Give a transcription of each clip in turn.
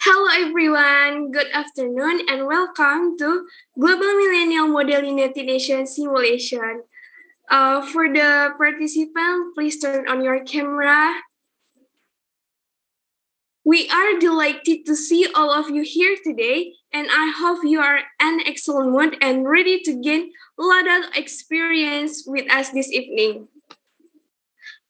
Hello everyone, good afternoon and welcome to Global Millennial United Nations Simulation. For the participant, please turn on your camera. We are delighted to see all of you here today, and I hope you are in excellent mood and ready to gain a lot of experience with us this evening.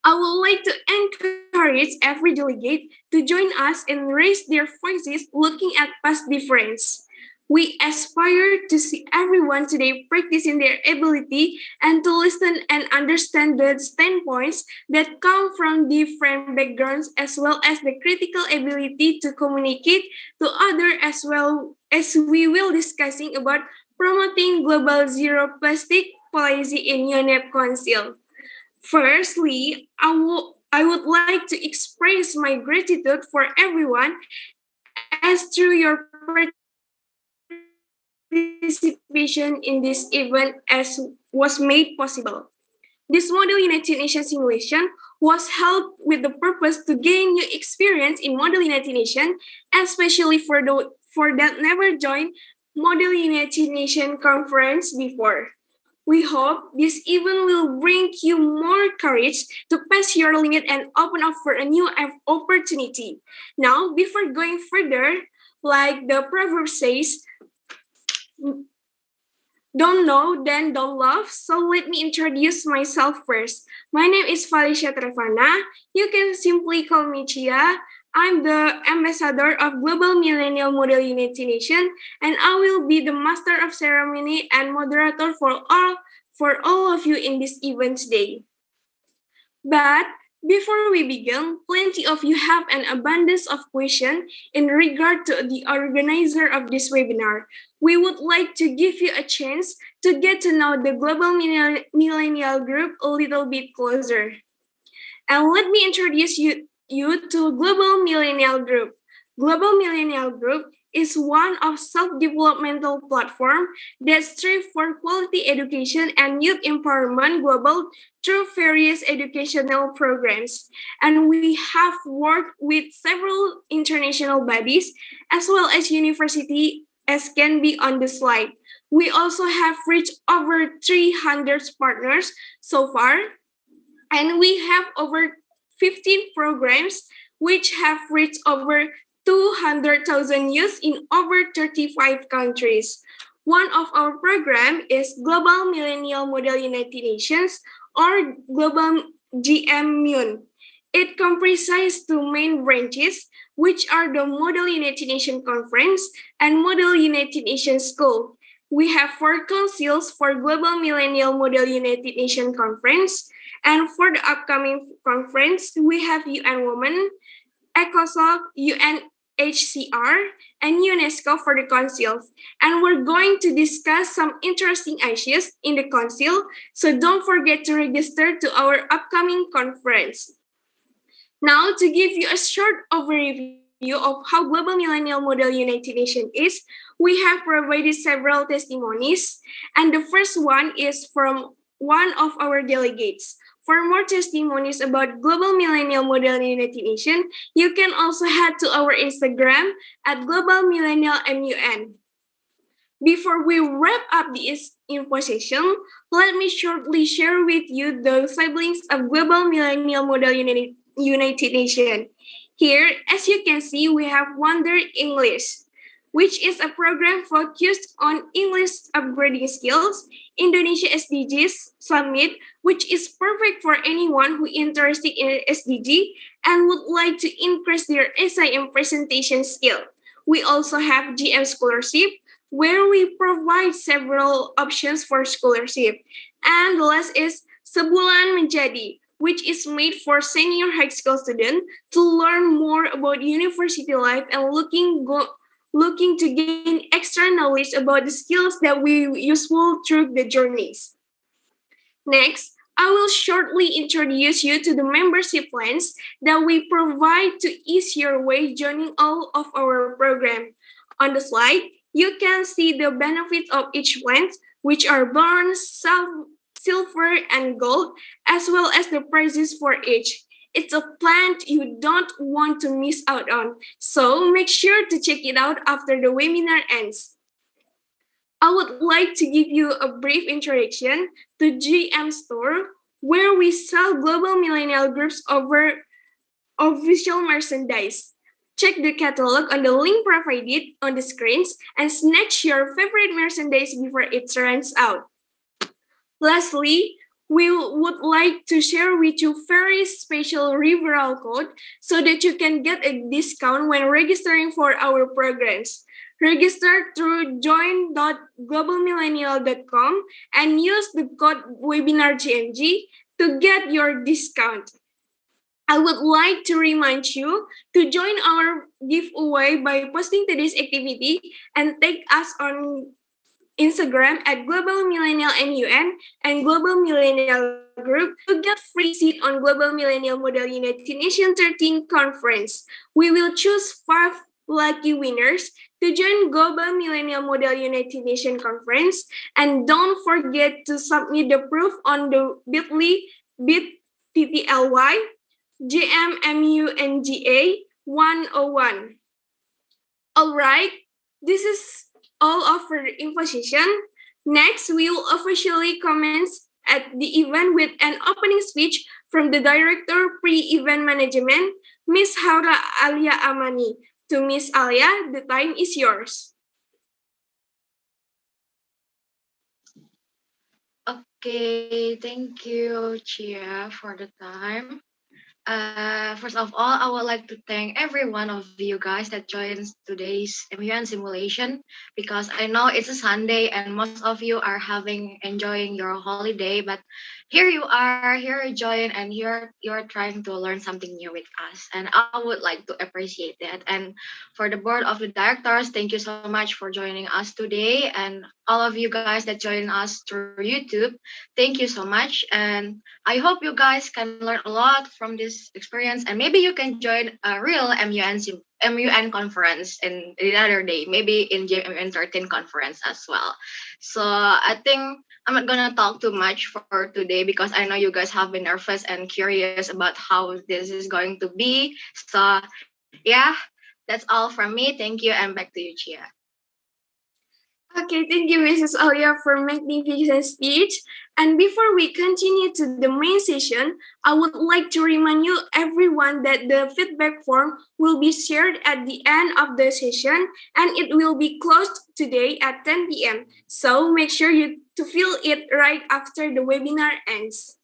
I would like to encourage every delegate to join us and raise their voices looking at past difference. We aspire to see everyone today practicing their ability and to listen and understand the standpoints that come from different backgrounds as well as the critical ability to communicate to others as well as we will discussing about promoting global zero plastic policy in UNEP Council. Firstly, I would like to express my gratitude for everyone as through your participation in this event as was made possible. This Model United Nations simulation was held with the purpose to gain new experience in Model United Nations, especially for that never joined Model United Nations conference before. We hope this event will bring you more courage to pass your limit and open up for a new opportunity. Now, before going further, like the proverb says, don't know, then don't love. So let me introduce myself first. My name is Felicia Trevana. You can simply call me Chia. I'm the ambassador of Global Millennial United Nations, and I will be the master of ceremony and moderator for all of you in this event today. But before we begin, plenty of you have an abundance of questions in regard to the organizer of this webinar. We would like to give you a chance to get to know the Global Millennial Group a little bit closer. And let me introduce you to Global Millennial Group. Global Millennial Group is one of self-developmental platform that strive for quality education and youth empowerment global through various educational programs. And we have worked with several international bodies as well as university as can be on the slide. We also have reached over 300 partners so far, and we have over 15 programs which have reached over 200,000 youth in over 35 countries. One of our programs is Global Millennial United Nations or Global GM-MUN. It comprises two main branches, which are the Model United Nations Conference and Model United Nations School. We have four councils for Global Millennial United Nations Conference, and for the upcoming conference, we have UN Women, ECOSOC, UNHCR, and UNESCO for the councils. And we're going to discuss some interesting issues in the council, so don't forget to register to our upcoming conference. Now, to give you a short overview of how Global Millennial United Nations is, we have provided several testimonies, and the first one is from one of our delegates. For more testimonies about Global Millennial United Nations, you can also head to our Instagram at Global Millennial MUN. Before we wrap up this info session, let me shortly share with you the siblings of Global Millennial United Nations. Here, as you can see, we have Wonder English, which is a program focused on English upgrading skills, Indonesia SDGs Summit, which is perfect for anyone who is interested in SDG and would like to increase their essay and presentation skill. We also have GM Scholarship, where we provide several options for scholarship. And the last is Sebulan Menjadi, which is made for senior high school students to learn more about university life and looking to gain extra knowledge about the skills that we useful through the journeys. Next, I will shortly introduce you to the membership plans that we provide to ease your way joining all of our program. On the slide, you can see the benefits of each plan, which are bronze, silver, and gold, as well as the prices for each. It's a plant you don't want to miss out on. So make sure to check it out after the webinar ends. I would like to give you a brief introduction to GM Store, where we sell global millennial groups over official merchandise. Check the catalog on the link provided on the screens and snatch your favorite merchandise before it runs out. Lastly, we would like to share with you very special referral code so that you can get a discount when registering for our programs. Register through join.globalmillennial.com and use the code webinargmg to get your discount. I would like to remind you to join our giveaway by posting today's activity and tag us on Instagram at Global Millennial MUN and Global Millennial Group to get free seat on Global Millennial Model United Nations 13 conference. We will choose 5 lucky winners to join Global Millennial Model United Nations conference, and don't forget to submit the proof on the bit.ly GMMUNGA 101. All right, this is all of our info session. Next, we will officially commence at the event with an opening speech from the Director Pre-Event Management, Ms. Haura Alia Amani. To Ms. Alia, the time is yours. Okay, thank you, Chia, for the time. First of all, I would like to thank every one of you guys that joins today's MUN simulation, because I know it's a Sunday and most of you are enjoying your holiday, but here you are, here you join, and you're trying to learn something new with us, and I would like to appreciate that. And for the board of the directors, thank you so much for joining us today, and all of you guys that join us through YouTube, thank you so much. And I hope you guys can learn a lot from this experience, and maybe you can join a real MUN conference in the other day, maybe in JMUN 13 conference as well. So I think I'm not gonna talk too much for today, because I know you guys have been nervous and curious about how this is going to be. So yeah, that's all from me. Thank you, and back to you, Chia. Okay, thank you, Mrs. Alia, for magnificent speech. And before we continue to the main session, I would like to remind you everyone that the feedback form will be shared at the end of the session, and it will be closed today at 10 p.m. So make sure you to fill it right after the webinar ends.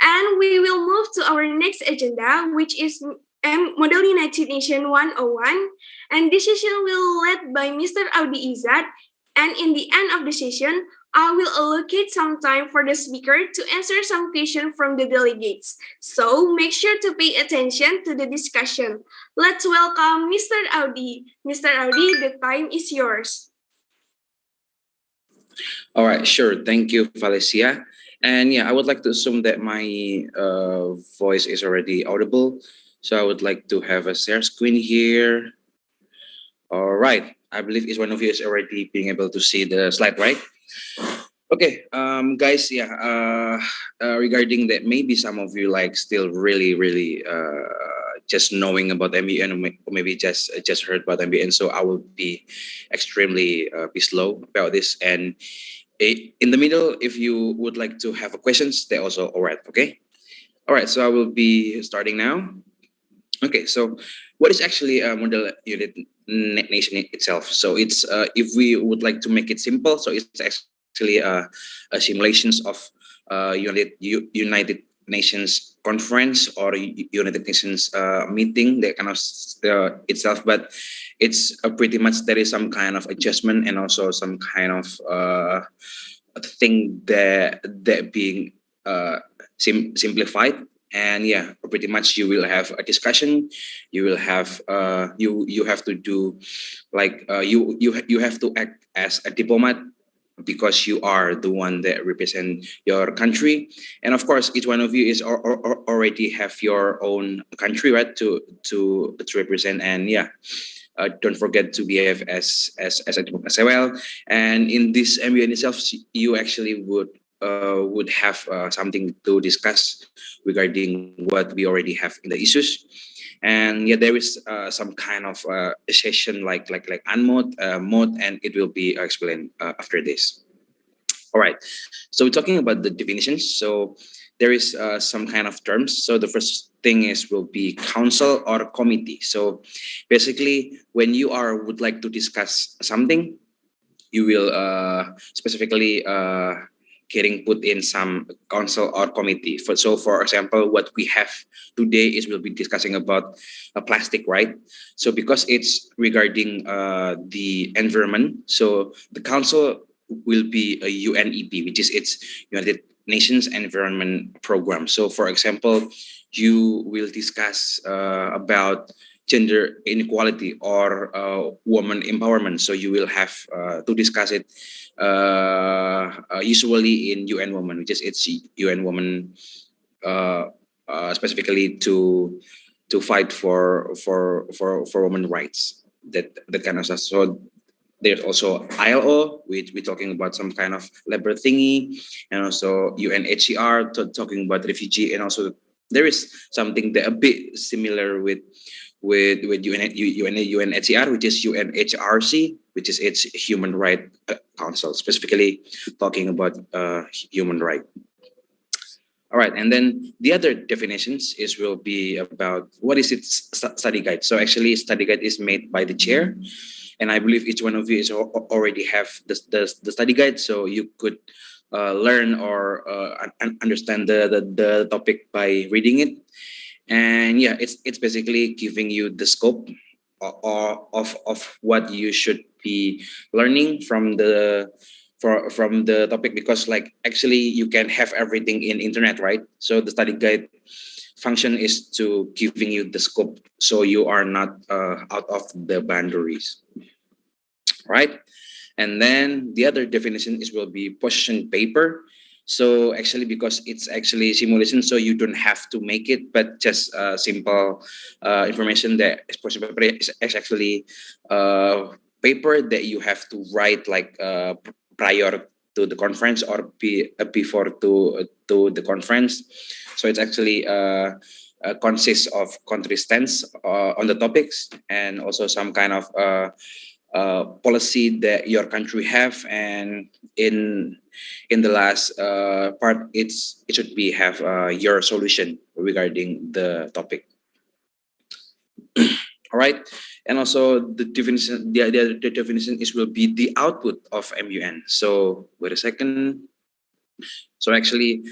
And we will move to our next agenda, which is Model United Nations 101. And this session will led by Mr. Audi Izzat. And in the end of the session, I will allocate some time for the speaker to answer some questions from the delegates. So make sure to pay attention to the discussion. Let's welcome Mr. Audi. Mr. Audi, the time is yours. All right, sure. Thank you, Felicia. And yeah, I would like to assume that my voice is already audible. So I would like to have a share screen here. All right. I believe each one of you is already being able to see the slide, right? Okay, guys. Yeah. Regarding that, maybe some of you like still really just knowing about MBN, or maybe just heard about MBN. So I will be extremely be slow about this. And in the middle, if you would like to have questions, they're also all right. Okay. All right. So I will be starting now. Okay, so what is actually a model unit nation itself? So it's if we would like to make it simple, so it's actually a simulations of United Nations conference or United Nations meeting, that kind of itself. But it's pretty much there is some kind of adjustment and also some kind of thing that being simplified. And yeah, pretty much you will have a discussion. You will have you have to do like you have to act as a diplomat, because you are the one that represent your country. And of course each one of you is already have your own country, right, to represent. And yeah, don't forget to behave as a diplomat as well. And in this MUN itself, you actually would would have something to discuss regarding what we already have in the issues. And yeah, there is some kind of session like unmode, mode, and it will be explained after this. All right. So we're talking about the definitions. So there is some kind of terms. So the first thing is will be council or committee. So basically, when you are would like to discuss something, you will specifically getting put in some council or committee. For example, what we have today is we'll be discussing about plastic, right? So because it's regarding the environment, so the council will be a UNEP, which is its United Nations Environment Program. So for example, you will discuss about gender inequality or woman empowerment. So you will have to discuss it usually in UN Women, which is it's UN Women uh, specifically to fight for women rights. That kind of stuff. So there's also ILO, which we're talking about some kind of labor thingy, and also UNHCR talking about refugee, and also there is something that a bit similar with UNHCR, which is UNHRC, which is its Human Right Council, specifically talking about human right. All right, and then the other definitions is will be about what is its study guide. So actually, study guide is made by the chair, and I believe each one of you is already have the study guide, so you could learn or understand the topic by reading it. And yeah, it's basically giving you the scope of what you should be learning from the topic, because like actually you can have everything in internet, right? So the study guide function is to giving you the scope so you are not out of the boundaries, right? And then the other definition is will be position paper. So actually, because it's actually simulation, so you don't have to make it, but just simple information that position paper is actually paper that you have to write like prior to the conference or before to the conference. So it's actually consists of country stance on the topics, and also some kind of policy that your country have, and in the last part it should be have your solution regarding the topic. All right, and also the definition, the definition is will be the output of MUN. So wait a second. So actually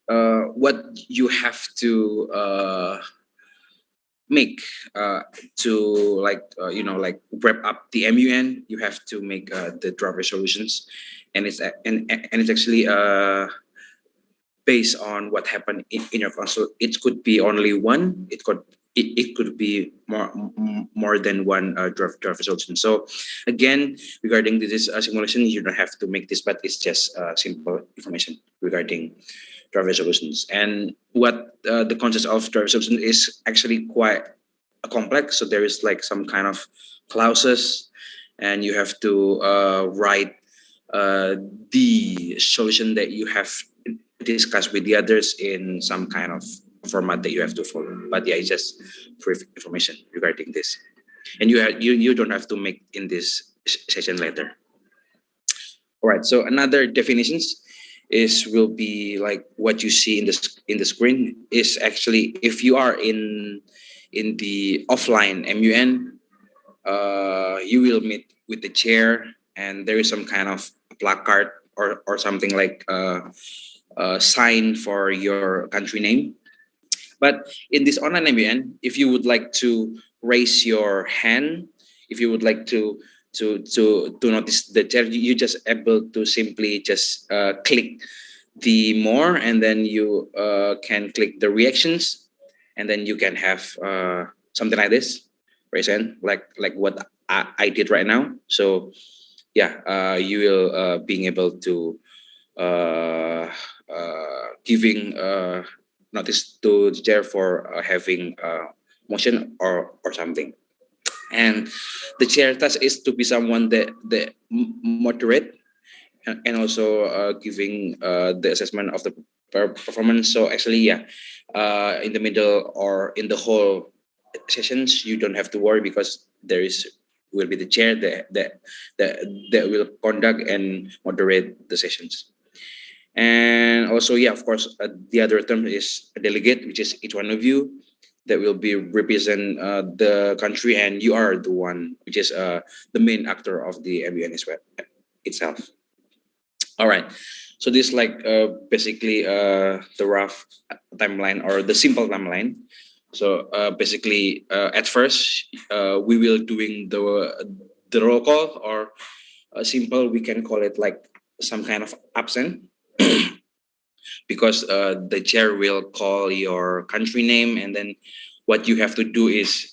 what you have to make to like like wrap up the MUN, you have to make the draft resolutions, and it's actually based on what happened in your council. It could be only one. It could be more than one draft resolution. So again, regarding this simulation, you don't have to make this, but it's just simple information regarding draft resolutions. And what the concept of draft resolution is actually quite complex. So there is like some kind of clauses, and you have to write the solution that you have discussed with the others in some kind of format that you have to follow. But yeah, it's just brief information regarding this, and you don't have to make in this session later. All right. So another definitions is will be like what you see in the screen is actually if you are in the offline MUN, you will meet with the chair, and there is some kind of placard or something like a sign for your country name. But in this online MUN, if you would like to raise your hand, if you would like to notice the chair, you just able to simply just click the more, and then you can click the reactions, and then you can have something like this, raise hand, like what I did right now. So yeah, you will being able to giving notice to the chair for having motion or something. And the chair task is to be someone that moderate and also giving the assessment of the performance. So actually, yeah, in the middle or in the whole sessions, you don't have to worry because there is will be the chair that will conduct and moderate the sessions. And also, yeah, of course, the other term is a delegate, which is each one of you that will be represent the country, and you are the one which is the main actor of the MUN as well itself. All right. So this like basically the rough timeline or the simple timeline. So basically, at first we will doing the roll call, or simple we can call it like some kind of absent, because the chair will call your country name, and then what you have to do is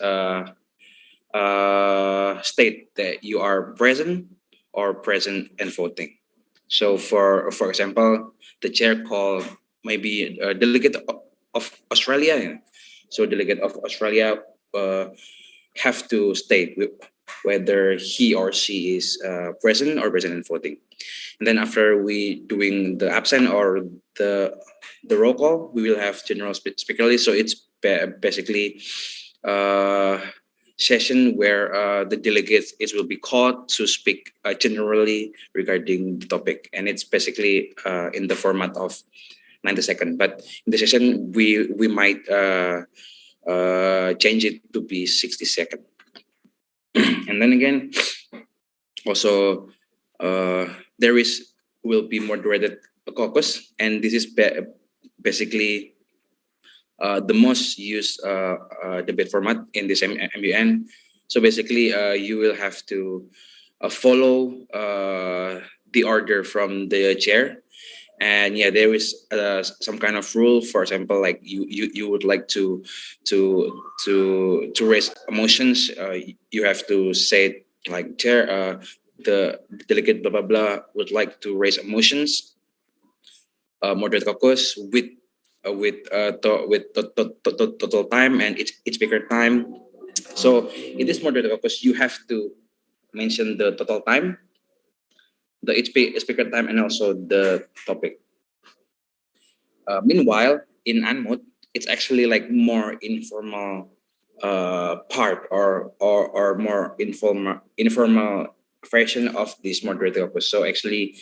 state that you are present or present and voting. So for example, the chair call maybe a delegate of Australia. Yeah. So delegate of Australia have to state whether he or she is present or present and voting. And then after we doing the absent or the the roll call, we will have general speaker list. So it's basically uh, session where the delegates it will be called to speak generally regarding the topic, and it's basically in the format of 90 seconds. But in the session, we might change it to be 60 seconds. And then again, also there is will be moderated caucus, and this is basically the most used debate format in this MUN. So basically, you will have to follow the order from the chair, and yeah, there is some kind of rule. For example, like you would like to raise emotions, you have to say like, chair, the delegate blah blah blah would like to raise emotions, moderate caucus with total time and each speaker time. So in this moderate caucus, you have to mention the total time, the each speaker time, and also the topic. Meanwhile, in Anmod, it's actually like more informal part, or more informal version of this moderator caucus. So actually,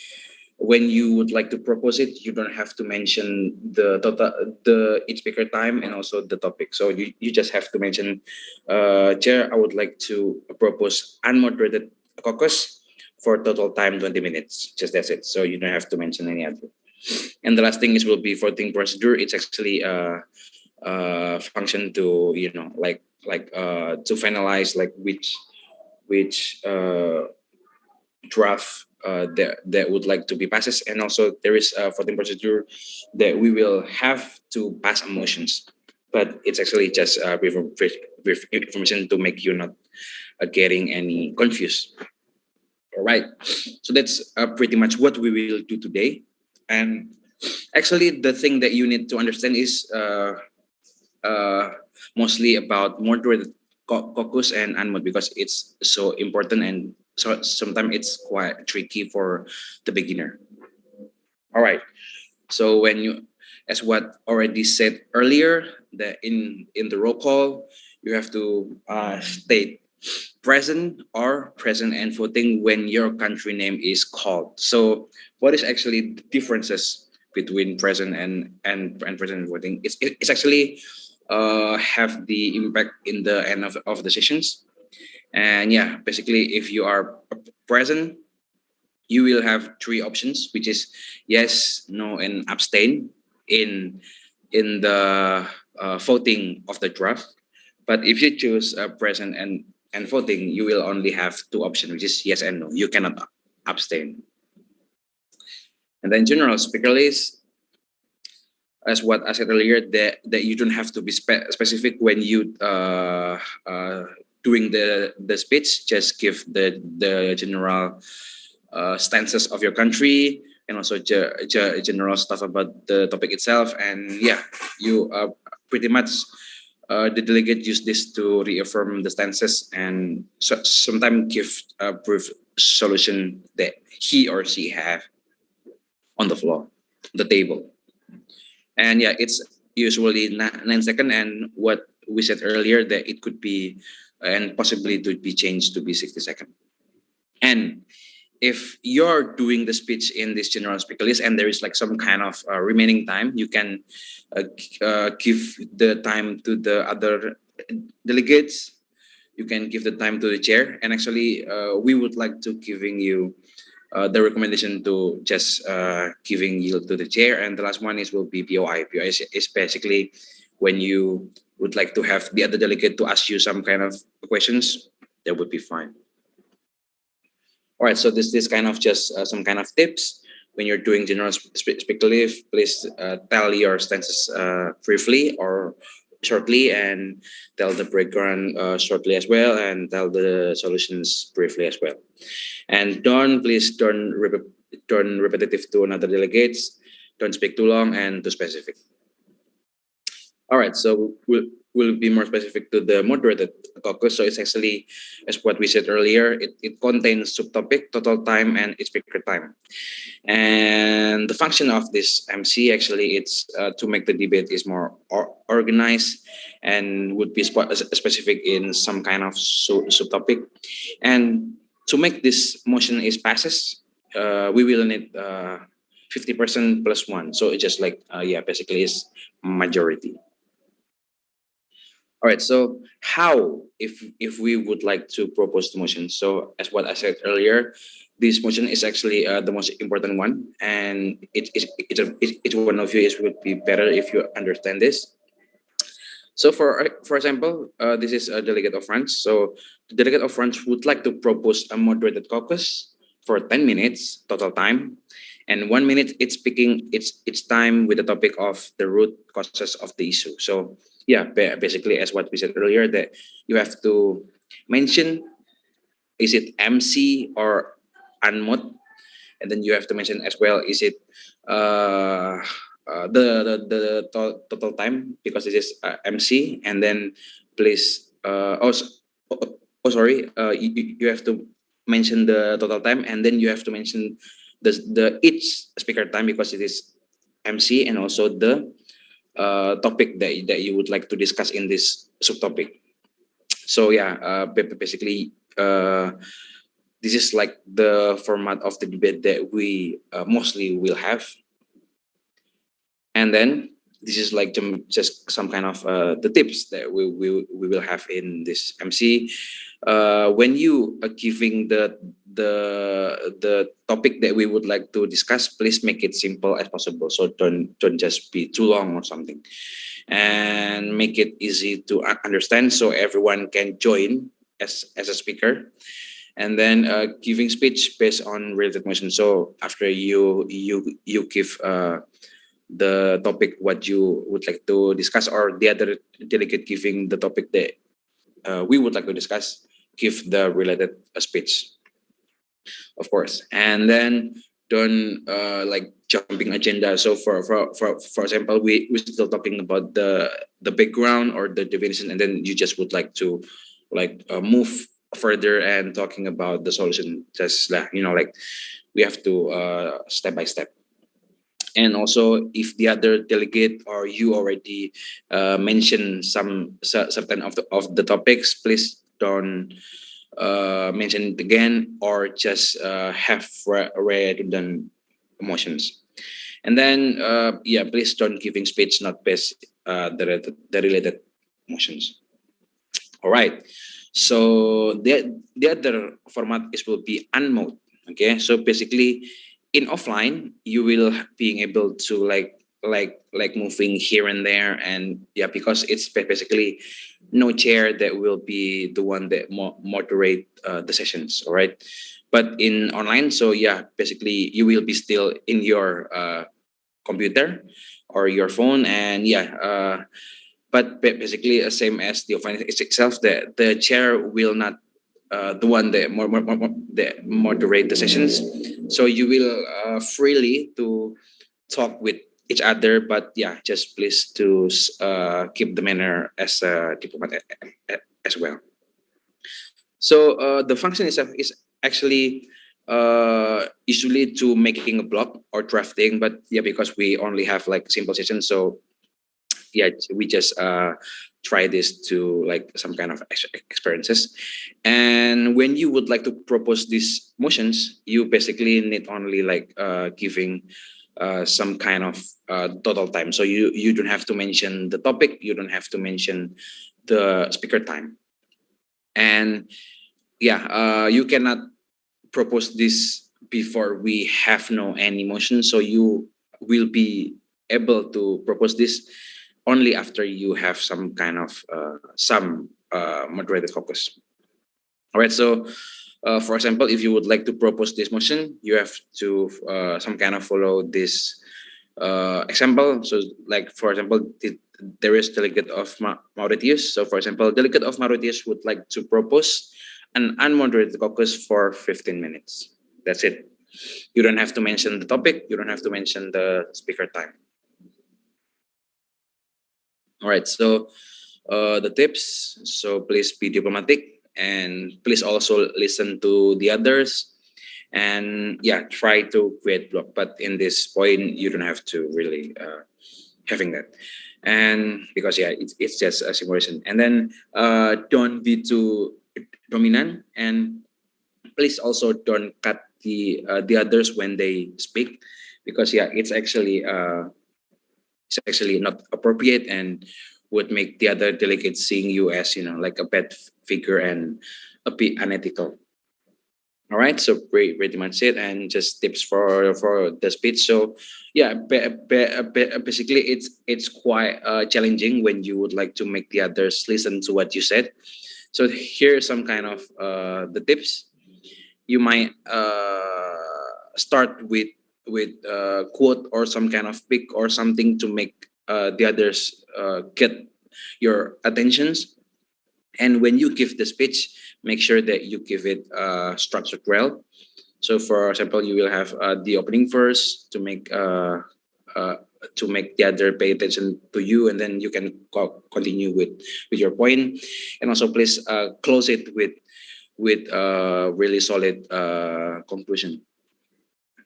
when you would like to propose it, you don't have to mention the total, the each speaker time, and also the topic. So you just have to mention, chair, I would like to propose unmoderated caucus for total time 20 minutes. Just that's it. So you don't have to mention any other. And the last thing is will be voting procedure. It's actually function to, to finalize like which draft that would like to be passes, and also there is a voting procedure that we will have to pass motions, but it's actually just brief information to make you not getting any confused. All right, so that's pretty much what we will do today. And actually, the thing that you need to understand is uh, mostly about moderated caucus and unmod, because it's so important, and so sometimes it's quite tricky for the beginner. All right, so when you, as what already said earlier, that in the roll call you have to state present or present and voting when your country name is called. So what is actually the differences between present and present and voting? It's actually have the impact in the end of the sessions. And yeah, basically, if you are present, you will have three options, which is yes, no, and abstain in the voting of the draft. But if you choose present and voting, you will only have two options, which is yes and no. You cannot abstain. And then general speaker list, as what I said earlier, that you don't have to be specific when you doing the speech. Just give the general stances of your country, and also general stuff about the topic itself. And yeah, you pretty much the delegate use this to reaffirm the stances, and sometimes give a brief solution that he or she have. on the floor, the table. And yeah, it's usually 9 seconds. And what we said earlier that it could be and possibly to be changed to be 60 seconds. And if you're doing the speech in this general speaker list and there is like some kind of remaining time, you can give the time to the other delegates. You can give the time to the chair. And actually, we would like to giving you the recommendation to just giving yield to the chair. And the last one is will be POI. POI is basically when you would like to have the other delegate to ask you some kind of questions, that would be fine. All right, so this kind of just some kind of tips when you're doing general speculative. Please tell your stances briefly or shortly, and tell the background shortly as well, and tell the solutions briefly as well. And please don't repetitive to another delegates. Don't speak too long and too specific. All right, so we'll be more specific to the moderated caucus. So it's actually, as what we said earlier, it contains subtopic, total time, and speaker time. And the function of this MC actually it's to make the debate is more organized and would be specific in some kind of subtopic. And to make this motion is passes, we will need 50% plus one. So it's just like yeah, basically is majority. All right. So how if we would like to propose the motion? So as what I said earlier, this motion is actually the most important one, and each one of you is would be better if you understand this. So for example, this is a delegate of France. So the delegate of France would like to propose a moderated caucus for 10 minutes total time, and 1 minute it's speaking it's time with the topic of the root causes of the issue. So yeah, basically as what we said earlier that you have to mention is it MC or unmod, and then you have to mention as well is it total time because this is MC, and then please sorry, you have to mention the total time, and then you have to mention the each speaker time because it is MC, and also the topic that you would like to discuss in this subtopic. So yeah, basically this is like the format of the debate that we mostly will have. And then this is like just some kind of the tips that we will have in this MC. When you are giving the topic that we would like to discuss, please make it simple as possible. So don't just be too long or something, and make it easy to understand so everyone can join as a speaker. And then giving speech based on related motion. So after you give the topic what you would like to discuss, or the other delegate giving the topic that we would like to discuss, give the related speech, of course. And then don't like jumping agenda. So for example, we're still talking about the background or the definition, and then you just would like to like move further and talking about the solution. Just like like we have to step by step. And also if the other delegate or you already mention some certain of the topics, please don't mention it again, or just have redundant emotions. And then yeah, please don't giving speech not based the related emotions. All right. So the other format is will be unmode. Okay. So basically, in offline, you will being able to like moving here and there, and yeah, because it's basically no chair that will be the one that moderate the sessions. All right. But in online, so yeah, basically you will be still in your computer or your phone, and yeah. But basically, same as the offline itself, the chair will not the one that that moderate the sessions. So you will freely to talk with each other, but yeah, just please to keep the manner as a diplomat as well. So the function itself is actually usually to making a blog or drafting, but yeah, because we only have like simple sessions, so yeah, we just try this to like some kind of experiences. And when you would like to propose these motions, you basically need only like giving some kind of total time. So you don't have to mention the topic, you don't have to mention the speaker time. And yeah, you cannot propose this before we have no any motion, so you will be able to propose this only after you have some kind of some moderated focus. All right, so for example, if you would like to propose this motion, you have to some kind of follow this example. So like for example, there is delegate of Mauritius. So for example, delegate of Mauritius would like to propose an unmoderated caucus for 15 minutes. That's it. You don't have to mention the topic, you don't have to mention the speaker time. All right, so the tips, so please be diplomatic and please also listen to the others, and yeah, try to create block, but in this point you don't have to really having that. And because yeah, it's just a simulation. And then don't be too dominant, and please also don't cut the others when they speak, because yeah, it's actually not appropriate and would make the other delegates seeing you as, you know, like a bad figure and a bit unethical. All right, so pretty much it, and just tips for the speech. So yeah, basically it's quite challenging when you would like to make the others listen to what you said. So here's some kind of the tips. You might start with quote or some kind of pick or something to make the others get your attentions. And when you give the speech, make sure that you give it structured well. So for example, you will have the opening first uh, to make the other pay attention to you, and then you can continue with your point. And also please close it with really solid conclusion.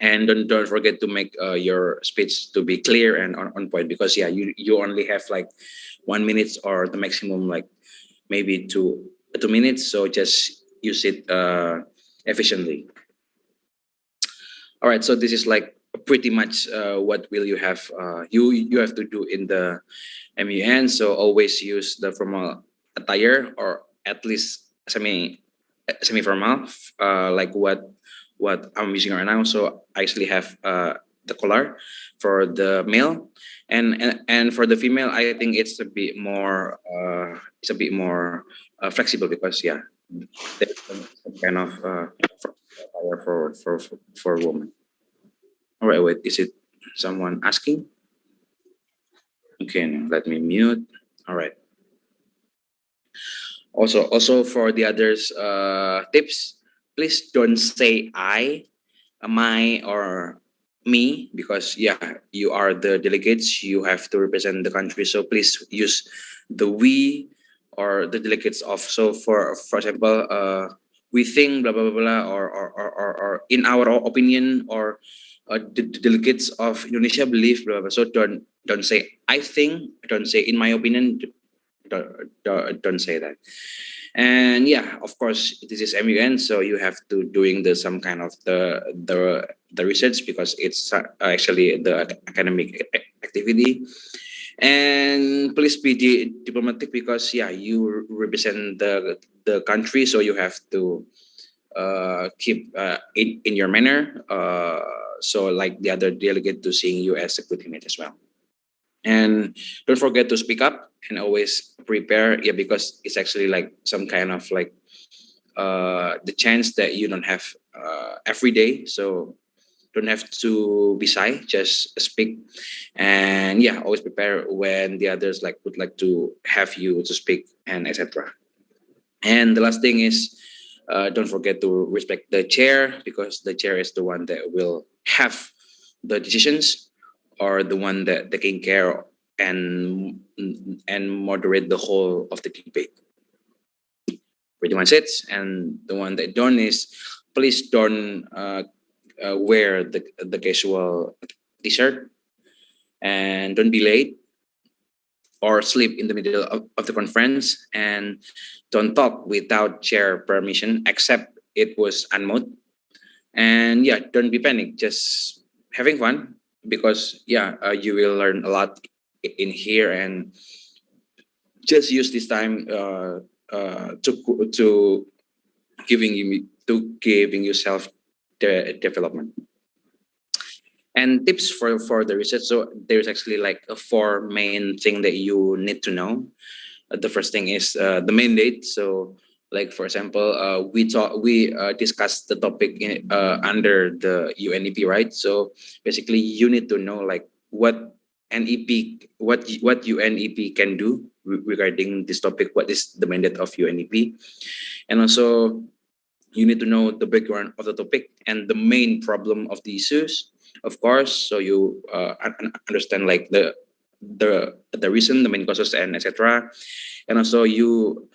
And don't forget to make your speech to be clear and on point, because yeah, you only have like 1 minute or the maximum like maybe 2 minutes, so just use it efficiently. All right, so this is like pretty much what will you have you have to do in the MUN. So always use the formal attire, or at least semi formal, like what I'm using right now. So I actually have the collar for the male, and for the female, I think it's a bit more flexible, because yeah, there's some kind of attire for women. All right, wait, is it someone asking? Okay, now let me mute. All right. Also for the others tips, please don't say I, my, or me, because yeah, you are the delegates, you have to represent the country, so please use the we or the delegates of. So for example, we think blah blah blah blah, or in our opinion, or the delegates of Indonesia believe blah, blah blah. So don't say I think, don't say in my opinion, don't say that. And yeah, of course, this is MUN, so you have to doing the some kind of the research, because it's actually the academic activity. And please be diplomatic, because yeah, you represent the country, so you have to keep in your manner, so like the other delegate to seeing you as a good image as well. And don't forget to speak up and always prepare, yeah, because it's actually like some kind of like the chance that you don't have every day, so don't have to be shy, just speak. And yeah, always prepare when the others like would like to have you to speak, and etc. And the last thing is, don't forget to respect the chair, because the chair is the one that will have the decisions, or the one that taking care and moderate the whole of the debate. Pretty much it. And the one that don't is please don't wear the casual t-shirt, and don't be late or sleep in the middle of the conference, and don't talk without chair permission except it was unmute. And yeah, don't be panic, just having fun, because yeah, you will learn a lot in here, and just use this time to giving yourself the development. And tips for the research. So there's actually like a four main thing that you need to know. The first thing is the mandate. So like for example, we discussed the topic under the UNEP, right? So basically you need to know like what NEP, what UNEP can do regarding this topic, what is the mandate of UNEP. And also you need to know the background of the topic and the main problem of the issues, of course, so you understand like the reason, the main causes, and etc. And also you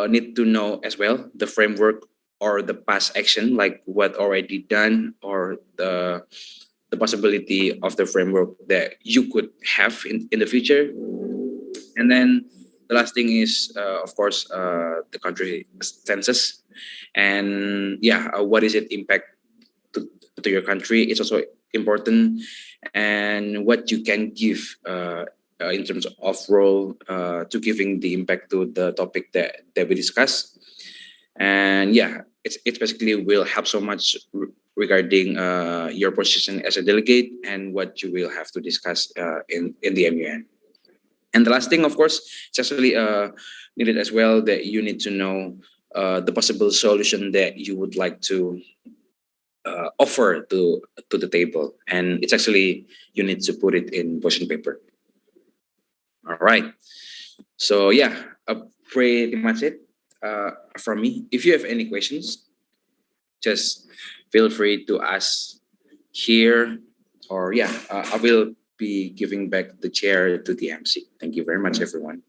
need to know as well the framework or the past action, like what already done, or the possibility of the framework that you could have in the future. And then the last thing is of course the country census, and yeah, what is it impact to, to your country. It's also important, and what you can give in terms of role to giving the impact to the topic that we discuss. And yeah, it's basically will help so much regarding your position as a delegate and what you will have to discuss in the MUN. And the last thing, of course, it's actually needed as well, that you need to know the possible solution that you would like to offer to the table, and it's actually you need to put it in question paper. All right, so yeah, pretty much it from me. If you have any questions, just feel free to ask here, or yeah, I will be giving back the chair to the MC. Thank you very much, everyone.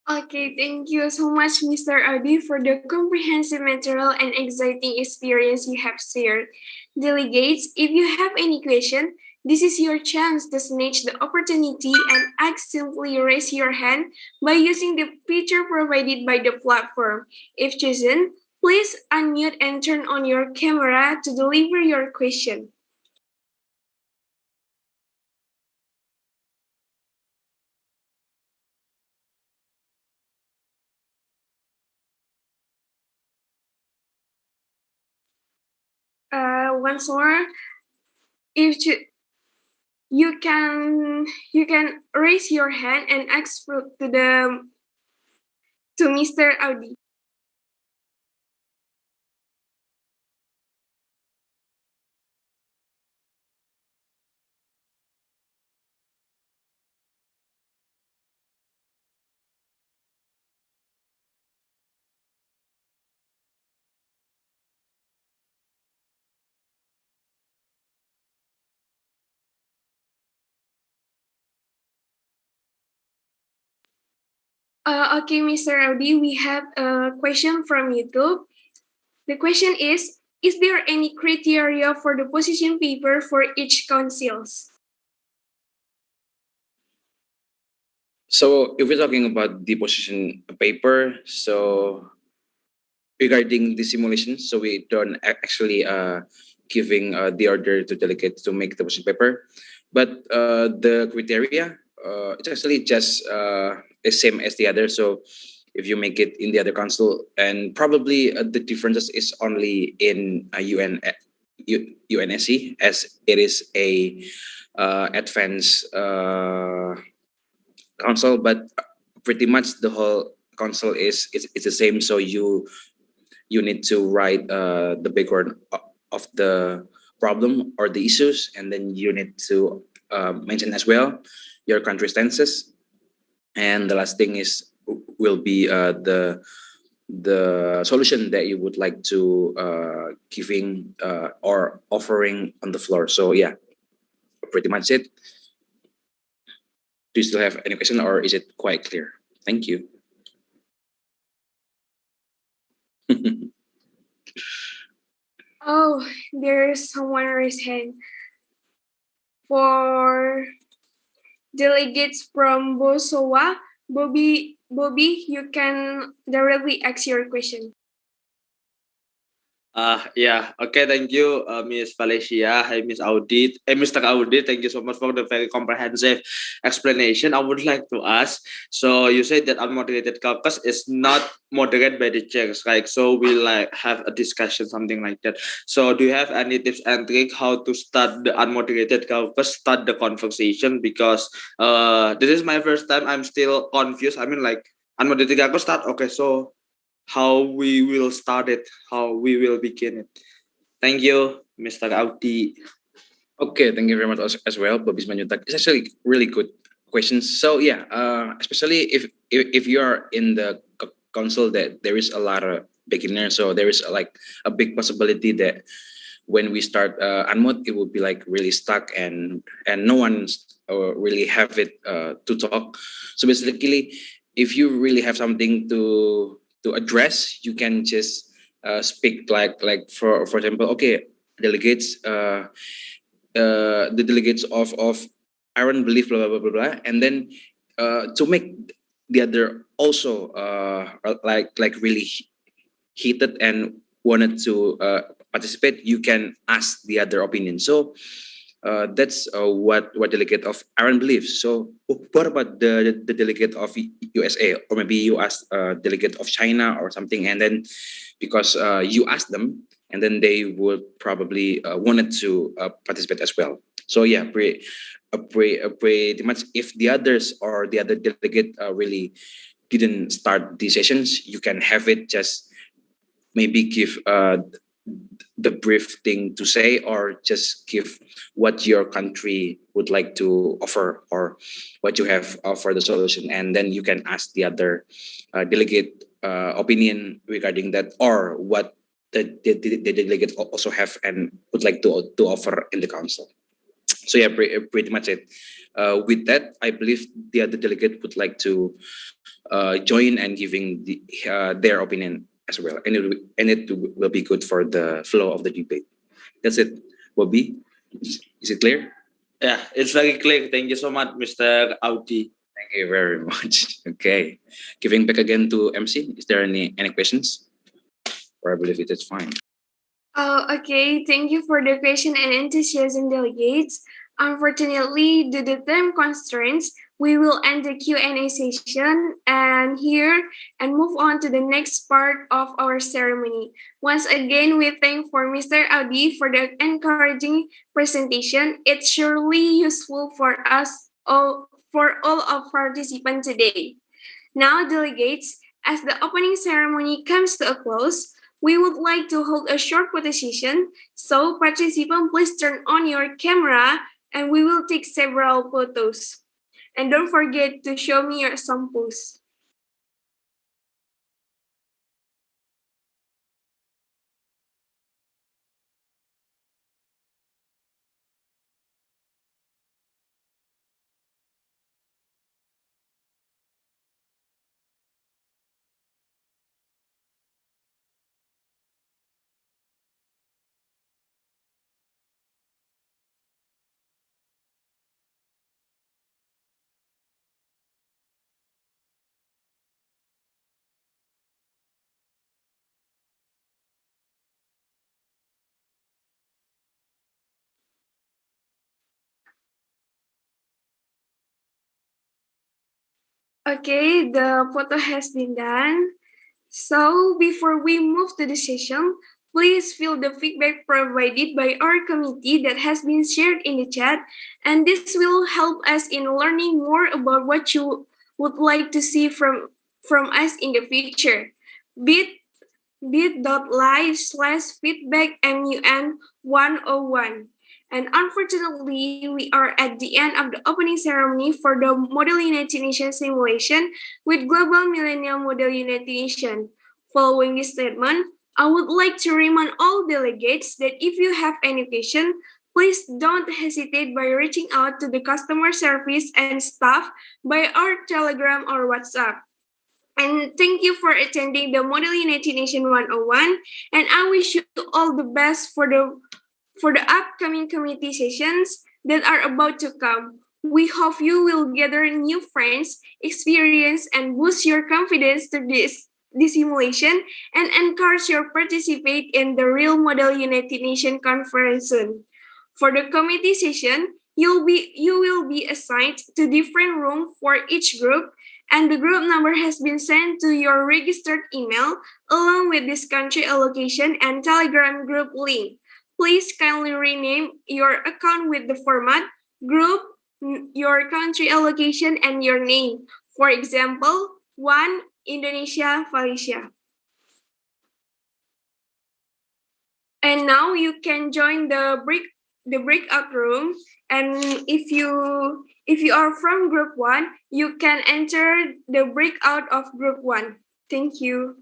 Okay, thank you so much, Mr. Adi, for the comprehensive material and exciting experience you have shared. Delegates, if you have any question, this is your chance to snatch the opportunity and ask. Simply raise your hand by using the feature provided by the platform. If chosen, please unmute and turn on your camera to deliver your question. Once more, if you can raise your hand and ask to Mr. Audi. Okay, Mr. Audi, we have a question from YouTube. The question is there any criteria for the position paper for each councils? So if we're talking about the position paper, so regarding the simulation, so we don't actually giving the order to delegate to make the position paper, but the criteria it's actually just the same as the other. So if you make it in the other council, and probably the differences is only in UNSC, as it is a advanced council, but pretty much the whole council is the same. So you need to write the background of the problem or the issues, and then you need to mention as well your country stances. And the last thing is will be the solution that you would like to giving or offering on the floor. So yeah, pretty much it. Do you still have any question, or is it quite clear? Thank you. Oh, there's someone raised hand. For delegates from Bosowa, Bobby, you can directly ask your question. Yeah. Okay. Thank you, Miss Valencia. Hi, Miss Audit. Mr. Audit. Thank you so much for the very comprehensive explanation. I would like to ask. So you said that unmoderated caucus is not moderated by the chairs, right? So we like have a discussion, something like that. So do you have any tips and trick how to start the unmoderated caucus, start the conversation? Because this is my first time. I'm still confused. I mean, like unmoderated caucus start. Okay, so how we will start it, how we will begin it. Thank you, Mr. Audi. Okay, thank you very much as well, Bobis Manyutak. It's actually really good questions. So yeah, especially if you are in the council that there is a lot of beginners, so there is like a big possibility that when we start unmod, it would be like really stuck and no one's really have it to talk. So basically, if you really have something to address, you can just speak like for example, okay, delegates. The delegates of Iran belief blah blah blah blah blah, and then to make the other also like really heated and wanted to participate, you can ask the other opinion. So that's what delegate of Iran believes. So what about the delegate of USA, or maybe you ask delegate of China or something, and then because you ask them, and then they would probably wanted to participate as well. So yeah, pretty much if the others or the other delegate really didn't start these sessions, you can have it just maybe give the brief thing to say, or just give what your country would like to offer, or what you have for the solution, and then you can ask the other delegate opinion regarding that, or what the delegate also have and would like to offer in the council. So yeah, pretty much it. With that, I believe the other delegate would like to join and giving their opinion as well, and it will be good for the flow of the debate. That's it, Bobby. Is it clear? Yeah, it's very clear. Thank you so much, Mr. Audi. Thank you very much. Okay, giving back again to MC. Is there any questions? Or I believe it is fine. Oh, okay. Thank you for the question and enthusiasm, delegates. Unfortunately, due to time constraints, we will end the Q&A session and here and move on to the next part of our ceremony. Once again, we thank for Mr. Audi for the encouraging presentation. It's surely useful for us all, for all of participants today. Now, delegates, as the opening ceremony comes to a close, we would like to hold a short photo session. So, participants, please turn on your camera and we will take several photos. And don't forget to show me your samples. Okay, the photo has been done. So, before we move to the session, please fill the feedback provided by our committee that has been shared in the chat, and this will help us in learning more about what you would like to see from us in the future. Bit bit.ly/feedback MUN101. And unfortunately, we are at the end of the opening ceremony for the Model United Nations simulation with Global Millennial Model United Nations. Following this statement, I would like to remind all delegates that if you have any question, please don't hesitate by reaching out to the customer service and staff by our Telegram or WhatsApp. And thank you for attending the Model United Nation 101. And I wish you all the best for the upcoming community sessions that are about to come. We hope you will gather new friends, experience, and boost your confidence through this simulation and encourage you to participate in the real Model United Nations conference soon. For the committee session, you will be assigned to different room for each group, and the group number has been sent to your registered email along with this country allocation and Telegram group link. Please kindly rename your account with the format group, your country allocation, and your name. For example, 1 Indonesia Felicia. And now you can join the breakout room. And if you are from group 1, you can enter the breakout of group 1. Thank you.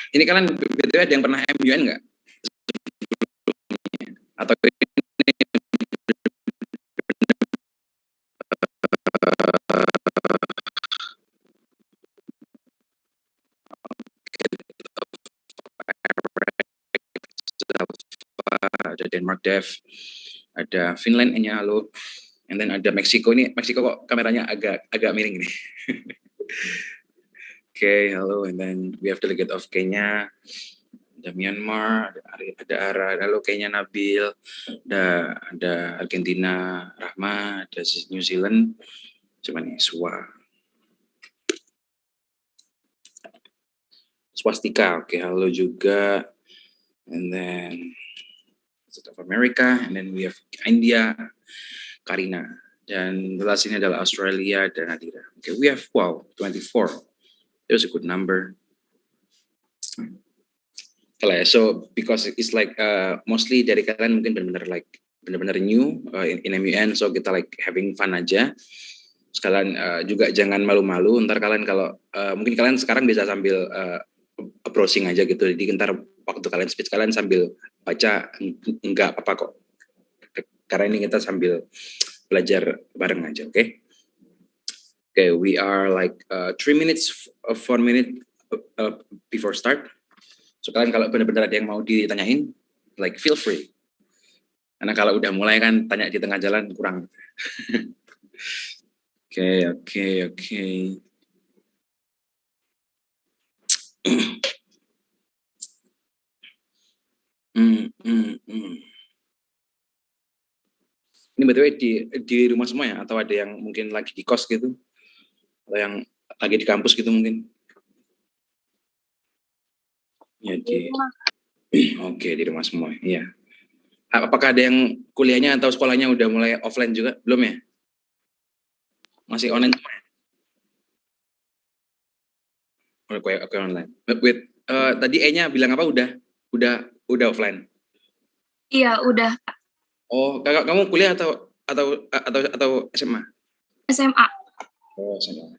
Ini kalian BTW ada yang pernah MUN nggak? Atau ada Denmark Dev, ada Finland-nya, halo. And then ada Meksiko. Ini Meksiko kok kameranya agak miring ini. Okay, hello. And then we have delegate of Kenya, ada Myanmar, ada Ara, halo Kenya Nabil, ada Argentina Rahma, ada New Zealand, coba nih Swastika, oke, halo juga. And then South America, and then we have India, Karina, dan last ini adalah Australia dan Nadira. Okay, we have 24. There's a good number. So because it's like mostly dari kalian mungkin benar-benar new in MUN, so kita like having fun aja. Sekalian juga jangan malu-malu. Ntar kalian kalau mungkin kalian sekarang bisa sambil browsing aja gitu. Jadi ntar waktu kalian speech kalian sambil baca enggak apa-apa kok. Karena ini kita sambil belajar bareng aja, oke? Okay, we are like 3 minutes, 4 minutes before start. So kalian kalau benar-benar ada yang mau ditanyain, like feel free. Karena kalau udah mulai kan tanya di tengah jalan kurang. Oke. Ini btw di rumah semua ya, atau ada yang mungkin lagi di kos gitu, atau yang lagi di kampus gitu mungkin? Ya Oke, di rumah semua. Iya. Apakah ada yang kuliahnya atau sekolahnya udah mulai offline juga? Belum ya? Masih online semua ya? Oke, online. Tadi E-nya bilang apa? Udah offline? Iya, udah. Oh, kamu kuliah atau SMA? SMA. Oh, SMA.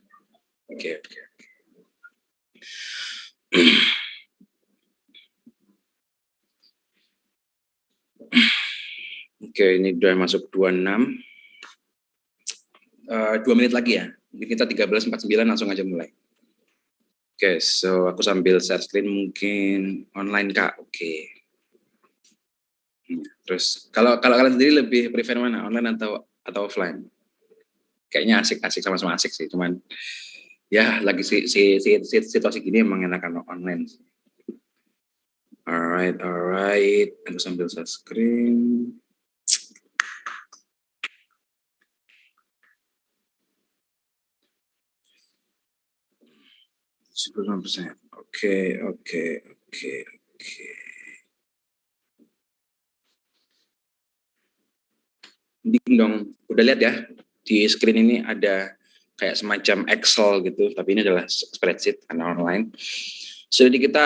Oke. Oke, ini udah masuk 26. 2 menit lagi ya. Mungkin kita 13.49 langsung aja mulai. Oke, so aku sambil share screen mungkin online Kak. Oke. Terus kalau kalian sendiri lebih prefer mana? Online atau offline? Kayaknya asik-asik, sama-sama asik sih. Cuman ya lagi situasi gini emang enakan online sih. Alright. Aku sambil share screen. %. Oke. Ding dong, udah lihat ya di screen ini ada kayak semacam Excel gitu, tapi ini adalah spreadsheet karena online. So jadi kita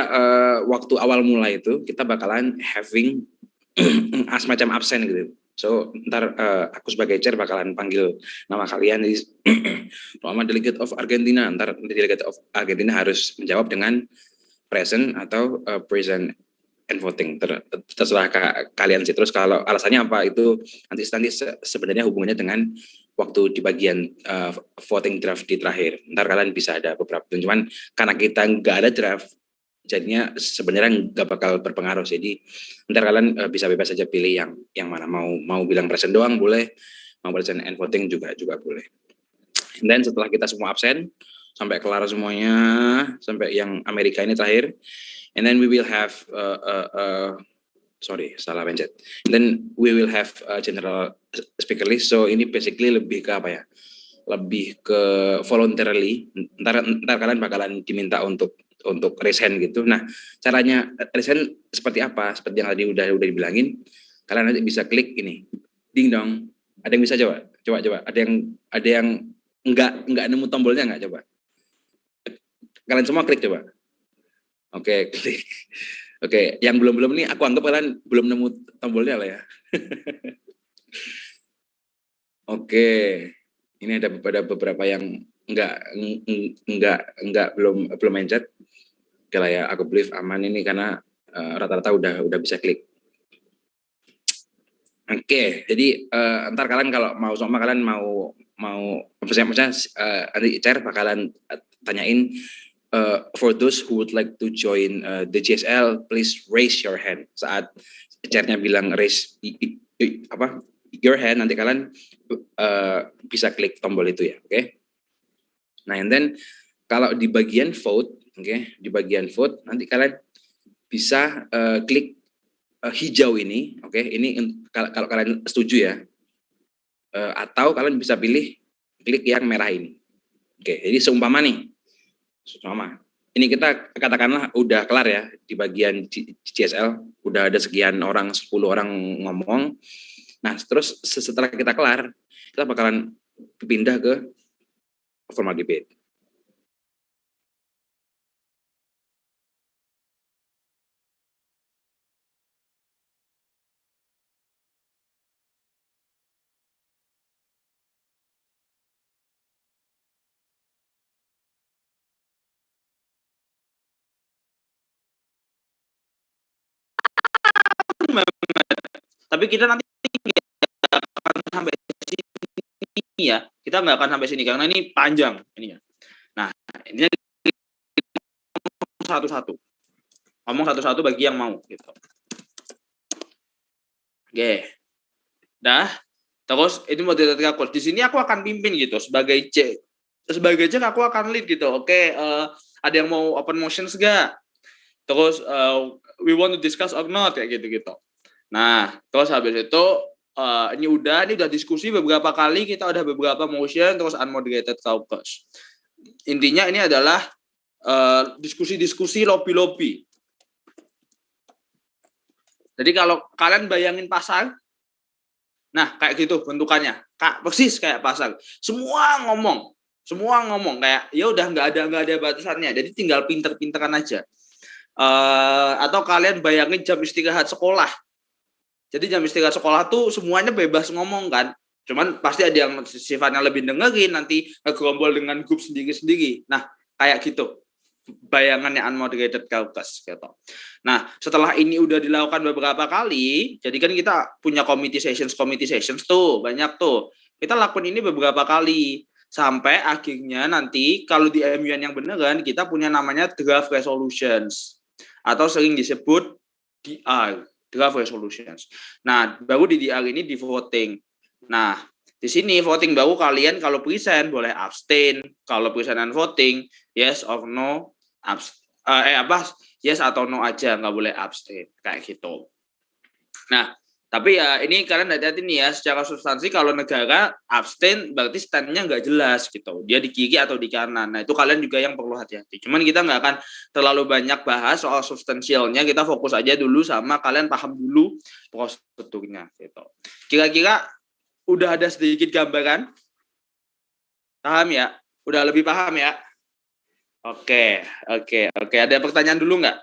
waktu awal mulai itu kita bakalan having semacam absen gitu. So ntar aku sebagai chair bakalan panggil nama kalian, nama delegate of Argentina. Ntar delegate of Argentina harus menjawab dengan present atau present and voting. Terserah kalian sih. Terus kalau alasannya apa itu nanti sebenarnya hubungannya dengan waktu di bagian voting draft di terakhir. Ntar kalian bisa ada beberapa. Cuman karena kita nggak ada draft, jadinya sebenarnya nggak bakal berpengaruh. Jadi ntar kalian bisa bebas saja pilih yang mana. Mau bilang present doang boleh, mau present and voting juga boleh. Dan setelah kita semua absen sampai kelar semuanya, sampai yang Amerika ini terakhir, and then we will have salah pencet. Then we will have general speaker list. So ini basically lebih ke apa ya? Lebih ke voluntarily. Ntar kalian bakalan diminta untuk raise hand gitu. Nah, caranya raise hand seperti apa? Seperti yang tadi udah dibilangin. Kalian nanti bisa klik ini. Ding dong. Ada yang bisa coba? Coba. Ada yang enggak nemu tombolnya enggak coba? Kalian semua klik coba. Oke, klik. Oke, yang belum nih aku anggap kalian belum nemu tombolnya lah ya. Oke. Ini ada beberapa yang enggak belum mencet. Oke lah ya, aku believe aman ini karena rata-rata udah bisa klik. Oke, jadi ntar kalian kalau mau sama kalian mau misalnya nanti chair bakalan tanyain for those who would like to join the GSL, please raise your hand. Saat chairnya bilang raise your hand, nanti kalian bisa klik tombol itu ya, oke? Nah, and then kalau di bagian vote, di bagian vote nanti kalian bisa klik hijau ini, ini kalau kalian setuju ya, atau kalian bisa pilih klik yang merah ini, jadi seumpama ini kita katakanlah udah kelar ya di bagian GSL, udah ada sekian orang, 10 orang ngomong. Nah, terus setelah kita kelar, kita bakalan pindah ke formal debate. Tapi kita nanti akan sampai sini ya. Kita nggak akan sampai sini karena ini panjang ininya. Nah, ini ngomong satu-satu bagi yang mau gitu. Oke. Dah. Terus ini moderator aku. Di sini aku akan pimpin gitu sebagai C aku akan lead gitu. Oke, ada yang mau open motions enggak? Terus we want to discuss or not kayak gitu-gitu. Nah, terus habis itu ini udah diskusi beberapa kali, kita udah beberapa motion, terus unmoderated caucus. Intinya ini adalah diskusi lobby. Jadi kalau kalian bayangin pasar, nah kayak gitu bentukannya, persis kayak pasar. Semua ngomong kayak ya udah nggak ada batasannya. Jadi tinggal pinter-pinteran aja. Atau kalian bayangin jam istirahat sekolah. Jadi jam istirahat sekolah tuh semuanya bebas ngomong kan. Cuman pasti ada yang sifatnya lebih dengerin, nanti ngegerombol dengan grup sendiri-sendiri. Nah, kayak gitu. Bayangannya unmoderated caucus gitu. Nah, setelah ini udah dilakukan beberapa kali, jadi kan kita punya committee sessions tuh, banyak tuh. Kita lakukan ini beberapa kali sampai akhirnya nanti kalau di MUN yang beneran kita punya namanya draft resolutions atau sering disebut DR, draft resolutions. Nah, baru di DR ini di voting. Nah, di sini voting baru kalian kalau present boleh abstain, kalau present and voting yes or no yes atau no aja, nggak boleh abstain kayak gitu. Nah, tapi ya ini kalian hati-hati nih ya, secara substansi kalau negara abstain berarti stand-nya nggak jelas gitu. Dia di kiri atau di kanan. Nah, itu kalian juga yang perlu hati-hati. Cuman kita nggak akan terlalu banyak bahas soal substansialnya. Kita fokus aja dulu sama kalian paham dulu prosedurnya gitu. Kira-kira udah ada sedikit gambaran? Paham ya? Udah lebih paham ya? Oke. Ada pertanyaan dulu nggak?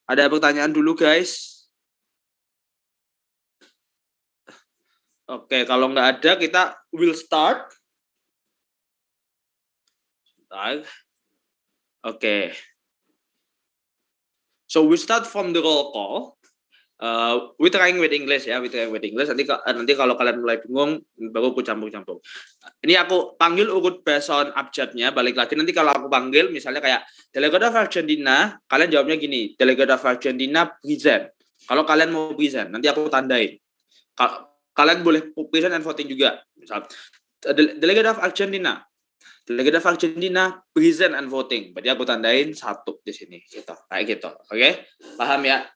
Ada pertanyaan dulu, guys? Oke, kalau nggak ada, kita will start. Oke. So we start from the roll call. We trying with English ya, Nanti kalau kalian mulai bingung, baru aku campur-campur. Ini aku panggil urut based on abjadnya. Balik lagi nanti kalau aku panggil, misalnya kayak Delegate of Argentina, kalian jawabnya gini, Delegate of Argentina present. Kalau kalian mau present, nanti aku tandain. Kalian boleh present and voting juga. Misal, Delegate of Argentina, Delegate of Argentina present and voting. Berarti aku tandain 1 di sini, gitu. Kayak gitu. Oke? Paham ya?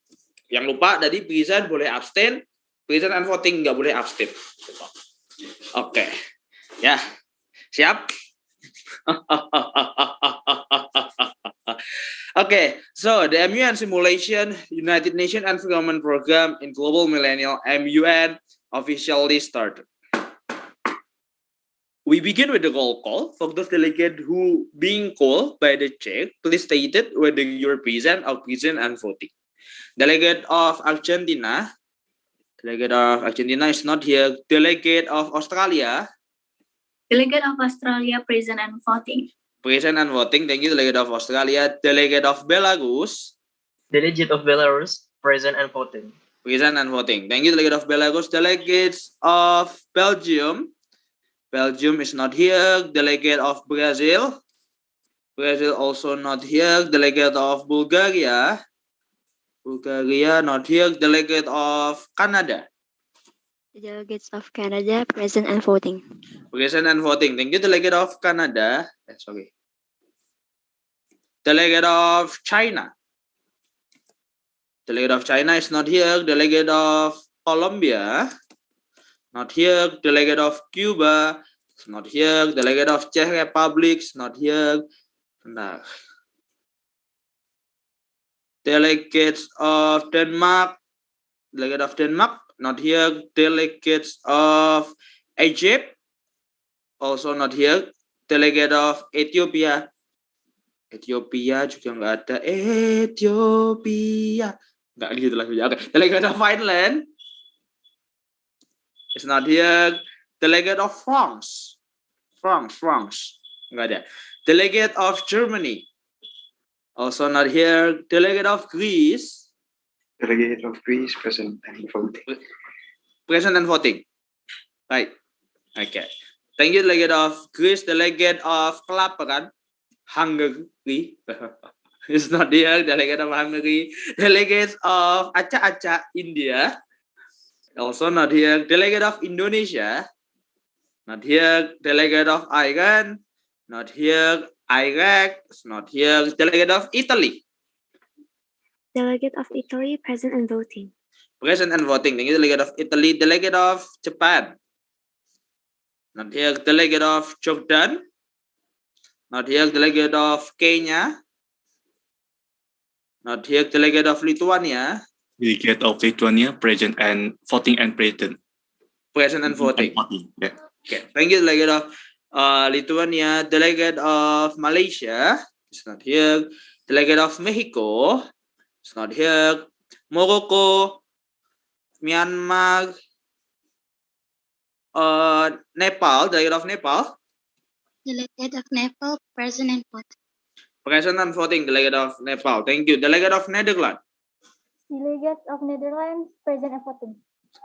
Yang lupa tadi present boleh abstain, present and voting nggak boleh abstain. Gitu. Oke. Ya. Siap? Okay, so the MUN Simulation United Nations Environment Program in Global Millennial MUN officially started. We begin with the roll call. For those delegates who being called by the chair, please state it whether you're present or present and voting. Delegate of Argentina is not here. Delegate of Australia. Delegate of Australia present and voting. Present and voting. Thank you, Delegate of Australia. Delegate of Belarus. Delegate of Belarus present and voting. Present and voting. Thank you, Delegate of Belarus. Delegates of Belgium. Belgium is not here. Delegate of Brazil. Brazil also not here. Delegate of Bulgaria. Bulgaria not here. Delegate of Canada. The delegates of Canada present and voting. Present and voting. Thank you, Delegate of Canada. Delegate of China. Delegate of China is not here. Delegate of Colombia. Not here. Delegate of Cuba is not here. Delegate of Czech Republic is not here. Nah. Delegates of Denmark. Delegate of Denmark not here. Delegates of Egypt also not here. Delegate of Ethiopia. Ethiopia juga nggak ada. Ethiopia nggak gitu lagunya. Okay. Delegate of Finland is not here. Delegate of France nggak ada. Delegate of Germany also not here. Delegate of Greece. Delegate of Greece present and voting. Present and voting. Right. Okay. Thank you, Delegate of Greece. Delegate of Kelaparan, Hungary is not here. Delegate of Hungary. Delegate of Aceh, India also not here. Delegate of Indonesia not here. Delegate of Iran not here. Iraq is not here. Delegate of Italy. Delegate of Italy present and voting. Present and voting. Thank you, Delegate of Italy. Delegate of Japan. Not here. Delegate of Jordan. Not here. Delegate of Kenya. Not here. Delegate of Lithuania. Delegate of Lithuania present and voting and present. Present and voting. Yeah. Okay. Thank you, Delegate of Lithuania. Delegate of Malaysia is not here. Delegate of Mexico is not here. Morocco, Myanmar, Nepal. Delegate of Nepal. Delegate of Nepal present and voting. Present and voting. Delegate of Nepal. Thank you. Delegate of Netherlands. Delegates of Netherlands present and voting.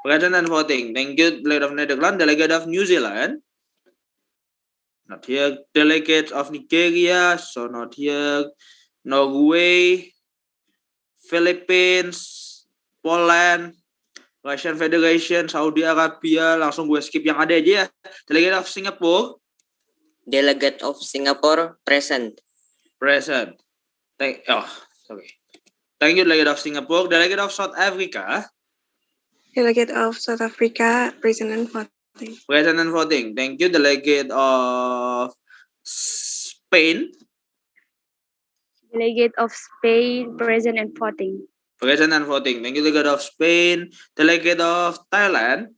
Present and voting. Thank you, delegate of Netherlands. Delegate of New Zealand. Not here. Delegates of Nigeria. So not here. Norway. Philippines. Poland. Russian Federation. Saudi Arabia. Langsung gue skip yang ada aja ya. Delegate of Singapore. Delegate of Singapore present. Present. Thank you, delegate of Singapore. Delegate of South Africa. Delegate of South Africa, present and voting. Present and voting. Thank you, delegate of Spain. Delegate of Spain, present and voting. Present and voting. Thank you, delegate of Spain. Delegate of Thailand.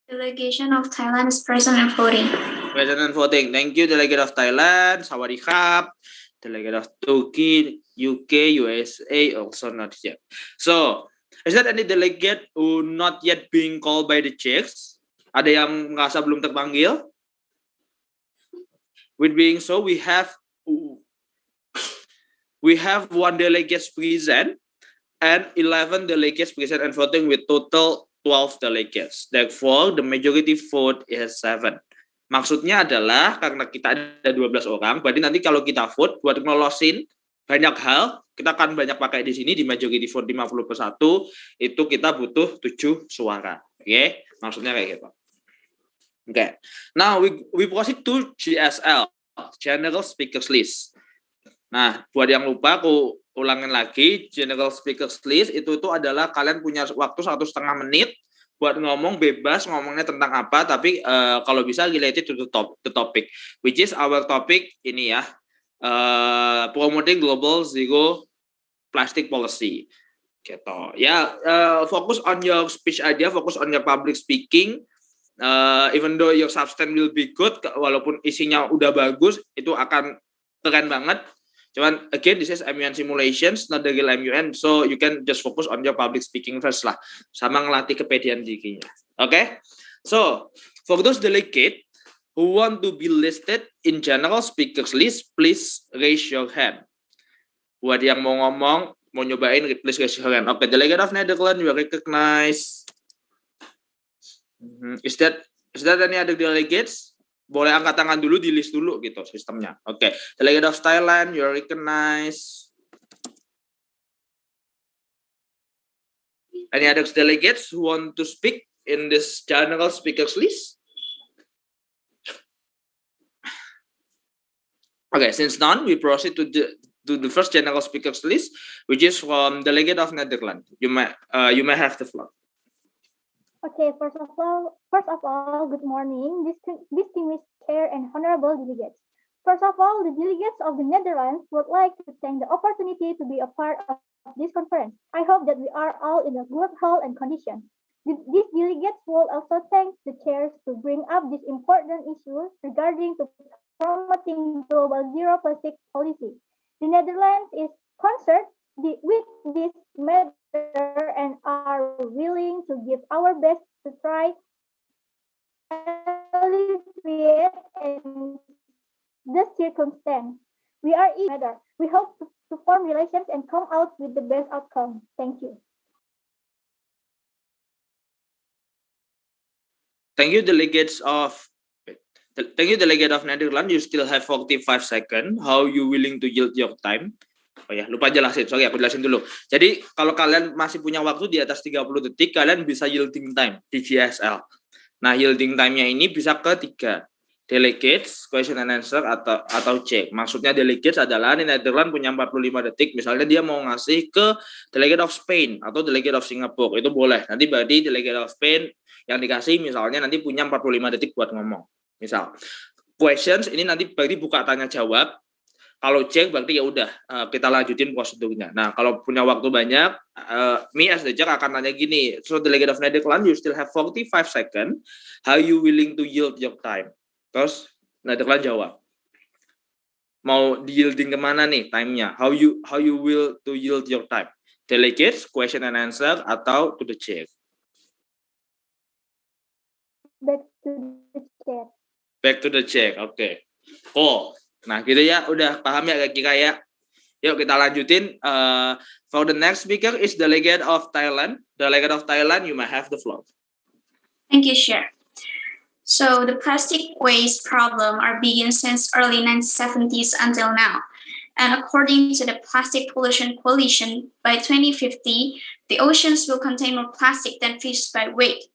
Delegation of Thailand is present and voting. Present and voting. Thank you, delegate of Thailand. Sawadee krap. Delegate of Turkey, UK, USA, also not yet. So, is there any delegate who not yet being called by the Czechs? Ada yang merasa belum terpanggil? With being so, we have one delegate present and 11 delegates present and voting with total 12 delegates. Therefore, the majority vote is 7. Maksudnya adalah karena kita ada 12 orang, berarti nanti kalau kita vote buat ngelolosin banyak hal, kita akan banyak pakai di sini di majority vote 50/1, itu kita butuh 7 suara. Oke, maksudnya kayak gitu. Oke. Now we proceed to GSL, General Speakers List. Nah, buat yang lupa aku ulangin lagi, General Speakers List itu adalah kalian punya waktu 1,5 menit buat ngomong bebas, ngomongnya tentang apa, tapi kalau bisa related to the topic, which is our topic ini ya, promoting global zero plastic policy. Gitu. Ya, fokus on your speech aja, fokus on your public speaking. Even though your substance will be good, walaupun isinya udah bagus, itu akan keren banget. Cuman, again, this is MUN Simulations, not the real MUN, so you can just focus on your public speaking first lah, sama ngelatih kepedean dirinya. Okay? So, for those delegate who want to be listed in general speakers list, please raise your hand. Buat yang mau ngomong, mau nyobain, please raise your hand. Okay, delegate of Netherlands, you are recognized. Is that any other delegates? Boleh angkat tangan dulu, di list dulu gitu sistemnya. Oke. Delegate of Thailand, you are recognized. Any other delegates who want to speak in this general speakers list? Okay, since none, we proceed to the first general speakers list, which is from delegate of Netherlands. You may have the floor. Okay, first of all, good morning, distinguished chair and honorable delegates. First of all, the delegates of the Netherlands would like to thank the opportunity to be a part of this conference. I hope that we are all in a good health and condition. These delegates will also thank the chairs to bring up this important issue regarding to promoting global zero plastic policy. The Netherlands is concerned with this matter and are willing to give our best to try alleviate the circumstance. We are each matter. We hope to form relations and come out with the best outcome. Thank you. Thank you, delegate of Netherlands. You still have 45 seconds. How you willing to yield your time? Oh ya, lupa jelasin. Sorry, aku jelasin dulu. Jadi, kalau kalian masih punya waktu di atas 30 detik, kalian bisa yielding time di GSL. Nah, yielding time-nya ini bisa ke 3. Delegates, question and answer, atau check. Maksudnya delegates adalah di Netherlands punya 45 detik. Misalnya dia mau ngasih ke delegate of Spain atau delegate of Singapore. Itu boleh. Nanti berarti delegate of Spain yang dikasih misalnya nanti punya 45 detik buat ngomong. Misal, questions ini nanti berarti buka tanya jawab. Kalau cek berarti ya udah kita lanjutin prosedurnya. Nah, kalau punya waktu banyak, me as the judge akan nanya gini. So delegate of Netherlands, you still have 45 seconds. How you willing to yield your time? Terus Netherlands jawab. Mau di yielding kemana nih time-nya? How you will to yield your time? Delegates, question and answer, atau to the chair? Back to the chair. Back to the chair, oke. Okay. Oh. Nah gitu ya, udah paham ya kira ya? Yuk kita lanjutin. For the next speaker is delegate of Thailand. Delegate of Thailand, you may have the floor. Thank you, Chair. So the plastic waste problem are begin since early 1970s until now. And according to the Plastic Pollution Coalition, by 2050, the oceans will contain more plastic than fish by weight.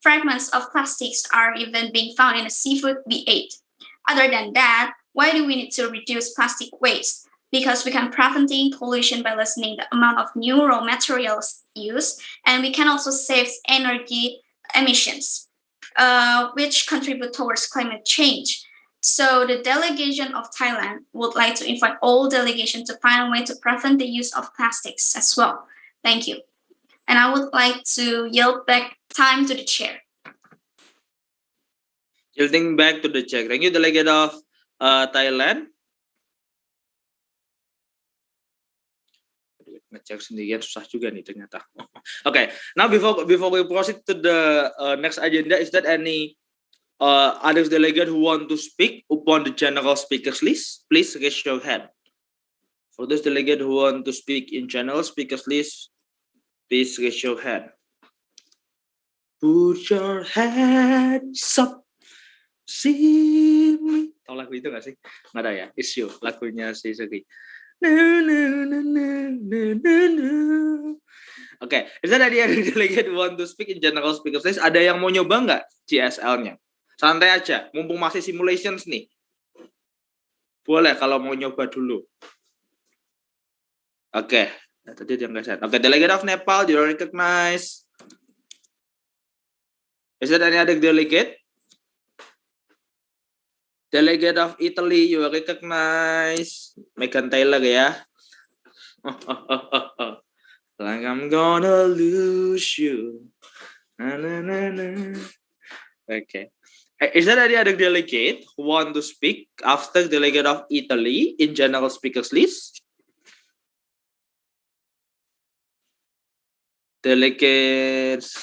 Fragments of plastics are even being found in the seafood we ate. Other than that, why do we need to reduce plastic waste? Because we can preventing pollution by lessening the amount of new raw materials used, and we can also save energy emissions, which contribute towards climate change. So the delegation of Thailand would like to invite all delegations to find a way to prevent the use of plastics as well. Thank you. And I would like to yield back time to the chair. Yielding back to the chair. Thank you, delegate of Thailand. Ngecek sendirian susah juga nih ternyata. Okay, now before we proceed to the next agenda, is that any other delegate who want to speak upon the general speakers list? Please raise your hand. For those delegate who want to speak in general speakers list, please raise your hand. Put your hands up, see me. Tahu lagu itu nggak sih? Nggak ada ya? It's You, lagunya si Segi. Okay, is that any other delegate who want to speak in general speakers list? Ada yang mau nyoba nggak CSL-nya? Santai aja, mumpung masih simulations nih. Boleh kalau mau nyoba dulu. Oke, tadi dia nggak set. Oke, delegate of Nepal, you recognize. Is that any other delegate? Delegate of Italy, you recognize. Megan Taylor ya. Like I'm gonna lose you. Na, na, na, na. Okay. Is there any other delegate who want to speak after delegate of Italy in general speakers list? Delegates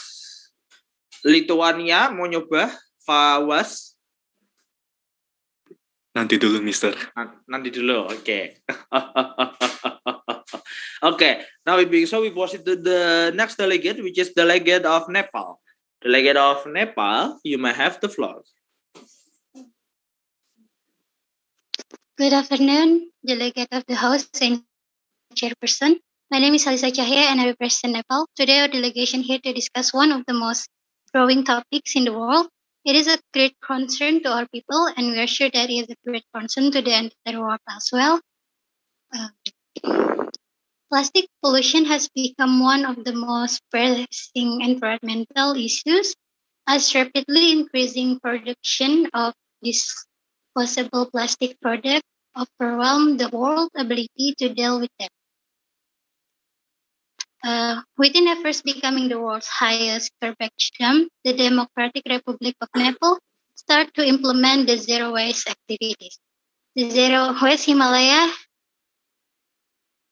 Lithuania mau nyoba? Fawas? Nanti dulu, Mister. Nanti dulu, oke. Okay, now we proceed to the next delegate, which is delegate of Nepal. Delegate of Nepal, you may have the floor. Good afternoon, delegate of the House and Chairperson. My name is Alisa Cahya and I represent Nepal. Today our delegation here to discuss one of the most growing topics in the world. It is a great concern to our people, and we are sure that it is a great concern to the entire world as well. Plastic pollution has become one of the most pressing environmental issues, as rapidly increasing production of disposable plastic products overwhelm the world's ability to deal with them. Within efforts becoming the world's highest garbage dump, the Democratic Republic of Nepal start to implement the zero waste activities. The Zero Waste Himalaya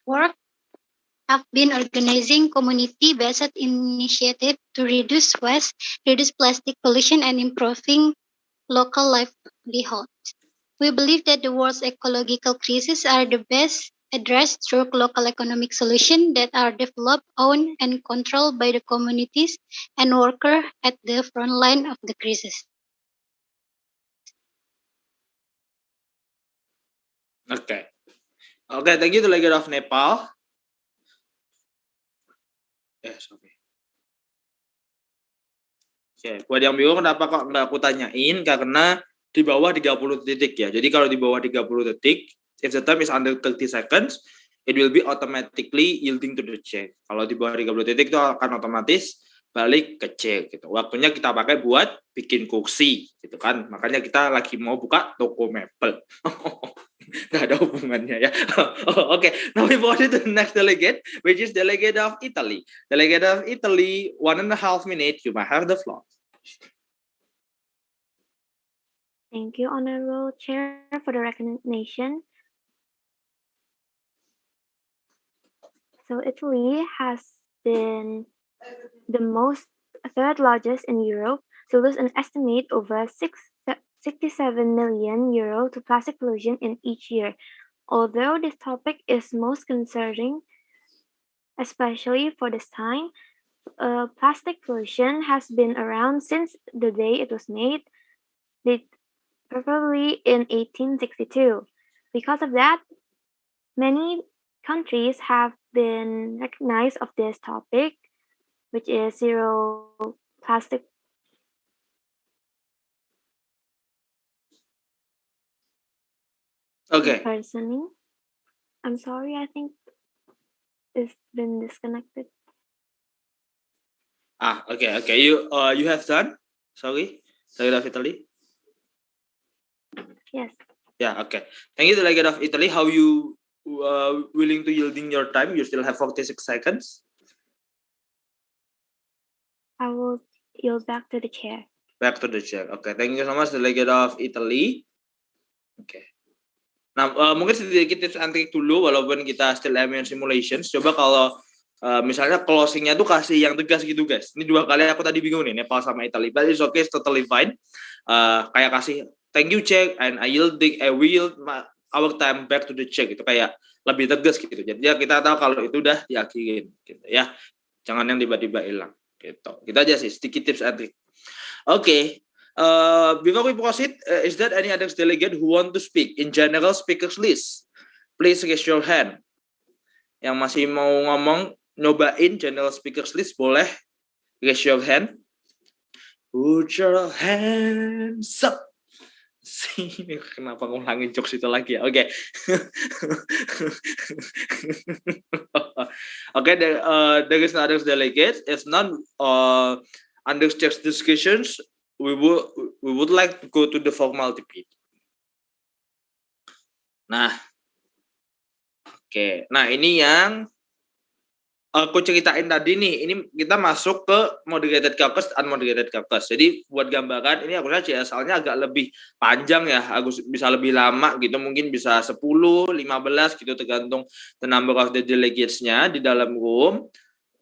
work have been organizing community-based initiatives to reduce waste, reduce plastic pollution, and improving local livelihoods. We believe that the world's ecological crises are the best addressed through local economic solutions that are developed, owned, and controlled by the communities and workers at the front line of the crisis. Okay, thank you to Delegate of Nepal. Yes, okay. Oke, buat yang bingung kenapa kok nggak aku tanyain, karena di bawah 30 detik ya. Jadi kalau di bawah 30 detik, if the time is under 30 seconds, it will be automatically yielding to the chair. Kalau di bawah 30 detik itu akan otomatis balik ke chair gitu. Waktunya kita pakai buat bikin kursi gitu kan. Makanya kita lagi mau buka toko mebel. Nggak ada hubungannya ya. Okay, now we proceed to the next delegate, which is delegate of Italy. Delegate of Italy, 1.5 minutes, you might have the floor. Thank you, Honorable Chair, for the recognition. So Italy has been the third largest in Europe to lose an estimate over 67 million euro to plastic pollution in each year. Although this topic is most concerning, especially for this time, plastic pollution has been around since the day it was made, probably in 1862. Because of that, many countries have been recognized of this topic, which is zero plastic. Okay. Personally, I'm sorry, I think it's been disconnected. Okay. You have done? Sorry, Delegate of Italy. Yes. Yeah, okay. Thank you, Delegate of Italy. How you willing to yielding your time? You still have 46 seconds. I will yield back to the chair. Back to the chair. Okay, thank you so much, Delegate of Italy. Okay. Nah, mungkin sedikit tips and trick dulu, walaupun kita still MUN Simulations. Coba kalau misalnya closingnya tuh kasih yang tegas gitu, guys. Ini 2 kali aku tadi bingung nih, Nepal sama Italy. But it's okay, it's totally fine. Kayak kasih thank you check and I yield our time back to the check, gitu, kayak lebih tegas gitu. Jadi ya kita tahu kalau itu udah diakhirin gitu ya. Jangan yang tiba-tiba hilang gitu. Kita aja sih sedikit tips and trick. Okay. Before we proceed, is there any other delegate who want to speak in general speakers list? Please raise your hand. Yang masih mau ngomong nyobain general speakers list boleh raise your hand. Put your hands up. Ini kenapa ngulangin jokes itu lagi ya? Oke. Okay, there is another delegate. It's not under church discussions. We would like to go to the formal debate. Nah, oke. Nah, ini yang aku ceritain tadi nih. Ini kita masuk ke moderated caucus, unmoderated caucus. Jadi buat gambaran, ini aku rasa CSL-nya agak lebih panjang ya. Aku bisa lebih lama gitu, mungkin bisa 10, 15 gitu tergantung the number of the delegates-nya di dalam room.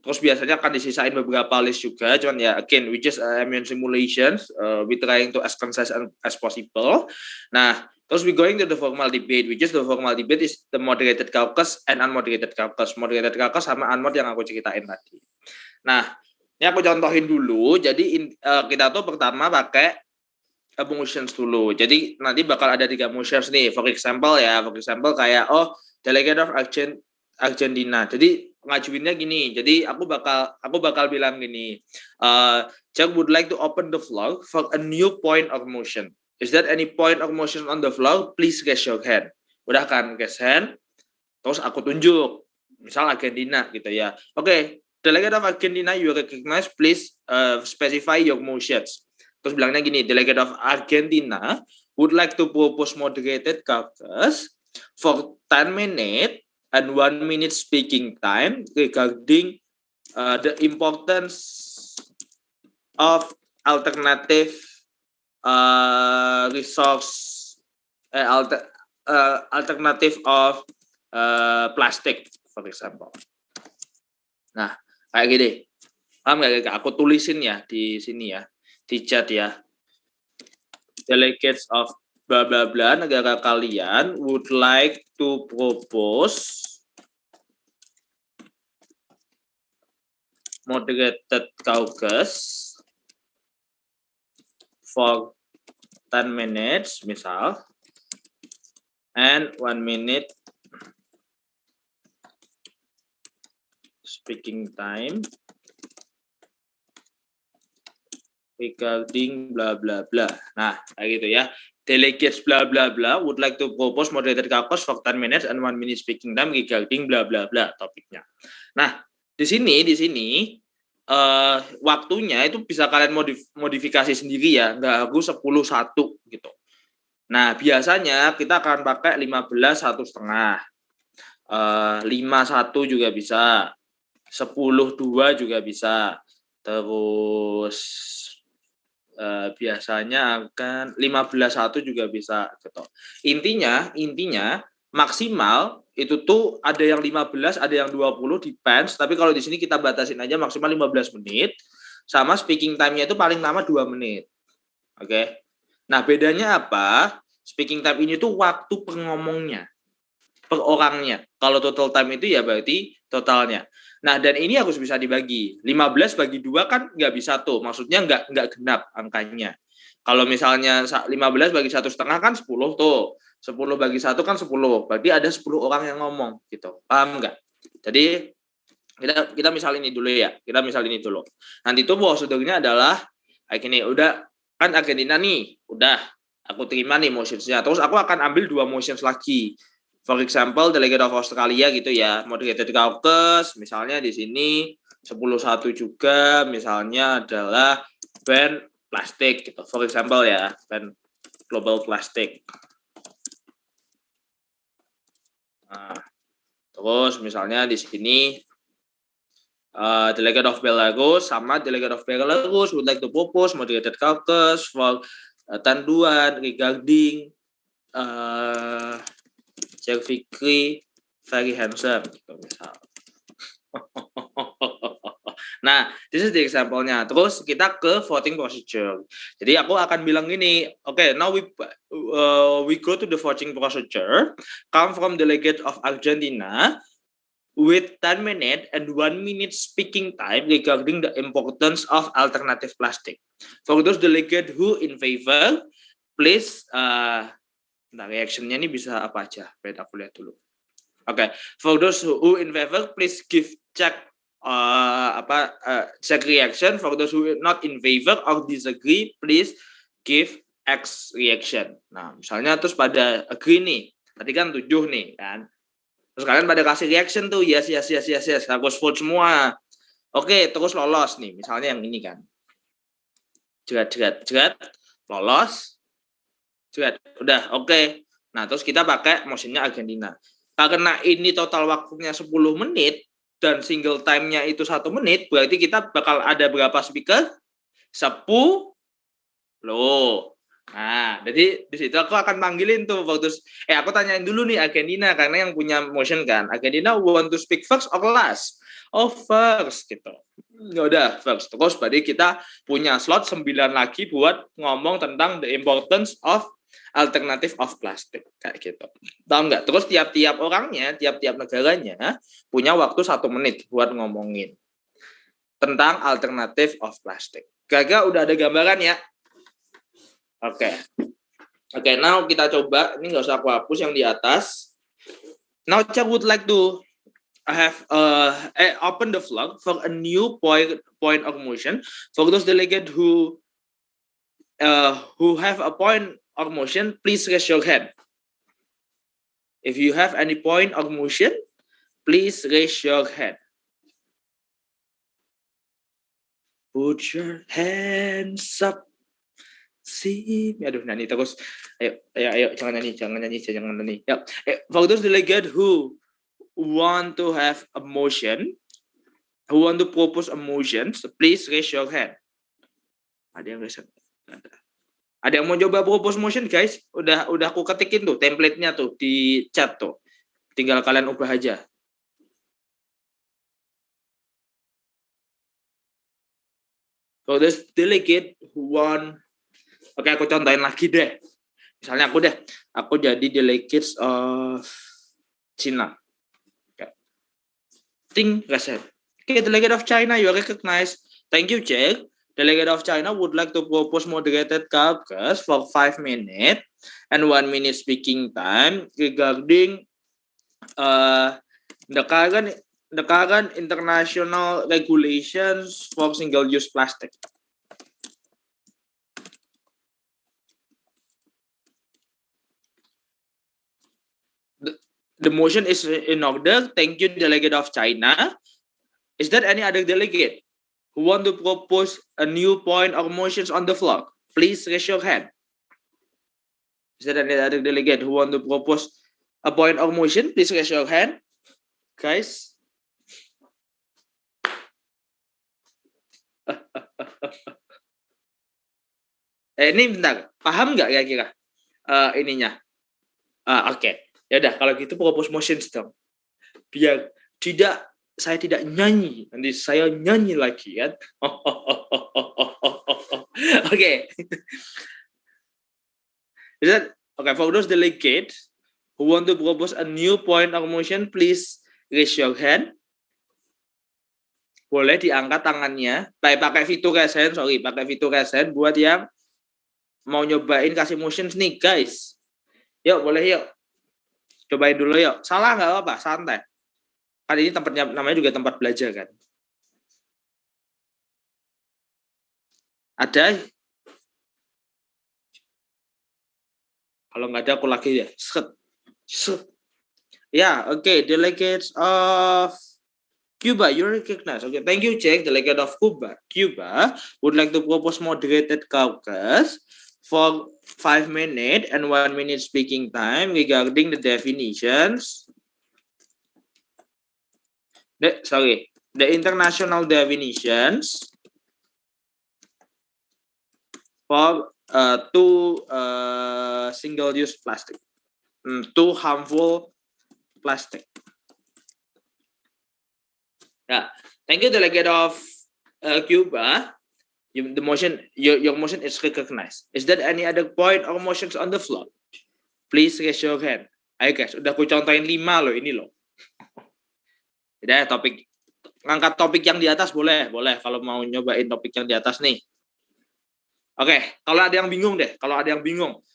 Terus biasanya akan disisain beberapa list juga, cuman ya again we just MUN Simulations, we trying to as concise as possible. Nah, terus we going to the formal debate, which is the formal debate is the moderated caucus and unmoderated caucus. Moderated caucus sama unmod yang aku ceritain tadi. Nah, ini aku contohin dulu. Jadi kita tuh pertama pakai motions dulu. Jadi nanti bakal ada 3 motions nih. For example kayak delegate of Argentina. Jadi ngajuinnya gini. Jadi aku bakal bilang gini. Jack would like to open the floor for a new point of motion. Is there any point of motion on the floor? Please raise your hand. Udah kan raise hand. Terus aku tunjuk. Misal Argentina gitu ya. Oke, delegate of Argentina you recognize, please specify your motions. Terus bilangnya gini, delegate of Argentina would like to propose moderated caucus for 10 minutes and 1 minute speaking time regarding the importance of alternative resource, alternative of plastic, for example. Nah, kayak gini. Paham nggak? Aku tulisin ya di sini ya, di chat ya. Delegates of bla bla bla negara kalian would like to propose moderated caucus for 10 minutes misal and 1 minute speaking time regarding bla bla bla. Nah, kayak gitu ya. Delegates bla bla bla would like to propose moderated caucus for 10 minutes and 1 minute speaking time regarding bla bla bla topiknya. Nah, di sini waktunya itu bisa kalian modifikasi sendiri ya, nggak harus 10-1 gitu. Nah, biasanya kita akan pakai 15 1,5. 5-1 juga bisa. 10-2 juga bisa. Terus biasanya akan 15-1 juga bisa gitu. Intinya maksimal itu tuh ada yang 15, ada yang 20 depends, tapi kalau di sini kita batasin aja maksimal 15 menit sama speaking time-nya itu paling lama 2 menit. Oke. Nah, bedanya apa? Speaking time ini tuh waktu pengomongnya. per orangnya. Kalau total time itu ya berarti totalnya. Nah, dan ini harus bisa dibagi. 15 bagi 2 kan nggak bisa tuh. Maksudnya nggak genap angkanya. Kalau misalnya 15 bagi 1,5 kan 10 tuh. 10 bagi 1 kan 10. Berarti ada 10 orang yang ngomong gitu. Paham nggak? Jadi kita misal ini dulu ya. Kita misal ini dulu. Nanti tuh prosedurnya adalah kayak gini. Udah kan Argentina nih. Udah. Aku terima nih motionsnya. Terus aku akan ambil 2 motions lagi. For example, Delegate of Australia gitu ya. Moderated Caucus. Misalnya di sini 10-1 juga. Misalnya adalah ban plastik gitu. For example ya. Ban global plastik. Nah, terus misalnya di sini Delegate of Belarus sama Delegate of Belarus would like to propose moderated caucus for Tanduan regarding Jack Fikri very handsome gitu misal. Nah, this is the example-nya. Terus kita ke voting procedure. Jadi aku akan bilang gini, okay, now we go to the voting procedure. Come from delegate of Argentina with 10 minutes and 1 minute speaking time regarding the importance of alternative plastic. For those delegate who in favor, please, nah reaction-nya ini bisa apa aja? Biar aku lihat dulu. Okay, for those who in favor, please give check check reaction. For those who not in favor or disagree, please give X reaction. Nah, misalnya terus pada agree nih, tadi kan 7 nih kan. Terus kalian pada kasih reaction tuh, yes, harus vote semua. Oke, terus lolos nih, misalnya yang ini kan. Jerat, lolos. Jerat, udah, oke. Nah, terus kita pakai motionnya Argentina. Karena ini total waktunya 10 menit, dan single time-nya itu 1 menit, berarti kita bakal ada berapa speaker? 10. Nah, jadi di situ aku akan panggilin tuh waktu aku tanyain dulu nih Argentina karena yang punya motion kan. Argentina want to speak first or last? Oh, first gitu. Ya udah, first. Terus berarti kita punya slot 9 lagi buat ngomong tentang the importance of alternative of plastic kayak gitu. Tahu nggak? Terus tiap-tiap orangnya, tiap-tiap negaranya punya waktu 1 menit buat ngomongin tentang alternative of plastic. Kira-kira udah ada gambaran ya? Oke, now kita coba. Ini nggak usah aku hapus yang di atas. Now I would like to have open the floor for a new point of motion for those delegate who have a point of motion. Please raise your hand. If you have any point of motion, please raise your hand. Put your hands up. Aduh, nyanyi terus. Ayo, jangan nyanyi. Yep. For those delegate who want to have a motion, who want to propose a motion, so please raise your hand. Ada yang raise? Ada yang mau coba propose motion, guys? Udah aku ketikin tuh template-nya tuh di chat tuh. Tinggal kalian ubah aja. For those delegate who want. Oke, aku contohin lagi deh. Misalnya aku jadi delegates of China. Okay. Ting reset. Okay, delegate of China, you are recognized. Thank you, Jack. Delegate of China would like to propose moderated caucus for 5 minutes and 1 minute speaking time regarding the current international regulations for single-use plastic. The motion is in order. Thank you, delegate of China. Is there any other delegate who want to propose a new point or motions on the floor? Please raise your hand. Is there any other delegate who want to propose a point or motion? Please raise your hand. Guys. Ini bentar. Paham nggak kira-kira ininya? Oke. Ya udah, kalau gitu propose motions dong. Biar saya tidak nyanyi, nanti saya nyanyi lagi kan. Oke. Okay, for those delegates Who want to propose a new point of motion? Please raise your hand. Boleh diangkat tangannya. Pakai fitur resen, pakai fitur resen buat yang mau nyobain kasih motions nih, guys. Yuk, boleh yuk. Cobain dulu yuk. Salah nggak apa-apa, santai. Kan ini tempatnya namanya juga tempat belajar kan. Ada? Kalau nggak ada aku lagi ya. Yeah, okay. Delegates of Cuba, you recognize. Okay, thank you, Jack. Delegate of Cuba would like to propose moderated caucus for 5 minutes and 1 minute speaking time regarding the definitions. The international definitions for two single-use plastic, two harmful plastic. Yeah, thank you, delegate of Cuba. The motion, your motion is recognized. Is there any other point or motions on the floor? Please raise your hand. Ayo guys, udah aku contohin 5 loh ini loh. Udah topik, ngangkat topik yang di atas boleh kalau mau nyobain topik yang di atas nih. Oke, kalau ada yang bingung deh,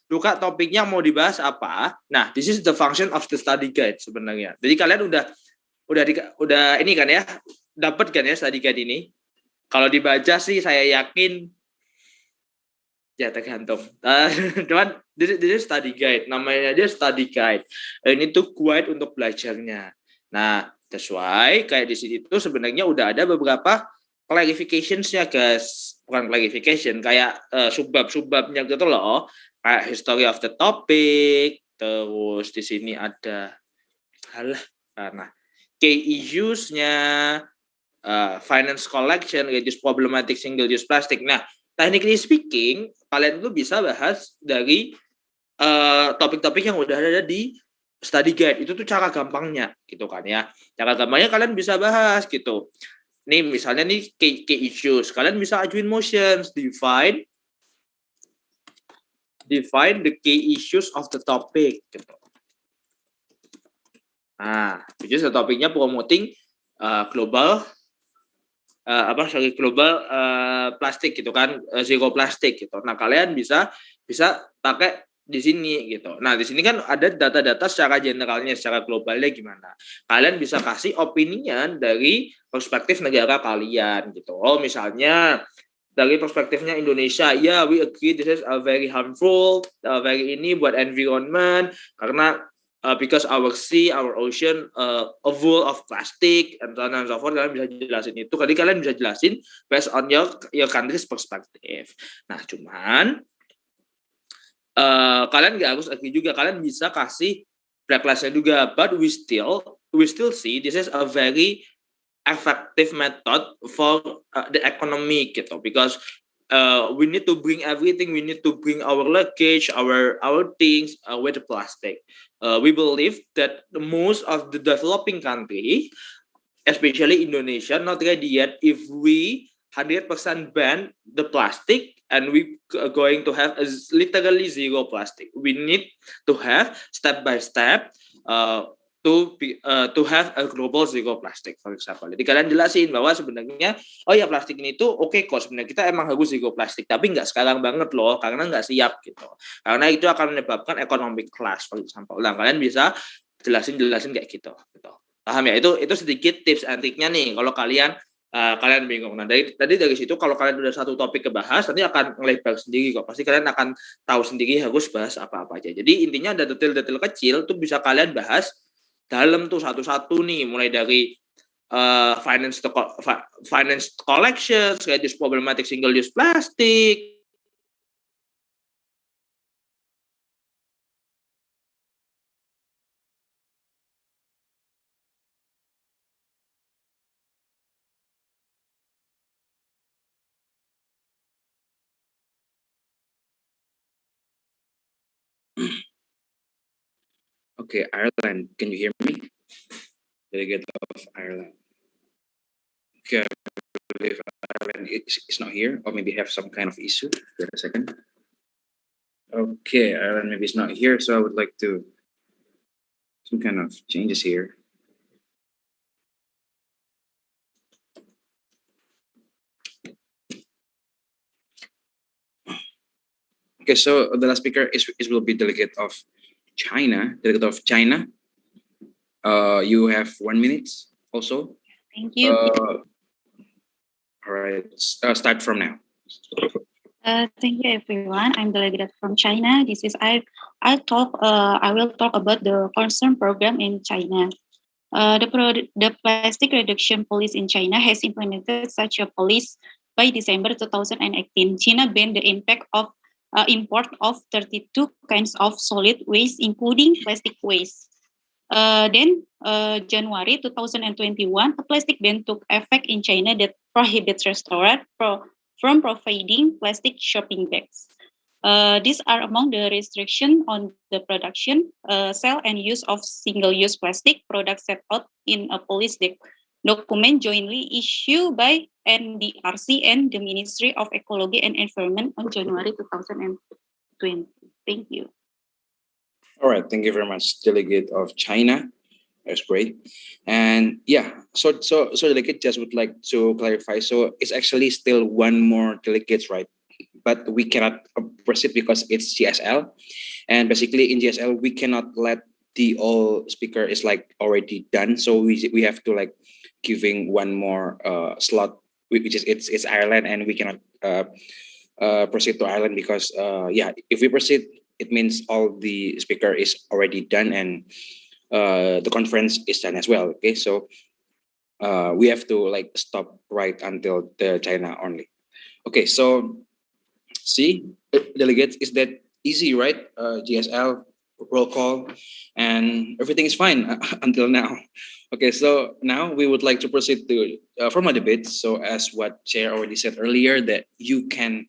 Duka topiknya mau dibahas apa? Nah, this is the function of the study guide sebenarnya. Jadi kalian udah ini kan ya, dapat kan ya study guide ini. Kalau dibaca sih saya yakin ya tergantung. Cuman this is study guide, namanya aja study guide. Ini tuh guide untuk belajarnya. Nah, that's why kayak di sini tuh sebenarnya udah ada beberapa clarifications-nya guys. Bukan clarification, kayak subbab-subbabnya gitu loh. Kayak history of the topic, terus di sini ada karena key issues-nya, finance collection, reduce problematic single-use plastic. Nah, technically speaking, kalian tuh bisa bahas dari topik-topik yang udah ada di study guide. Itu tuh cara gampangnya, gitu kan ya. Cara gampangnya kalian bisa bahas gitu. Nih, misalnya nih key issues. Kalian bisa ajuin motions, define the key issues of the topic, gitu. Nah, which is topiknya promoting global plastik gitu kan, zero plastik gitu. Nah, kalian bisa pakai di sini gitu. Nah, di sini kan ada data-data secara generalnya, secara globalnya gimana. Kalian bisa kasih opininya dari perspektif negara kalian gitu. Oh, misalnya dari perspektifnya Indonesia, ya we agree this is a very harmful, very ini buat environment karena because our sea, our ocean a full of plastic and so on and so forth. Kalian bisa jelasin itu. Jadi kalian bisa jelasin based on your country's perspective. Nah, cuman kalian nggak harus agree juga. Kalian bisa kasih backlash-nya juga. But we still see this is a very effective method for the economy gitu. Because we need to bring everything. We need to bring our luggage, our things with the plastic. We believe that most of the developing country, especially Indonesia, not ready yet. If we 100% ban the plastic and we are going to have literally zero plastic, we need to have step by step to have a global zero plastic, for example. Jadi kalian jelasin bahwa sebenarnya, oh ya plastik ini tuh oke kok, sebenarnya kita emang harus zero plastik, tapi nggak sekarang banget loh, karena nggak siap gitu. Karena itu akan menyebabkan economic class, for example. Nah, kalian bisa jelasin kayak gitu. Paham ya? Itu sedikit tips and triknya nih, kalau kalian bingung. Nah, dari situ kalau kalian udah satu topik kebahas, nanti akan ngelebar sendiri kok. Pasti kalian akan tahu sendiri harus bahas apa-apa aja. Jadi intinya ada detail-detail kecil tuh bisa kalian bahas dalam tuh satu-satu nih, mulai dari finance collections, reduce problematic single-use plastic. Okay, Ireland, can you hear me? Delegate of Ireland. Okay, I believe Ireland is not here, or maybe have some kind of issue. Wait a second. Okay, Ireland maybe is not here, so I would like to some kind of changes here. Okay, so the last speaker is will be delegate of China. Delegate of China. You have 1 minute also. Thank you. All right, start from now. Thank you, everyone. I'm delegate from China. This is I will talk about the concern program in China. The plastic reduction policy in China has implemented such a policy by December 2018. China banned the impact of import of 32 kinds of solid waste, including plastic waste. Then, January 2021, a plastic ban took effect in China that prohibits restaurants from providing plastic shopping bags. These are among the restrictions on the production, sale, and use of single-use plastic products set out in a policy document jointly issued by NDRC and the Ministry of Ecology and Environment on January 2020. Thank you. All right, thank you very much, delegate of China. That's great. And yeah, so delegate just would like to clarify. So it's actually still one more delegates, right? But we cannot proceed because it's GSL, and basically in GSL we cannot let the all speaker is like already done. So we have to like giving one more slot, which is it's Ireland, and we cannot proceed to Ireland because yeah, if we proceed, it means all the speaker is already done and the conference is done as well. Okay, so we have to like stop right until the China only. Okay, so see, delegates, is that easy, right? GSL, roll call, and everything is fine until now. Okay, so now we would like to proceed to formal debate. So as what Chair already said earlier, that you can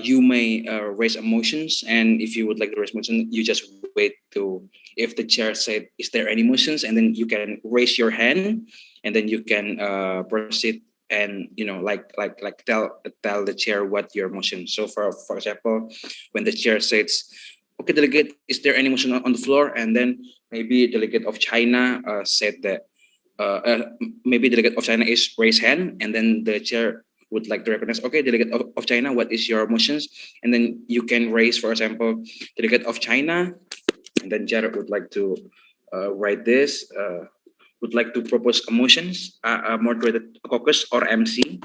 you may raise emotions, and if you would like to raise motion, you just wait to if the chair said, "Is there any motions?" and then you can raise your hand, and then you can proceed and tell the chair what your motion. So for example, when the chair says, "Okay, delegate, is there any motion on the floor?" and then maybe delegate of China said that maybe delegate of China is raise hand, and then the chair would like to recognize, okay, delegate of China, what is your motions? And then you can raise, for example, delegate of China, and then Jared would like to write this, would like to propose a motions, moderated caucus or MC.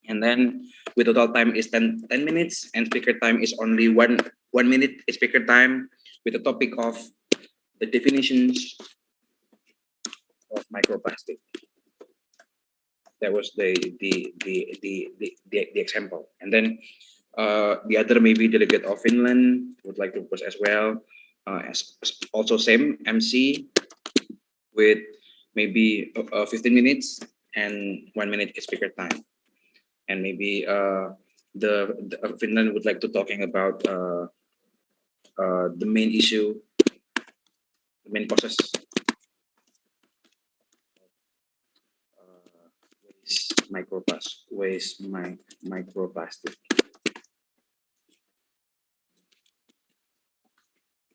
And then with total time is 10 minutes, and speaker time is only one minute speaker time, with the topic of the definitions of microplastic. That was the example. And then the other maybe delegate of Finland would like to propose as well, as also same MC with maybe 15 minutes and 1 minute speaker time. And maybe the Finland would like to talking about the main issue, the main process. Microplastic.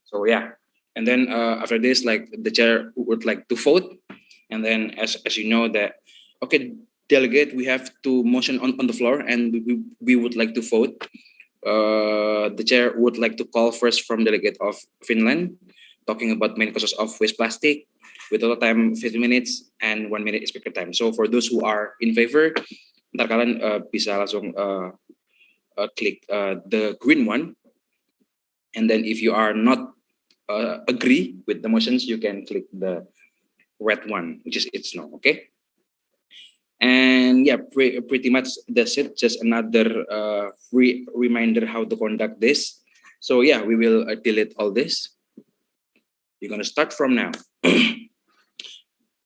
So yeah, and then after this, like the chair would like to vote, and then as you know that, okay, delegate, we have to motion on the floor, and we would like to vote. The chair would like to call first from delegate of Finland, talking about main causes of waste plastic, with total time 15 minutes and 1 minute speaker time. So for those who are in favor, ntar kalian bisa langsung klik the green one, and then if you are not agree with the motions, you can click the red one, which is it's no. Okay. And yeah, pretty much that's it. Just another reminder how to conduct this. So yeah, we will delete all this. You're gonna start from now.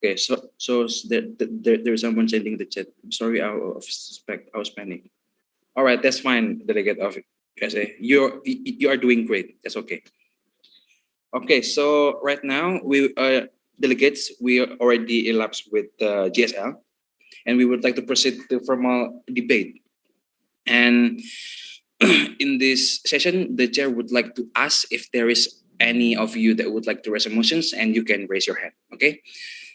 Okay, so there's someone sending the chat. I'm sorry, I was panic. All right, that's fine, delegate of SA. You are doing great. That's okay. Okay, so right now we delegates, we already elapsed with GSL, and we would like to proceed to formal debate. And in this session, the chair would like to ask if there is any of you that would like to raise motions, and you can raise your hand. Okay.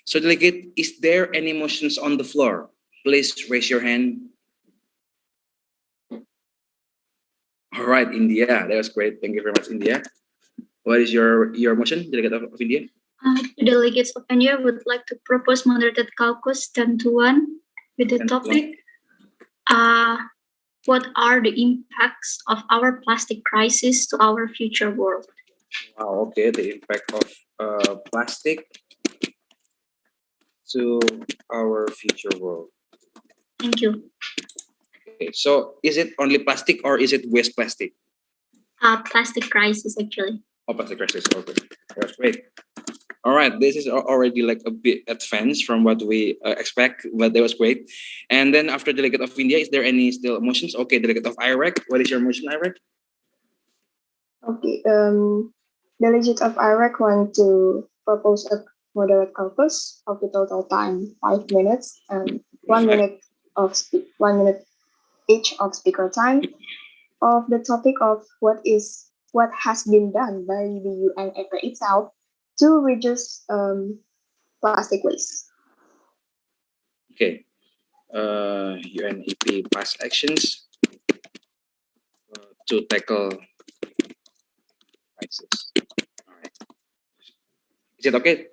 So delegate, is there any motions on the floor? Please raise your hand. All right, India. That was great. Thank you very much, India. What is your motion, delegate of India? Delegates of India would like to propose moderated caucus 10 to 1 with the topic, what are the impacts of our plastic crisis to our future world? Wow, okay, the impact of plastic to our future world. Thank you. Okay, so is it only plastic or is it waste plastic? Plastic crisis, actually. Oh, plastic crisis. Okay, that's great. All right, this is already like a bit advanced from what we expect, but that was great. And then after delegate of India, is there any still motions? Okay, delegate of Iraq. What is your motion, Iraq? Okay, delegate of Iraq want to propose a moderate caucus of the total time 5 minutes and 1 minute of 1 minute each of speaker time of the topic of what has been done by the UNEP itself to reduce plastic waste. Okay, UNEP past actions to tackle crisis. All right. Is it okay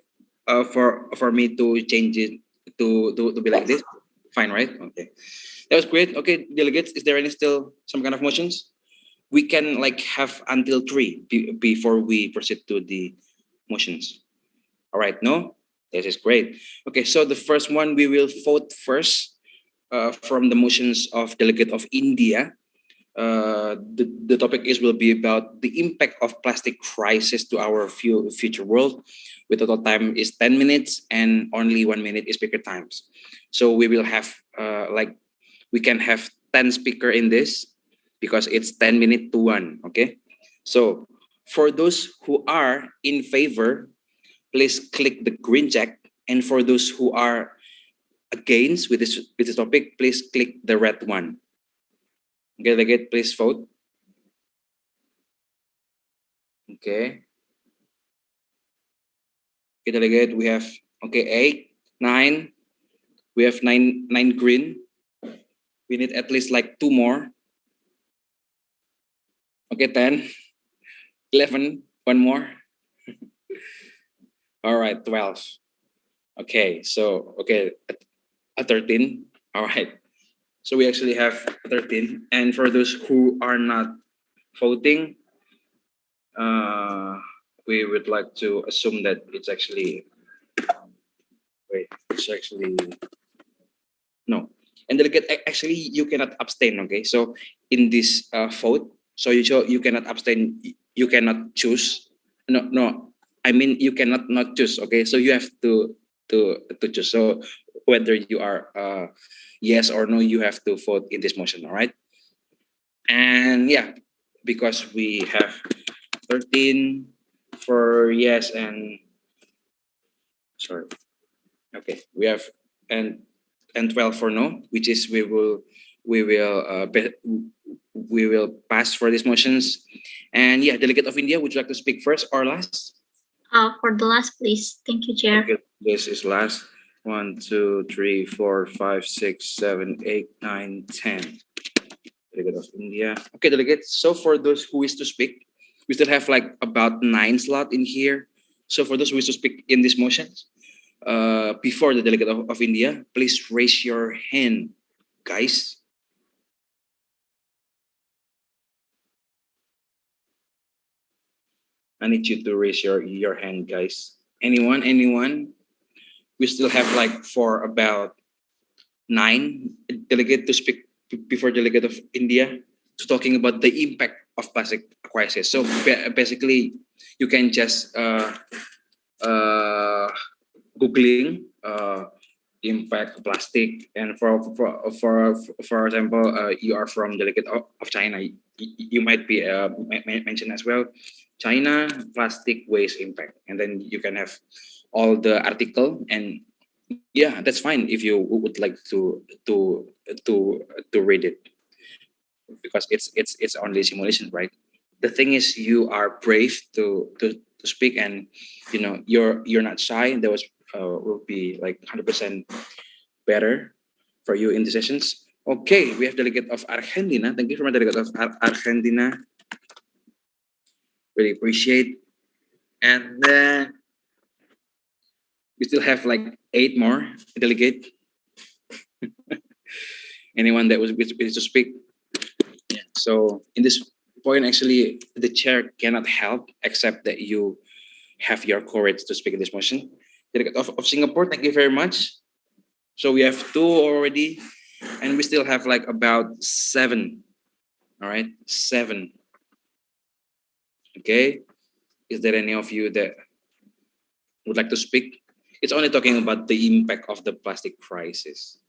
for me to change it to be like this? Fine, right? Okay, that was great. Okay, delegates, is there any still some kind of motions? We can like have until 3 before we proceed to the motions. All right, no? This is great. Okay, so the first one we will vote first from the motions of delegate of India. The topic will be about the impact of plastic crisis to our future world. With total time is 10 minutes and only 1 minute is speaker times. So we will have we can have 10 speaker in this because it's 10 minutes to 1. Okay. So for those who are in favor, please click the green check. And for those who are against with this topic, please click the red one. Delegate, please vote. Okay. Okay, delegate, we have 8, 9. We have nine green. We need at least like 2 more. Okay, 10, 11, 1 more. All right, 12. Okay, so a 13. All right. So we actually have 13. And for those who are not voting, we would like to assume that it's actually no. And delegate, actually you cannot abstain. Okay, so in this vote, so you cannot abstain. You cannot choose. No. I mean you cannot not choose. Okay, so you have to choose. So whether you are yes or no, you have to vote in this motion. All right. And yeah, because we have 13 for yes and sorry. Okay, we have and 12 for no, which is we will pass for these motions. And yeah, delegate of India, would you like to speak first or last? For the last, please. Thank you, Chair. Okay, this is last. 1, 2, 3, 4, 5, 6, 7, 8, 9, 10. Delegate of India. Okay, delegate. So for those who wish to speak, we still have like about 9 slots in here. So for those who wish to speak in these motions, before the delegate of India, please raise your hand, guys. I need you to raise your hand, guys. Anyone? We still have like for about 9 delegate to speak before delegate of India to talking about the impact of plastic crisis. So basically, you can just googling impact plastic, and for example, you are from delegate of China, you might be mentioned as well, China plastic waste impact, and then you can have all the article. And yeah, that's fine if you would like to read it, because it's only simulation, right? the thing is, you are brave to speak, and you're not shy. That was will be like 100% better for you in the sessions. Okay, we have delegate of Argentina. Thank you for my delegate of Argentina. Really appreciate. And then we still have like 8 more delegate. Anyone that was to speak? Yeah. So in this point, actually, the chair cannot help except that you have your courage to speak in this motion. Delegate of Singapore, thank you very much. So we have 2 already, and we still have like about 7. All right, 7. Okay. Is there any of you that would like to speak? It's only talking about the impact of the plastic crisis.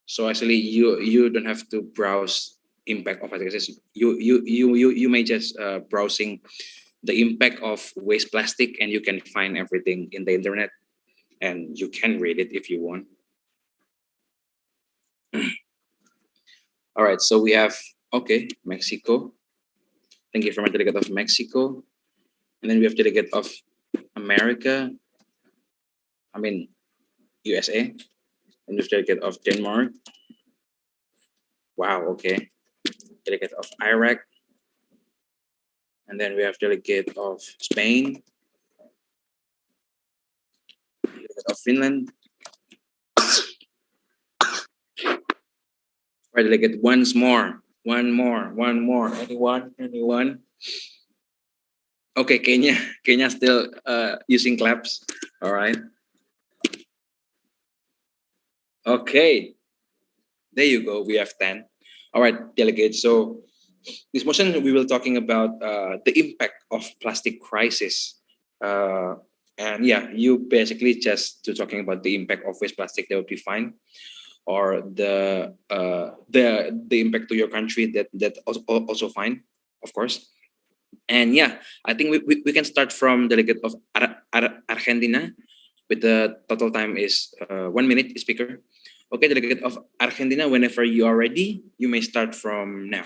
So actually, you don't have to browse impact of plastic crisis. You may just browsing the impact of waste plastic, and you can find everything in the internet, and you can read it if you want. All right, so we have Mexico. Thank you for my delegate of Mexico, and then we have delegate of America. I mean USA, and we have delegate of Denmark. Wow, okay. Delegate of Iraq, and then we have delegate of Spain, delegate of Finland. Right, delegate once more. One more. Anyone? Okay, Kenya still using claps. All right. Okay. There you go. We have 10. All right, delegates. So this motion we will talking about the impact of plastic crisis. And yeah, you basically just to talking about the impact of waste plastic, that would be fine. Or the impact to your country, that also fine, of course. And yeah, I think we can start from delegate of Argentina, with the total time is 1 minute speaker. Okay, delegate of Argentina, whenever you are ready, you may start from now.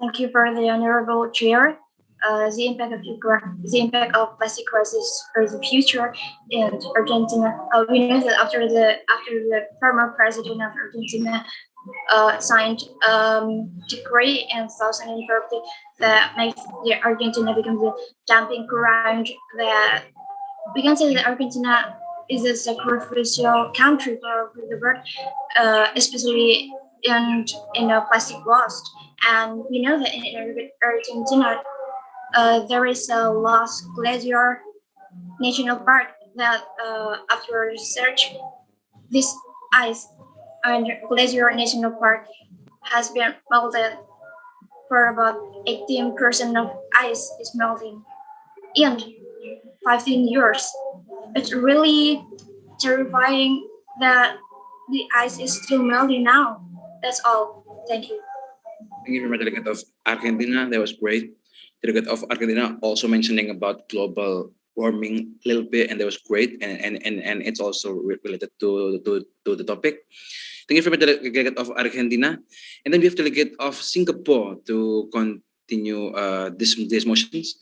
Thank you for the honorable chair. The impact of plastic crisis for the future in Argentina. We know that after the former president of Argentina signed decree in 2030 that makes Argentina become the dumping ground, that we can say that Argentina is a sacrificial country for the world, especially in plastic waste. And we know that in Argentina, there is a Lost Glacier National Park that, after research, this ice and Glacier National Park has been melted for about 18% of ice is melting in 15 years. It's really terrifying that the ice is still melting now. That's all. Thank you. Thank you very much, delegate of Argentina. That was great. Delegate of Argentina also mentioning about global warming a little bit, and that was great. And it's also related to the topic. Thank you very much, delegate of Argentina. And then we have delegate of Singapore to continue these motions.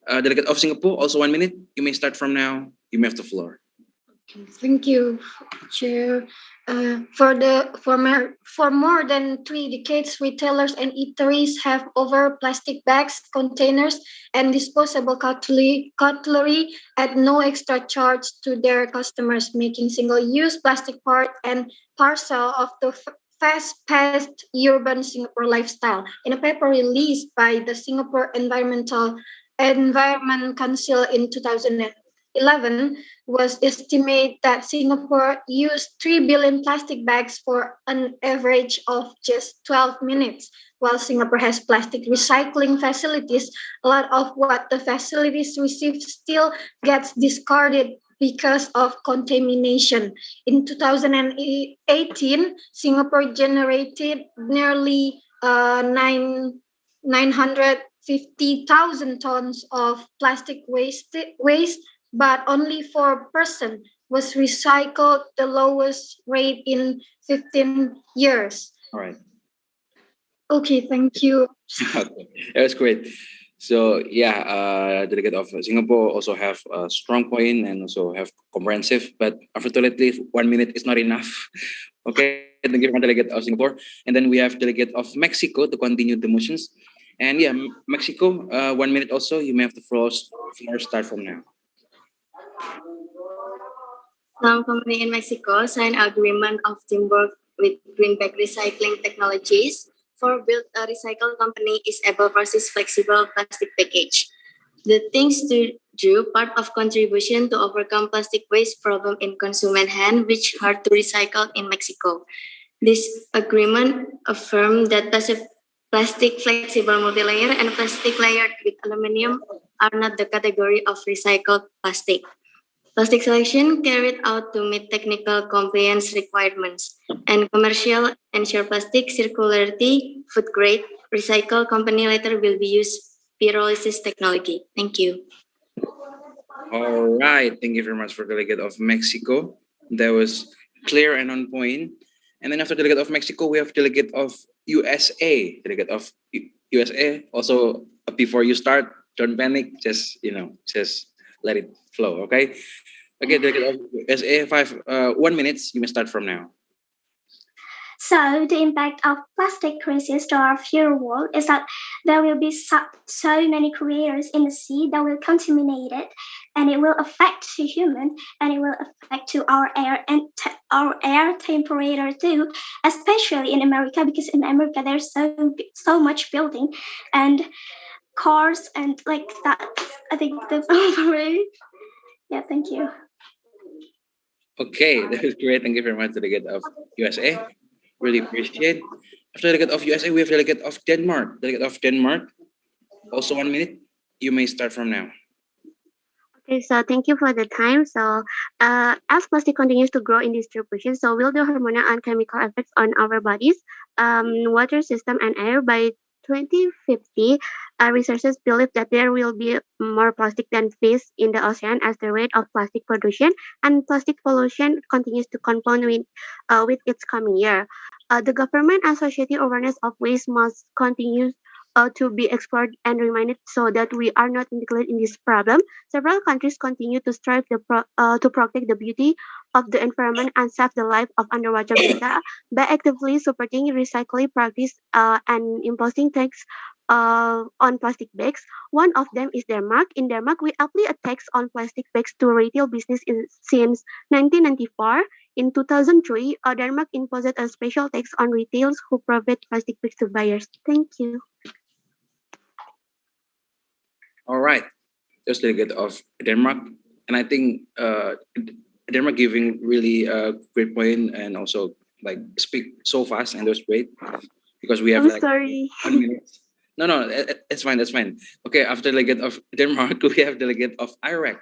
Delegate of Singapore, also 1 minute. You may start from now. You may have the floor. Thank you, Chair. For more than 3 decades, retailers and eateries have offered plastic bags, containers, and disposable cutlery at no extra charge to their customers, making single-use plastic part and parcel of the fast-paced urban Singapore lifestyle. In a paper released by the Singapore Environment Council in 2011, was estimated that Singapore used 3 billion plastic bags for an average of just 12 minutes. While Singapore has plastic recycling facilities, a lot of what the facilities receive still gets discarded because of contamination. In 2018, Singapore generated nearly 950,000 tons of plastic waste, but only 4% was recycled, the lowest rate in 15 years. All right. Okay, thank you. Okay, that was great. So yeah, delegate of Singapore also have a strong point and also have comprehensive, but unfortunately, 1 minute is not enough. Okay, thank you for delegate of Singapore, and then we have delegate of Mexico to continue the motions. And yeah, Mexico, 1 minute also. You may have the floor start from now. Some company in Mexico signed agreement of teamwork with greenback recycling technologies for build a recycle company is able process flexible plastic package. The things to do part of contribution to overcome plastic waste problem in consumer hand which hard to recycle in Mexico. This agreement affirmed that plastic flexible multilayer and plastic layered with aluminum are not the category of recycled plastic. Plastic selection carried out to meet technical compliance requirements and commercial ensure plastic circularity, food grade, recycle company later will be used pyrolysis technology. Thank you. All right, thank you very much for delegate of Mexico. That was clear and on point. And then after delegate of Mexico, we have delegate of USA. Delegate of USA. Also, before you start, don't panic. Just let it flow. Okay. Okay, delegate of USA. 1 minute. You may start from now. So the impact of plastic crisis to our future world is that there will be so many creatures in the sea that will contaminate it, and it will affect the human, and it will affect to our air and our air temperature too, especially in America because in America there's so much building and cars and like that. I think that's all for me. Yeah, thank you. Okay, that is great. Thank you very much, delegate of USA. Really appreciate. After delegate of USA, we have delegate of Denmark. Delegate of Denmark. Also 1 minute. You may start from now. Okay, so thank you for the time. So, as plastic continues to grow in distribution, so will the hormonal and chemical effects on our bodies, water system, and air by 2050? Researchers believe that there will be more plastic than fish in the ocean as the rate of plastic production and plastic pollution continues to compound with its coming year. The government and society awareness of waste must continue to be explored and reminded so that we are not included in this problem. Several countries continue to strive to protect the beauty of the environment and save the life of underwater beta by actively supporting recycling practice and imposing tax on plastic bags. One of them is Denmark. In Denmark, we applied a tax on plastic bags to retail business since 1994. In 2003, Denmark imposed a special tax on retailers who provide plastic bags to buyers. Thank you. All right, just delegate of Denmark, and I think Denmark giving really a great point and also like speak so fast and that's great because we have I'm like sorry. 1 minute. No, it's fine. That's fine. Okay, after delegate of Denmark, we have delegate of Iraq.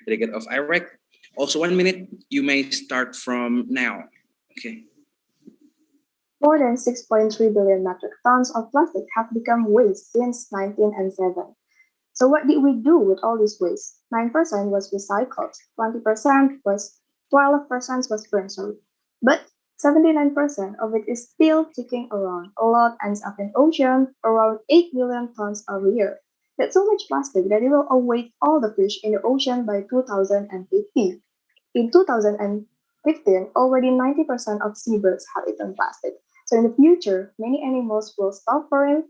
Delegate of Iraq. Also 1 minute. You may start from now. Okay. More than 6.3 billion metric tons of plastic have become waste since 1907. So what did we do with all this waste? 9% was recycled, 20% was 12% was burned, but 79% of it is still kicking around. A lot ends up in ocean, around 8 million tons a year. That's so much plastic that it will await all the fish in the ocean by 2050. In 2015, already 90% of seabirds have eaten plastic. So in the future, many animals will stop furring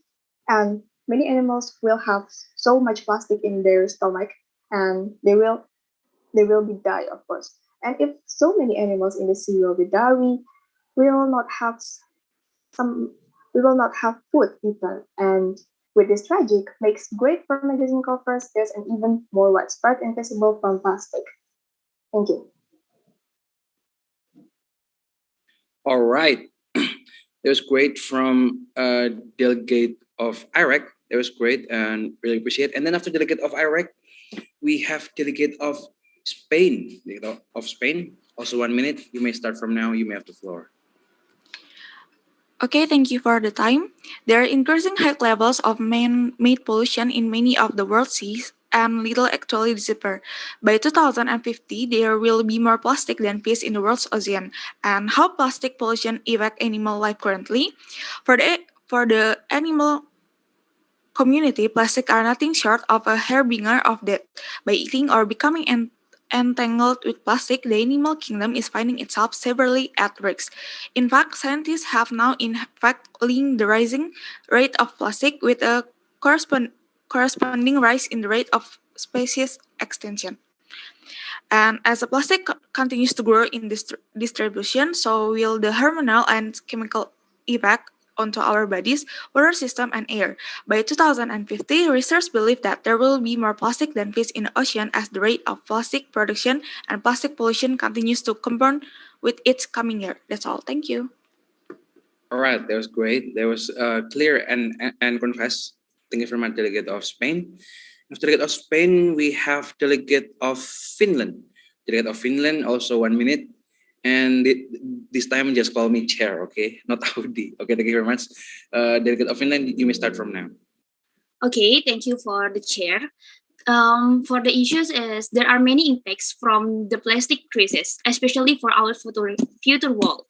and many animals will have so much plastic in their stomach and they will be die, of course. And if so many animals in the sea will be die, we will not have some we will not have food even. And with this tragic makes great for magazine covers, there's an even more widespread invisible from plastic. Thank you. All right. That was great from delegate of Iraq. That was great and really appreciate. And then after delegate of Iraq, we have delegate of Spain. Delegate of Spain. Also 1 minute. You may start from now. You may have the floor. Okay, thank you for the time. There are increasing high levels of man-made pollution in many of the world's seas, and little actually disappear. By 2050, there will be more plastic than fish in the world's ocean. And how plastic pollution affects animal life currently? For the animal community, plastic are nothing short of a harbinger of death. By eating or becoming entangled with plastic, the animal kingdom is finding itself severely at risk. In fact, scientists have now linked the rising rate of plastic with a corresponding rise in the rate of species extinction. And as the plastic continues to grow in distribution, so will the hormonal and chemical effect onto our bodies, water system, and air. By 2050, researchers believe that there will be more plastic than fish in the ocean as the rate of plastic production and plastic pollution continues to compound with each coming year. That's all. Thank you. All right, that was great. That was clear and confess. Thank you very much, delegate of Spain. After delegate of Spain, we have delegate of Finland. Delegate of Finland, also 1 minute. And this time, just call me chair, okay? Not Audi. Okay, thank you very much. Delegate of Finland, you may start from now. Okay, thank you for the chair. For the issues is there are many impacts from the plastic crisis, especially for our future world.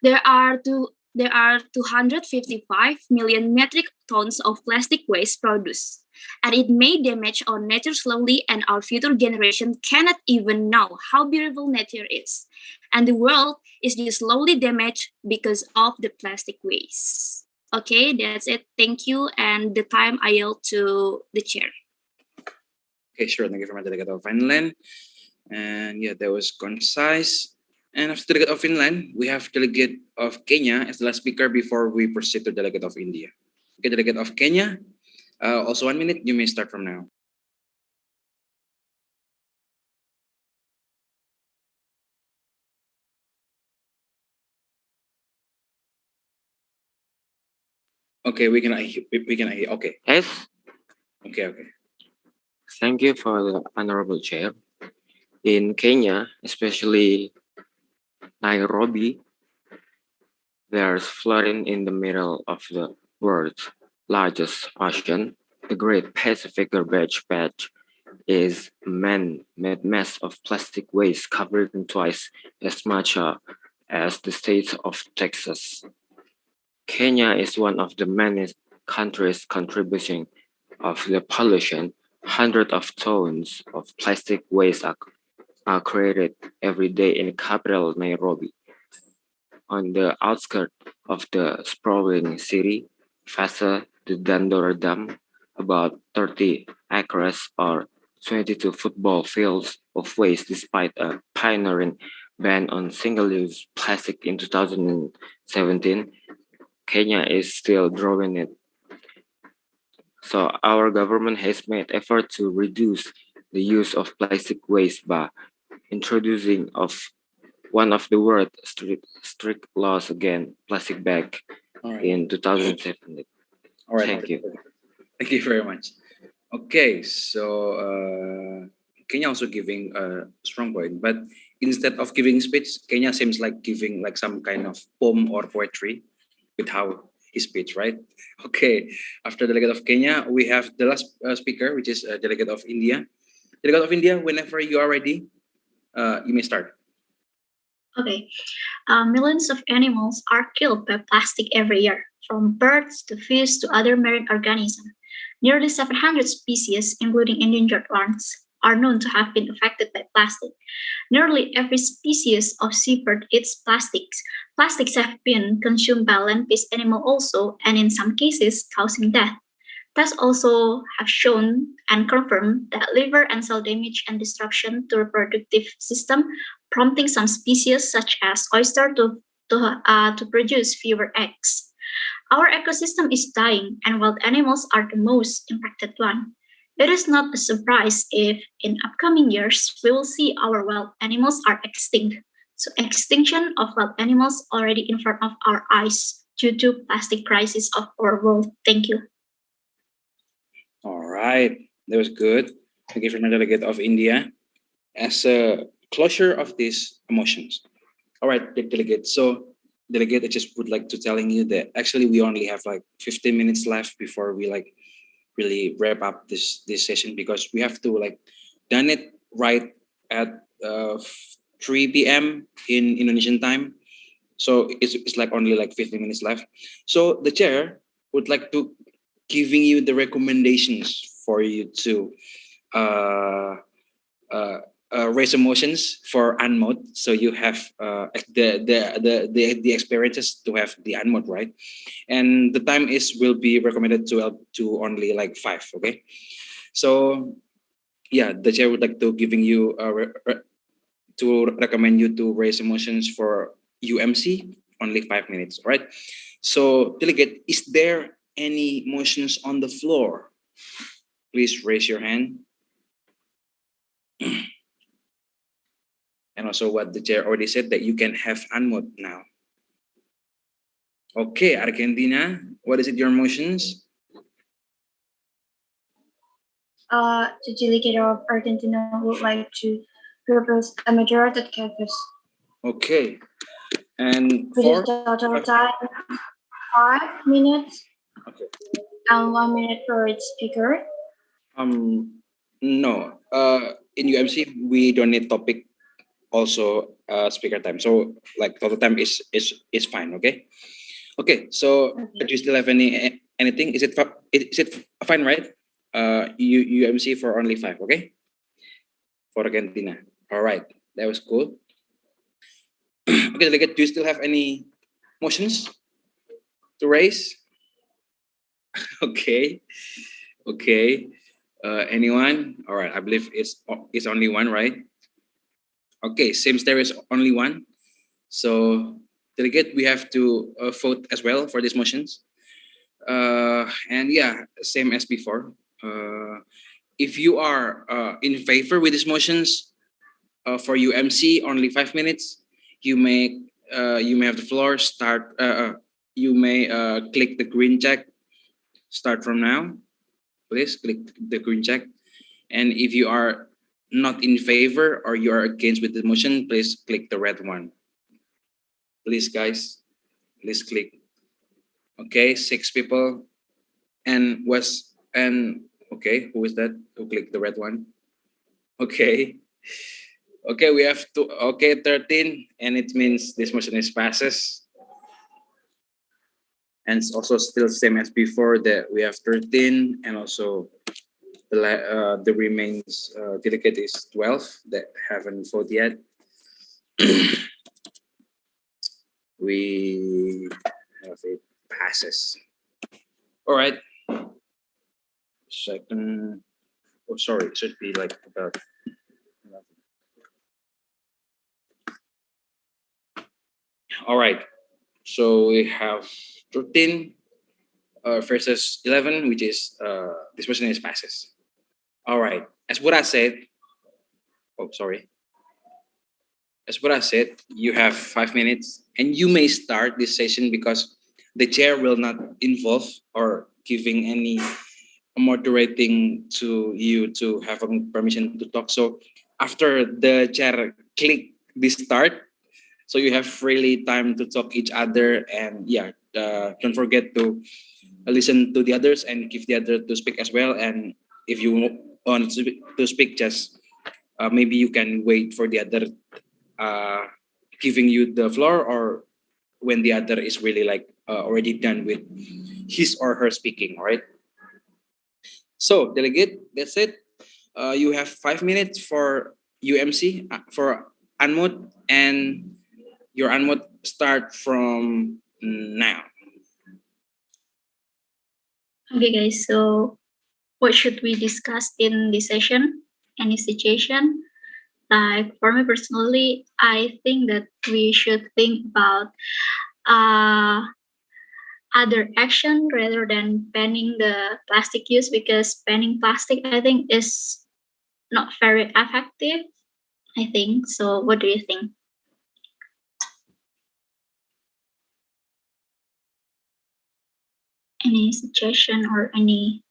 There are 255 million metric tons of plastic waste produced, and it may damage our nature slowly, and our future generation cannot even know how beautiful nature is. And the world is just slowly damaged because of the plastic waste. Okay, that's it. Thank you. And the time I yield to the chair. Okay, sure. Thank you very much, delegate of Finland. And yeah, that was concise. And after delegate of Finland, we have delegate of Kenya as the last speaker before we proceed to delegate of India. Okay, delegate of Kenya. Also 1 minute. You may start from now. Okay, we can hear. Okay. Yes. Okay. Thank you for the honorable chair. In Kenya, especially Nairobi, there's flooding in the middle of the world's largest ocean. The Great Pacific Garbage Patch is a man-made mess of plastic waste covering twice as much as the state of Texas. Kenya is one of the many countries contributing of the pollution. Hundreds of tons of plastic waste are created every day in the capital Nairobi. On the outskirts of the sprawling city, Fasa, the Dandora Dam, about 30 acres or 22 football fields of waste despite a pioneering ban on single-use plastic in 2017. Kenya is still drawing it. So our government has made effort to reduce the use of plastic waste by introducing one of the world's strict laws against plastic bag in 2017. All right. Thank you. Thank you very much. Okay, so Kenya also giving a strong point, but instead of giving speech, Kenya seems like giving like some kind of poem or poetry with how his speech, right? Okay, after delegate of Kenya, we have the last speaker, which is delegate of India. Delegate of India, whenever you are ready, you may start. Okay. Millions of animals are killed by plastic every year, from birds to fish to other marine organisms. Nearly 700 species, including endangered ones, are known to have been affected by plastic. Nearly every species of seabird eats plastics. Plastics have been consumed by land-based animals also, and in some cases, causing death. Tests also have shown and confirmed that liver and cell damage and destruction to reproductive system, prompting some species such as oyster to produce fewer eggs. Our ecosystem is dying, and wild animals are the most impacted one. It is not a surprise if in upcoming years we will see our wild animals are extinct. So extinction of wild animals already in front of our eyes due to plastic crisis of our world. Thank you. All right, that was good. Thank you for the delegate of India. As a closure of these emotions. All right, delegate. So delegate, I just would like to telling you that actually we only have like 15 minutes left before we like really wrap up this session, because we have to like done it right at 3 p.m. in Indonesian time. So it's like only like 15 minutes left. So the chair would like to giving you the recommendations for you to uh, uh, raise emotions for unmode. So you have the experiences to have the unmode, right? And the time is will be recommended to only like 5. Okay, so yeah, the chair would like to giving you to recommend you to raise emotions for UMC only 5 minutes. All right. So delegate, is there any motions on the floor? Please raise your hand. And also what the chair already said that you can have unmode now. Okay, Argentina, what is it your motions? The delegate of Argentina would like to propose a majority caucus. Okay. And with for a total time 5 minutes okay. and 1 minute for each speaker. No. In UMC we don't need topic also speaker time. So like total time is fine. Okay. Okay. So do you still have anything? Is it fine, right? UMC for only 5. Okay. For Argentina. All right. That was cool. Okay, delegate. Do you still have any motions to raise? Okay. Okay. Anyone? All right. I believe it's only one, right? Okay. Seems there is only one. So delegate, we have to vote as well for these motions. And yeah, same as before. If you are in favor with these motions for UMC, only 5 minutes. You may have the floor. Start. You may click the green check. Start from now. Please click the green check. And if you are not in favor or you are against with the motion, please click the red one. Please, guys, please click. Okay, 6 people. And okay, who is that? Who clicked the red one? Okay. Okay, we have 13, and it means this motion is passes. And it's also still same as before that we have 13, and also the remains delegate is 12 that haven't voted yet. We have it passes. All right. Second. Oh, sorry. It should be like about. All right. So we have 13 versus 11, which is this person is passes. All right. As what I said. Oh, sorry. As what I said, you have 5 minutes, and you may start this session because the chair will not involve or giving any moderating to you to have permission to talk. So after the chair click this start, so you have freely time to talk each other, and yeah, don't forget to listen to the others and give the other to speak as well. And if you want to speak, just maybe you can wait for the other giving you the floor, or when the other is really like already done with his or her speaking. All right. So delegate, that's it. You have 5 minutes for UMC for unmute, and your unmute start from now. Okay, guys. So, what should we discuss in this session? Any situation? Like for me personally, I think that we should think about other action rather than banning the plastic use, because banning plastic, I think, is not very effective. I think so. What do you think? Any suggestion or any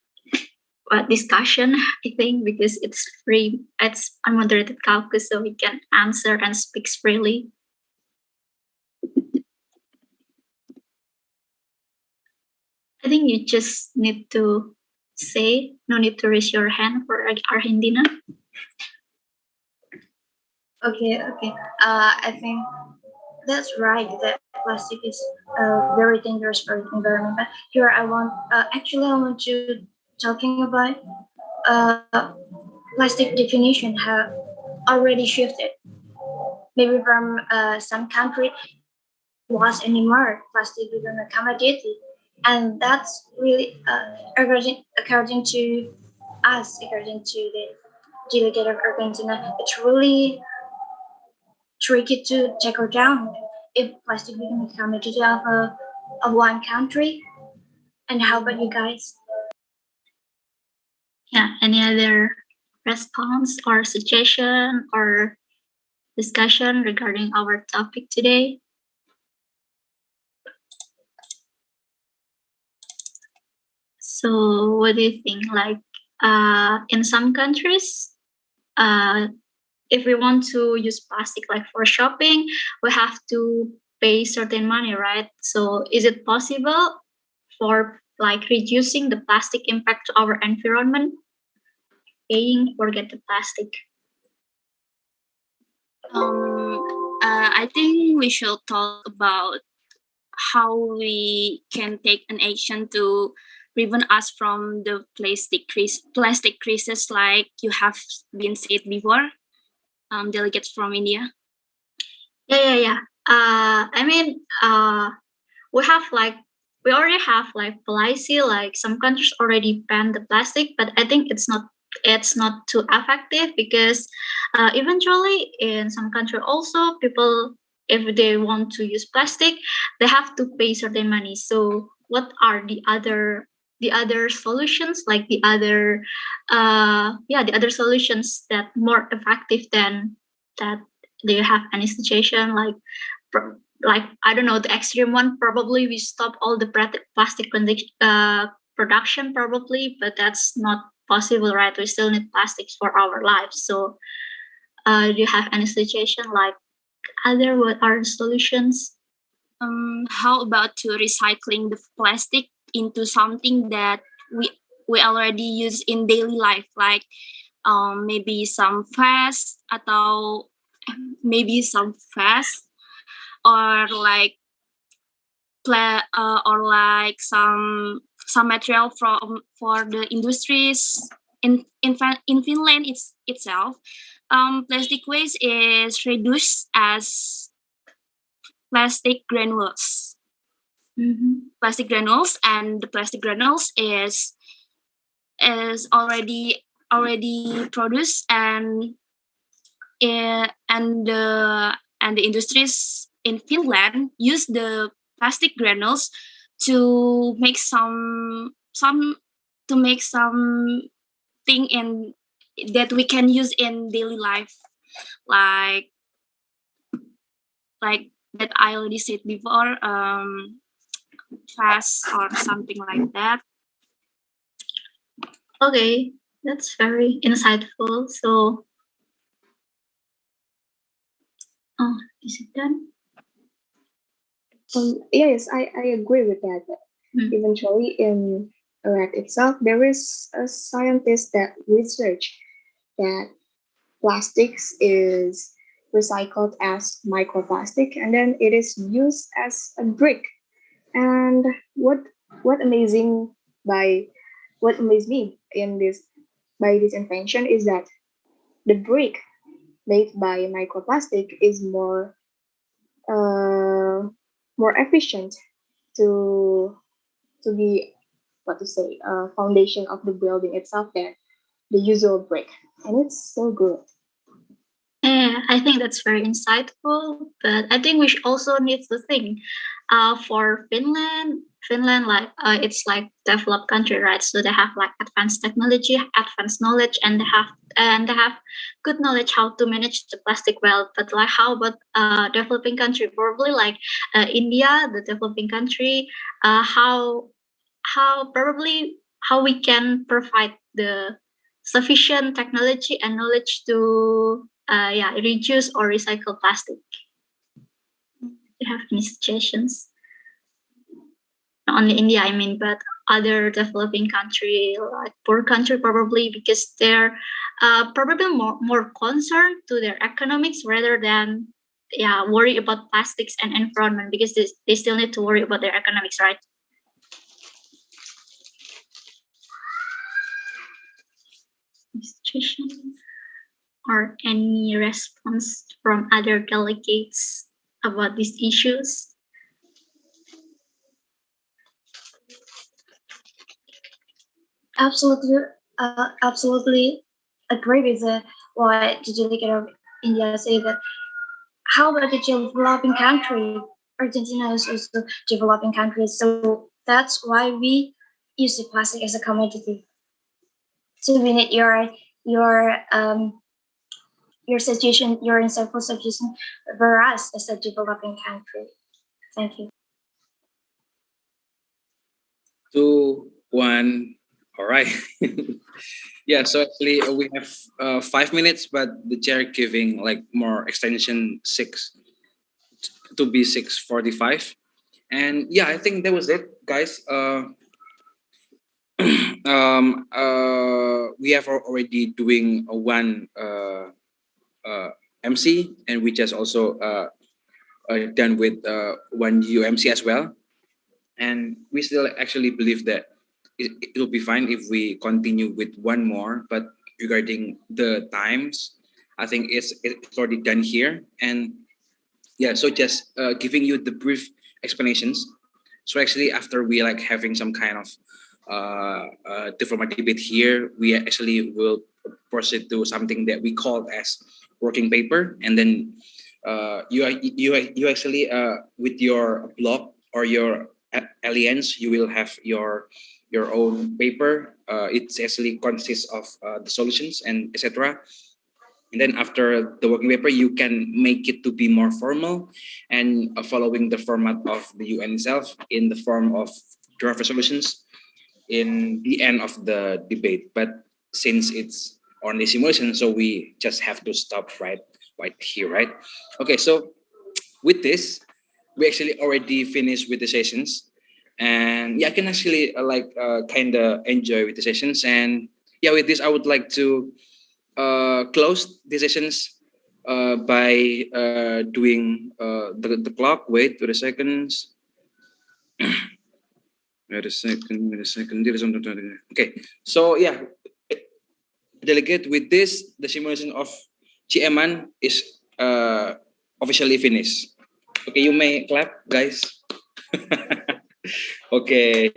discussion? I think because it's free, it's unmoderated caucus, so we can answer and speak freely. I think you just need to say, no need to raise your hand for Argentina. Okay. I think that's right. That plastic is very dangerous for the environment. But here I want, I want to talking about plastic definition have already shifted. Maybe from some country it was anymore plastic become a commodity, and that's really according to us, according to the delegate of Argentina, it's really tricky to tackle down if plastic becomes a commodity of one country. And how about you guys? Yeah, any other response or suggestion or discussion regarding our topic today? So what do you think? Like in some countries, if we want to use plastic like for shopping, we have to pay certain money, right? So is it possible for like reducing the plastic impact to our environment, paying for get the plastic? I think we should talk about how we can take an action to prevent us from the plastic crisis, like you have been said before, delegates from India. Yeah. I mean, we already have like policy, like some countries already banned the plastic, but I think it's not too effective because eventually in some country also people, if they want to use plastic, they have to pay certain money. So what are the other solutions, like the other solutions that more effective than that? Do you have any suggestion, like I don't know, the extreme one probably we stop all the plastic production probably, but that's not possible, right? We still need plastics for our lives. So do you have any suggestion, like what are the solutions? How about to recycling the plastic into something that we already use in daily life, like maybe some fast atau maybe some fast or like some material for the industries in Finland itself. Plastic waste is reduced as plastic granules. Plastic granules, and the plastic granules is already produced, and the industries in Finland use the plastic granules to make some thing in that we can use in daily life, like that I already said before, fast or something like that. Okay, that's very insightful. So is it done? Yes, I agree with that. Eventually, in Iraq itself, there is a scientist that research that plastics is recycled as microplastic, and then it is used as a brick. And what amazing what amazed me in this invention is that the brick made by microplastic is more efficient to be foundation of the building itself than the usual brick, and it's so good. Yeah, I think that's very insightful. But I think we also need to think for Finland. Finland, like it's like developed country, right? So they have like advanced technology, advanced knowledge, and they have good knowledge how to manage the plastic well. But like, how about developing country? Probably like India, the developing country. How we can provide the sufficient technology and knowledge to reduce or recycle plastic. Do you have any suggestions? Not only India, I mean, but other developing country, like poor country, probably because they're probably more concerned to their economics rather than worry about plastics and environment, because they still need to worry about their economics, right? Or any response from other delegates about these issues? Absolutely agree with what the delegate of India say, that how about the developing country? Argentina is also developing country, so that's why we use the plastic as a commodity. So we need your suggestion, your insightful suggestion for us as a developing country. Thank you. 2, 1. All right. Yeah, so actually we have 5 minutes, but the chair giving like more extension 6 to be 6:45. And yeah, I think that was it, guys. We have already doing one MC, and we just also done with one UMC as well. And we still actually believe that it will be fine if we continue with one more. But regarding the times, I think it's already done here. And yeah, so just giving you the brief explanations. So actually, after we like having some kind of different debate here, we actually will proceed to something that we call as working paper, and then you actually with your blog or your alliance, you will have your own paper. It actually consists of the solutions and etc. And then after the working paper, you can make it to be more formal and following the format of the UN itself in the form of draft resolutions in the end of the debate. But since it's only simulation, so we just have to stop right here, right? Okay, so with this, we actually already finished with the sessions, and yeah, I can actually kind of enjoy with the sessions. And yeah, with this, I would like to close the sessions by doing the clock. Wait 2 seconds. Wait a second. Okay, so yeah, delegate, with this, the simulation of MUN is officially finished. Okay, you may clap, guys. Oke,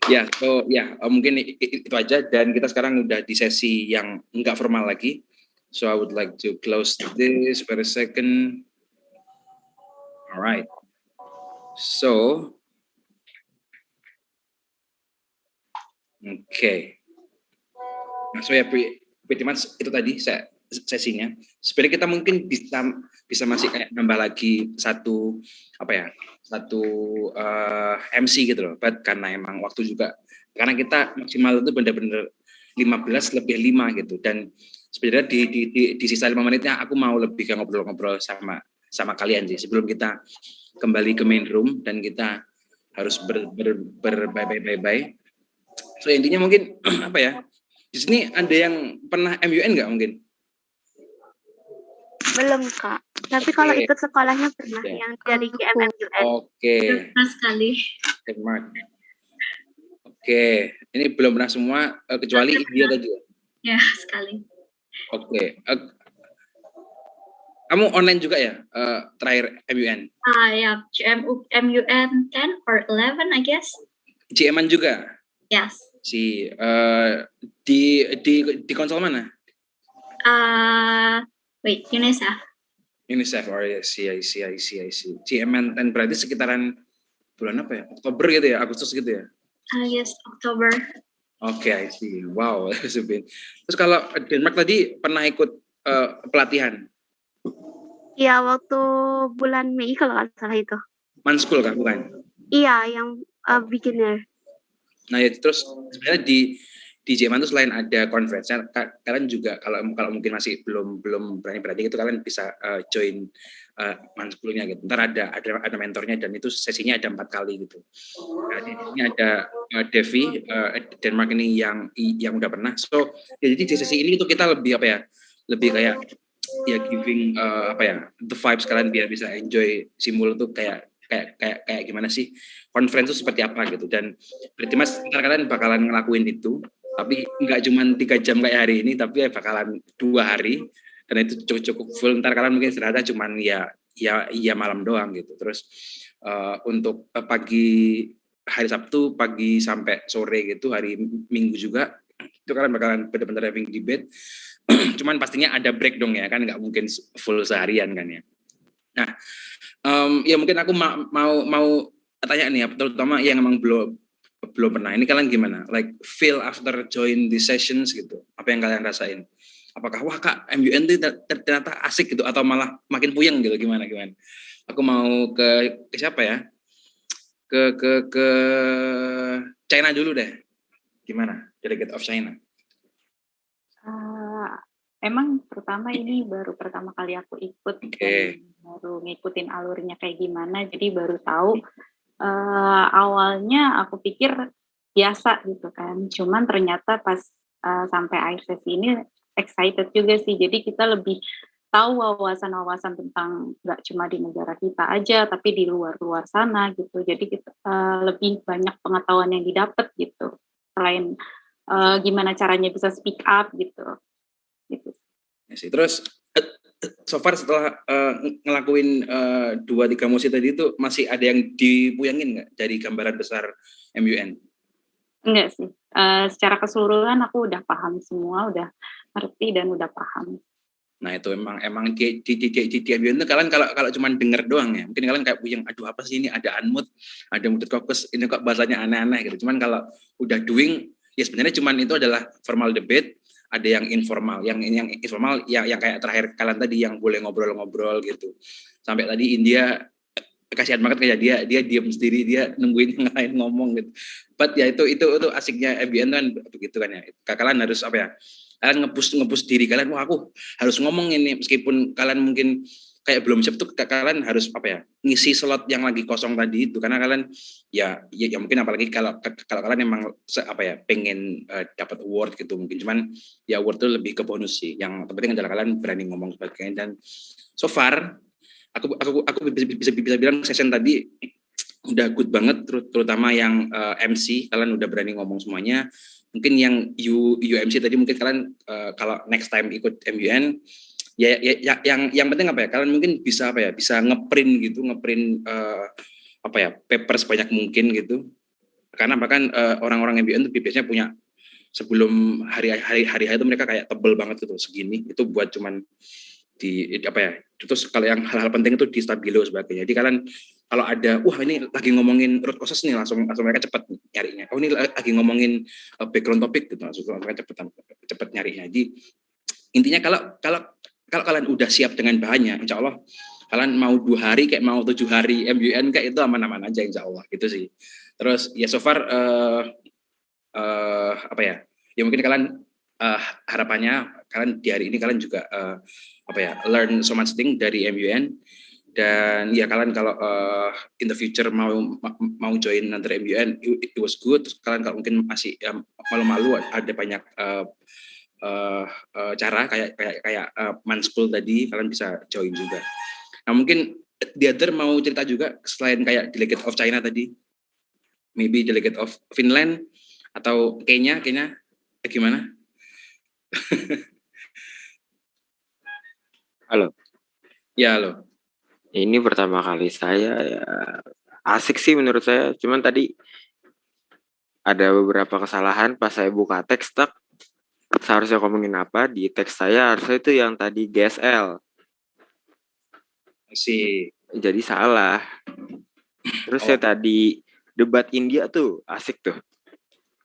ya, so ya mungkin itu aja, dan kita sekarang udah di sesi yang nggak formal lagi. So I would like to close this for a second. Alright. So, okay. Nah, so ya pretty much itu tadi sesinya. Sebenarnya kita mungkin bisa masih kayak nambah lagi satu MC gitu loh. But karena emang waktu juga, karena kita maksimal itu benar-benar 15 lebih 5 gitu. Dan sebenarnya di sisa 5 menitnya aku mau lebih ngobrol-ngobrol sama kalian sih, sebelum kita kembali ke main room dan kita harus bye-bye. So intinya mungkin di sini ada yang pernah MUN nggak mungkin? Belum, Kak. Tapi kalau ikut sekolahnya pernah, yang dari GMMUN. Oke. Sekali. Oke, ini belum pernah semua kecuali India tadi. Ya, sekali. Oke. Kamu online juga ya terakhir MUN? Ya, MUN 10 or 11 I guess. GMUN juga? Yes. Di konsol mana? Wait, UNICEF. Oh yes, I see. GMUN 10 berarti sekitaran bulan apa ya? Oktober gitu ya, Agustus gitu ya? Yes, Oktober. Oke, I see. Wow, terus kalau Denmark tadi pernah ikut pelatihan? Iya, waktu bulan Mei kalau nggak salah itu. MUN School kan, bukan? Iya, yang beginner. Nah ya, terus sebenarnya di GMUN itu selain ada conference, kalian juga kalau mungkin masih belum berani gitu, kalian bisa join MUN School-nya gitu. Ntar ada mentornya, dan itu sesinya ada 4 kali gitu. Nah, ini ada Devi Denmark ini yang udah pernah. So ya, jadi di sesi ini itu kita lebih lebih kayak ya giving the vibes kalian biar bisa enjoy simul tuh kayak gimana sih, conference itu seperti apa gitu. Dan berarti Mas ntar kalian bakalan ngelakuin itu, tapi nggak cuma 3 jam kayak hari ini, tapi bakalan 2 hari, dan itu cukup full. Ntar kalian mungkin istirahatnya cuman ya malam doang gitu. Terus untuk pagi hari Sabtu pagi sampai sore gitu, hari Minggu juga itu kalian bakalan benar-benar having debate. Cuman pastinya ada break dong ya kan, nggak mungkin full seharian kan ya. Nah, ya mungkin aku mau tanya nih ya, terutama yang emang belum pernah. Ini kalian gimana? Like feel after join the sessions gitu. Apa yang kalian rasain? Apakah wah Kak MUN itu ternyata asik gitu, atau malah makin puyeng gitu, gimana? Aku mau ke siapa ya? Ke China dulu deh. Gimana? Delegate of China. Emang pertama ini baru pertama kali aku ikut, dan baru ngikutin alurnya kayak gimana, jadi baru tahu. Awalnya aku pikir biasa gitu kan, cuman ternyata pas sampai akhir sesi ini excited juga sih, jadi kita lebih tahu wawasan-wawasan tentang nggak cuma di negara kita aja, tapi di luar sana gitu, jadi kita lebih banyak pengetahuan yang didapat gitu, selain gimana caranya bisa speak up gitu. Ya sih. Terus so far setelah ngelakuin 2-3 mosi tadi itu masih ada yang dipuyengin nggak dari gambaran besar MUN? Enggak sih. Secara keseluruhan aku udah paham semua, udah ngerti dan udah paham. Nah itu emang di MUN itu kalian kalau cuma denger doang ya, mungkin kalian kayak puyeng, aduh apa sih ini, ada unmute, ada muted caucus, ini kok bahasanya aneh-aneh gitu. Cuman kalau udah doing, ya sebenarnya cuman itu adalah formal debate. Ada yang informal, yang informal, yang kayak terakhir kalian tadi yang boleh ngobrol-ngobrol gitu. Sampai tadi India kasihan banget kayak dia diam sendiri, dia nungguin yang lain ngomong gitu. But ya itu asiknya MBN kan begitu kan ya. Kalian harus kalian nge-push diri kalian, wah aku harus ngomong ini, meskipun kalian mungkin kayak belum siap tuh, kalian harus ngisi slot yang lagi kosong tadi itu, karena kalian ya mungkin apalagi kalau kalian emang pengen dapat award gitu mungkin, cuman ya award itu lebih ke bonus sih, yang penting adalah kalian berani ngomong sebagainya. Dan so far aku bisa bilang session tadi udah good banget, terutama yang MC kalian udah berani ngomong semuanya. Mungkin yang UMC tadi mungkin kalian kalau next time ikut MUN ya yang penting kalian mungkin bisa bisa ngeprint paper sebanyak mungkin gitu, karena bahkan orang-orang MUN itu biasanya punya sebelum hari itu mereka kayak tebel banget gitu, segini itu buat cuman terus kalau yang hal-hal penting itu di stabilo sebagainya. Jadi kalian kalau ada ini lagi ngomongin root causes nih, langsung mereka cepat nyarinya. Ini lagi ngomongin background topik gitu, langsung mereka cepat nyarinya. Jadi intinya kalau kalian udah siap dengan bahannya, insya Allah kalian mau 2 hari kayak mau 7 hari MUN kayak itu aman-aman aja insya Allah gitu sih. Terus ya so far ya mungkin kalian harapannya kalian di hari ini kalian juga learn so much thing dari MUN. Dan ya kalian kalau in the future mau join another MUN, it was good. Terus kalian kalau mungkin masih malu-malu, ada banyak cara kayak MUN School tadi, kalian bisa join juga. Nah mungkin the other mau cerita juga selain kayak delegate of China tadi, maybe delegate of Finland atau Kenya gimana? Halo. Ya halo. Ini pertama kali saya, ya asik sih menurut saya. Cuman tadi ada beberapa kesalahan pas saya buka teks tak. Seharusnya ngomongin apa di teks saya, harusnya itu yang tadi GSL. Jadi salah. Terus saya tadi debat India tuh asik tuh.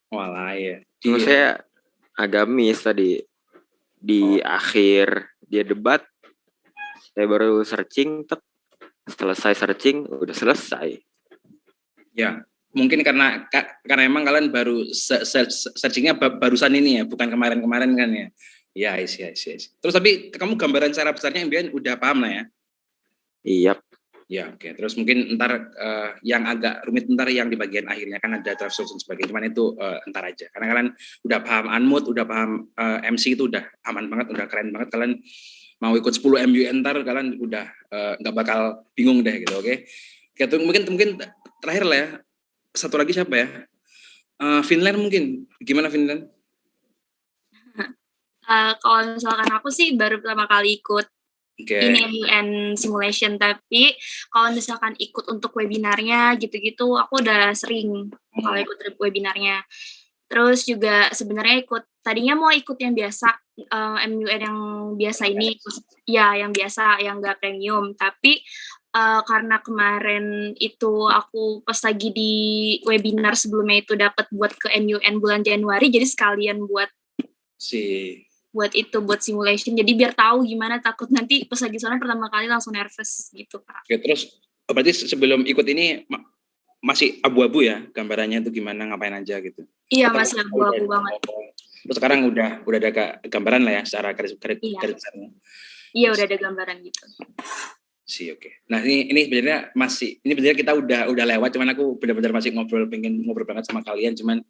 Walah ya. Cuma saya agak miss tadi di akhir dia debat. Saya baru searching, selesai searching udah selesai. Ya, mungkin karena emang kalian baru searchingnya barusan ini ya, bukan kemarin-kemarin kan ya. Ya, isi. Terus tapi kamu gambaran secara besarnya MBN udah paham lah ya? Iya. Ya, oke. Terus mungkin ntar yang agak rumit ntar yang di bagian akhirnya kan ada draft solution sebagainya. Cuman itu ntar aja. Karena kalian udah paham unmute, udah paham MC itu udah aman banget, udah keren banget. Kalian mau ikut 10 MUN ntar kalian udah nggak bakal bingung deh gitu, oke? Oke, mungkin terakhir lah ya. Satu lagi siapa ya? Finland mungkin. Gimana Finland? Kalau misalkan aku sih baru pertama kali ikut ini MUN Simulation, tapi kalau misalkan ikut untuk webinarnya gitu-gitu, aku udah sering kalau ikut webinarnya. Terus juga sebenarnya tadinya mau ikut yang biasa, MUN yang biasa ini, ya yang biasa, yang nggak premium, tapi karena kemarin itu aku pas lagi di webinar sebelumnya itu dapat buat ke MUN bulan Januari, jadi sekalian buat simulation, jadi biar tahu gimana, takut nanti pas lagi sana pertama kali langsung nervous gitu Kak. Oke, terus berarti sebelum ikut ini masih abu-abu ya gambarannya itu gimana, ngapain aja gitu? Iya, masih abu-abu banget. Terus sekarang udah ada gambaran lah ya secara garis besarnya. Iya, udah ada gambaran gitu. Oke. Nah ini sebenarnya kita udah lewat, cuman aku benar-benar masih pengen ngobrol banget sama kalian, cuman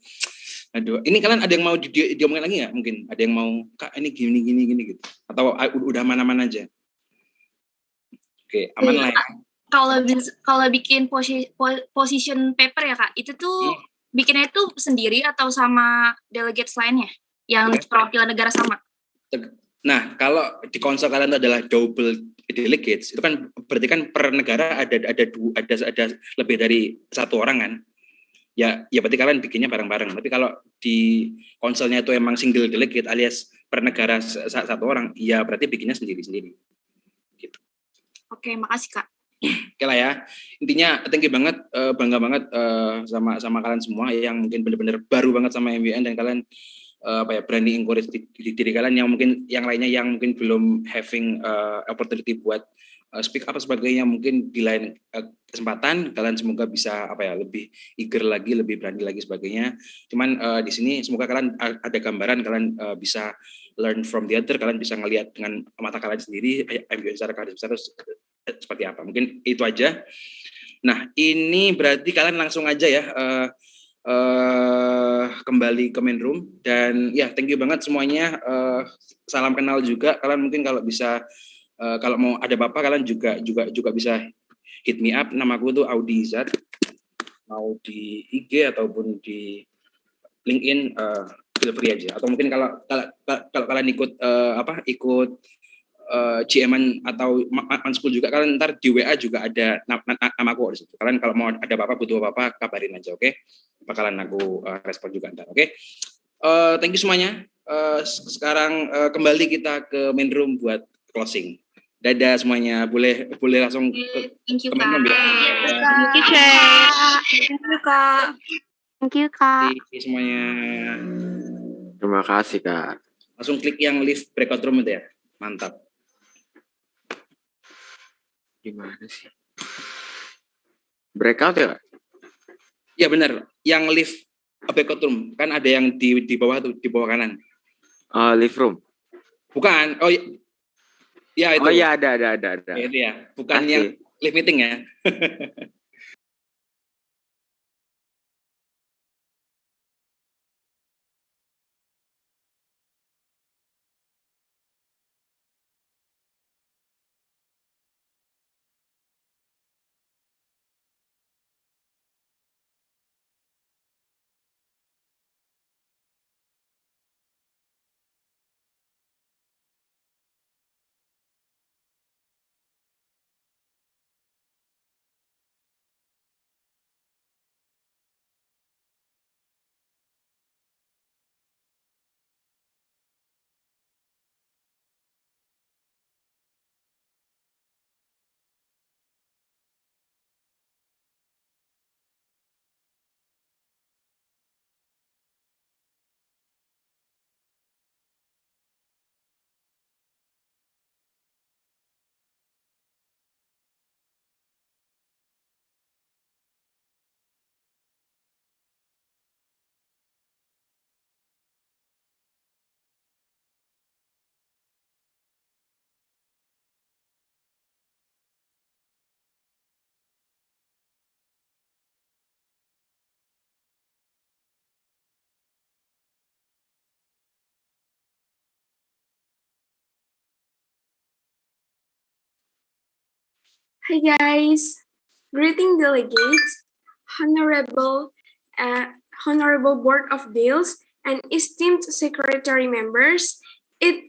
aduh, ini kalian ada yang mau diomongin lagi nggak? Mungkin ada yang mau, Kak ini gini gitu, atau udah mana aja? Oke, aman lah ya. Kalau bikin position paper ya Kak, itu tuh bikinnya itu sendiri atau sama delegates lainnya yang perwakilan negara sama? Nah, kalau di konsol kalian itu adalah double delegates, itu kan berarti kan per negara ada lebih dari satu orang kan? Ya berarti kalian bikinnya bareng-bareng. Tapi kalau di konsolnya itu emang single delegate alias per negara satu orang, ya berarti bikinnya sendiri-sendiri. Gitu. Oke, makasih Kak. Oke lah ya. Intinya thank you banget, bangga banget sama kalian semua yang mungkin benar-benar baru banget sama MUN, dan kalian berani encourage diri kalian yang mungkin yang lainnya yang mungkin belum having opportunity buat speak up sebagainya, mungkin di lain kesempatan kalian semoga bisa lebih eager lagi, lebih berani lagi sebagainya. Cuman di sini semoga kalian ada gambaran, kalian bisa learn from the other, kalian bisa ngelihat dengan mata kalian sendiri MUN secara garis besar seperti apa. Mungkin itu aja. Nah ini berarti kalian langsung aja ya kembali ke main room, dan ya thank you banget semuanya. Salam kenal juga kalian, mungkin kalau bisa kalau mau ada apa-apa kalian juga bisa hit me up. Namaku tuh Audi Zat, mau di IG ataupun di LinkedIn feel free aja. Atau mungkin kalau kalian ikut GM-an atau MUN School juga, kalian ntar di WA juga ada namaku di situ. Kalian kalau mau ada apa-apa, butuh apa-apa, kabarin aja, oke? Bakalan aku respon juga ntar, oke? Thank you semuanya. Sekarang kembali kita ke main room buat closing. Dadah semuanya, boleh langsung ke main room ya. Thank you, Kak. Thank you, Kak. Thank you semuanya. Terima kasih, Kak. Langsung klik yang live breakout room itu ya. Mantap. Gimana sih? Breakout ya, Kak? Ya benar, yang live breakout room. Kan ada yang di bawah tuh, di bawah kanan. Live room? Bukan, ya itu. Oh ya, ada. Ya, itu ya, bukan yang live meeting ya. Hi guys, greeting delegates, honorable, honorable Board of Deals, and esteemed secretary members. It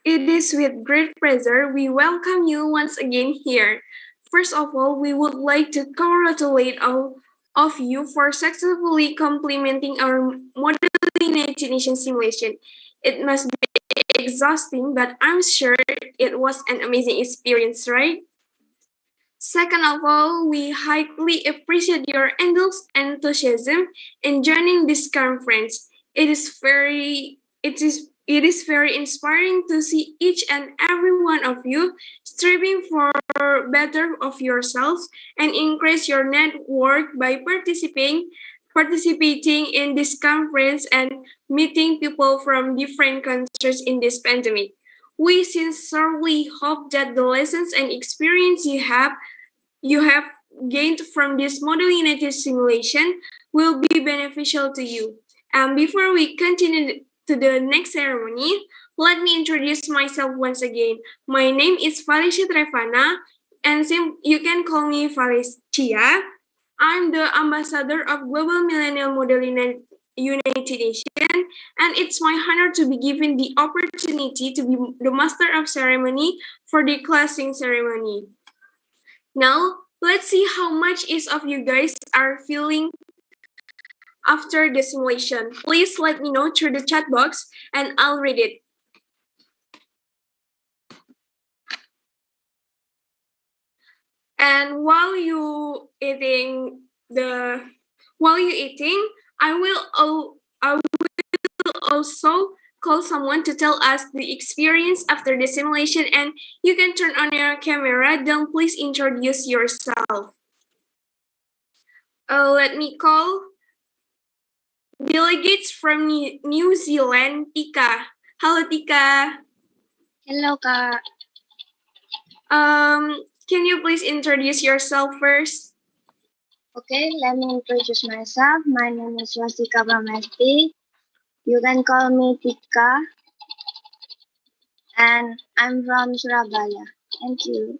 is with great pleasure we welcome you once again here. First of all, we would like to congratulate all of you for successfully complementing our Model United Nations simulation. It must be exhausting, but I'm sure it was an amazing experience, right? Second of all, we highly appreciate your enthusiasm in joining this conference. It is very inspiring to see each and every one of you striving for better of yourselves and increase your network by participating in this conference and meeting people from different countries in this pandemic. We sincerely hope that the lessons and experience you have gained from this Model United simulation will be beneficial to you. And before we continue to the next ceremony, let me introduce myself once again. My name is Felicia Trevana, and you can call me Felicia. I'm the ambassador of Global Millennial United Nations, and it's my honor to be given the opportunity to be the master of ceremony for the closing ceremony. Now, let's see how much each of you guys are feeling after the simulation. Please let me know through the chat box and I'll read it. And while you eating, I will also call someone to tell us the experience after the simulation, and you can turn on your camera. Then please introduce yourself. Let me call delegates from New Zealand, Tika. Hello, Tika. Hello, Kak. Can you please introduce yourself first? Okay, let me introduce myself. My name is Wasika Bamesti. You can call me Tika. And I'm from Surabaya. Thank you.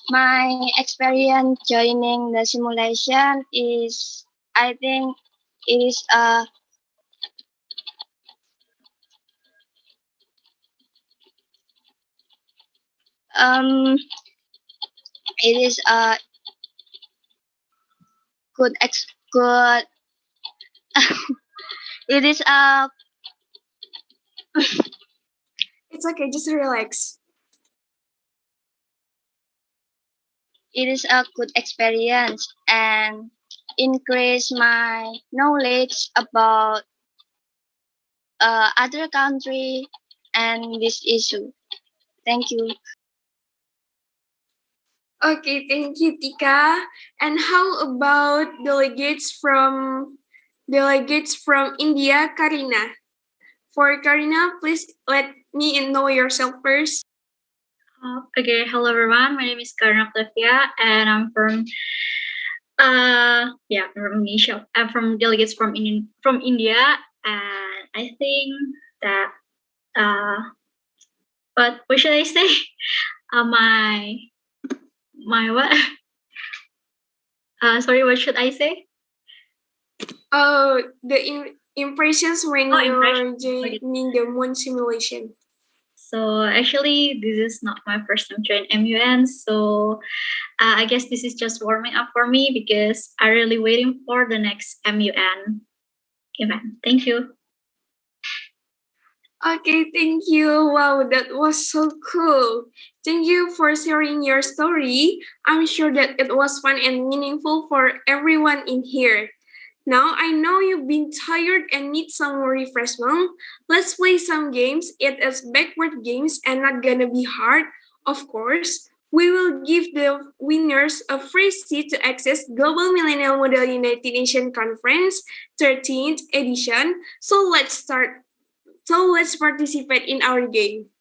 My experience joining the simulation is, I think it is it is a good it is a It's okay, just relax. It is a good experience and increase my knowledge about other country and this issue. Thank you. Okay, thank you, Tika. And how about delegates from India, Karina? For Karina, please let me know yourself first. Okay, hello everyone. My name is Karina Octavia, and I'm from I'm from Indonesia. I'm from delegates from India, and I think that what should I say? My what? Sorry, what should I say? The impressions when you're joining the MUN simulation. So actually, this is not my first time joining MUN. So I guess this is just warming up for me because I'm really waiting for the next MUN event. Thank you. Okay, thank you. Wow, that was so cool. Thank you for sharing your story. I'm sure that it was fun and meaningful for everyone in here. Now I know you've been tired and need some refreshment. Let's play some games. It is backward games and not gonna be hard, of course. We will give the winners a free seat to access Global Millennial Model United Nations Conference 13th edition. So let's start. So let's participate in our game.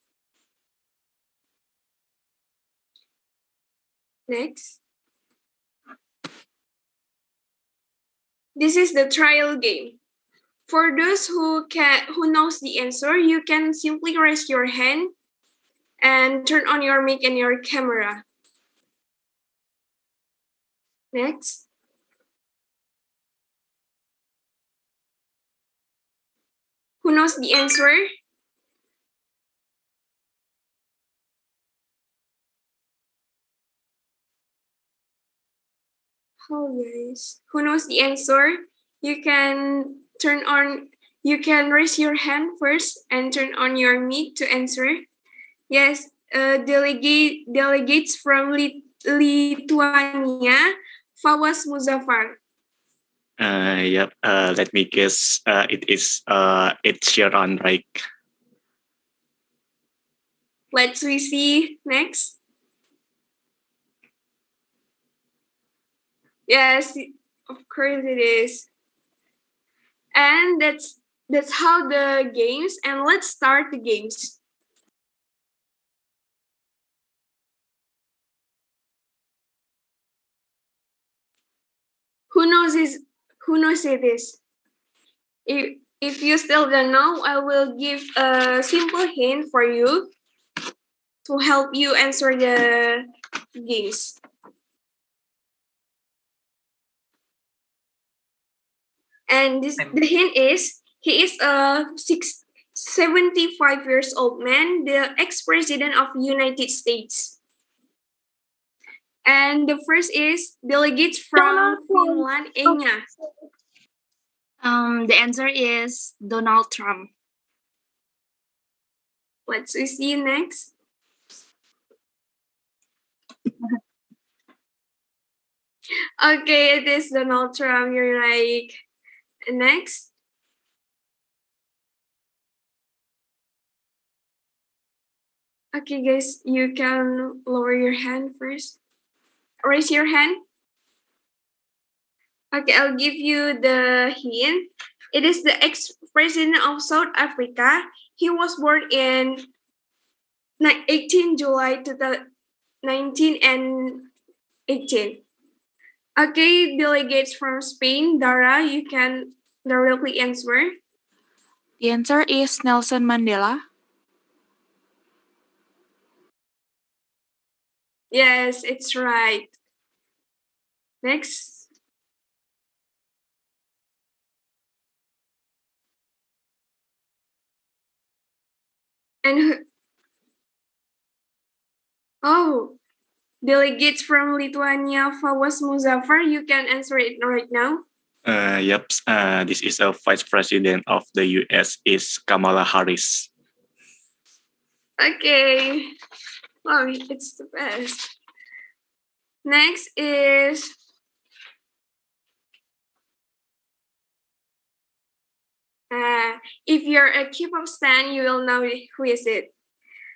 Next. This is the trial game. For those who knows the answer, you can simply raise your hand and turn on your mic and your camera. Next. Who knows the answer? Oh, guys. Who knows the answer? You can raise your hand first and turn on your mic to answer. Yes, delegates from Lithuania, Fawaz Muzaffar. Yep. Let me guess. It is Ed Sheeran, right? Let's we see next. Yes, of course it is. And that's how the games. And let's start the games. Who knows it is? If you still don't know, I will give a simple hint for you to help you answer the games. And the hint is he is a 75 years old man, the ex-president of United States. And the first is delegates from Finland, Enya. The answer is Donald Trump. Let's see next. Okay, it is Donald Trump. You're right. Next. Okay, guys, you can lower your hand first. Raise your hand. Okay, I'll give you the hint. It is the ex-president of South Africa. He was born in 18 July 2019 and 18. Okay, delegates from Spain, Dara, you can directly answer. The answer is Nelson Mandela. Yes, it's right. Next. And delegates from Lithuania, Fawaz Muzaffar, you can answer it right now. Yep. This is a vice president of the U.S. is Kamala Harris. Okay. Wow, it's the best. Next is if you're a K-pop stan, you will know who is it.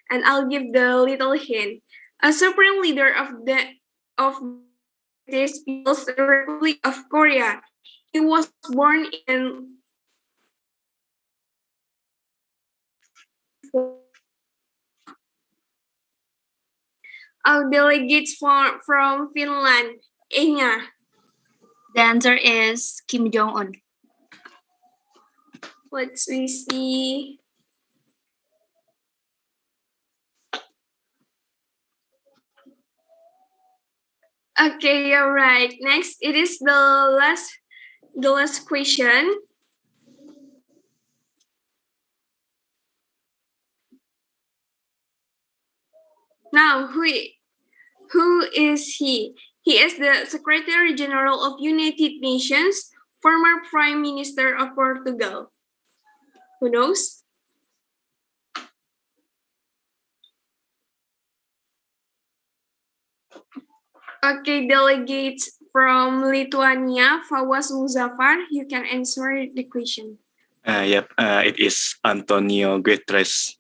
And I'll give the little hint. A supreme leader of this People's Republic of Korea. He was born in delegates from Finland, Enya. The answer is Kim Jong-un. Let's see. Okay, you're right. Next, it is the last question. Now, who is he? He is the Secretary General of United Nations, former Prime Minister of Portugal. Who knows? Okay, delegates from Lithuania, Fawaz Muzaffar, you can answer the question. Yep. It is Antonio Guterres.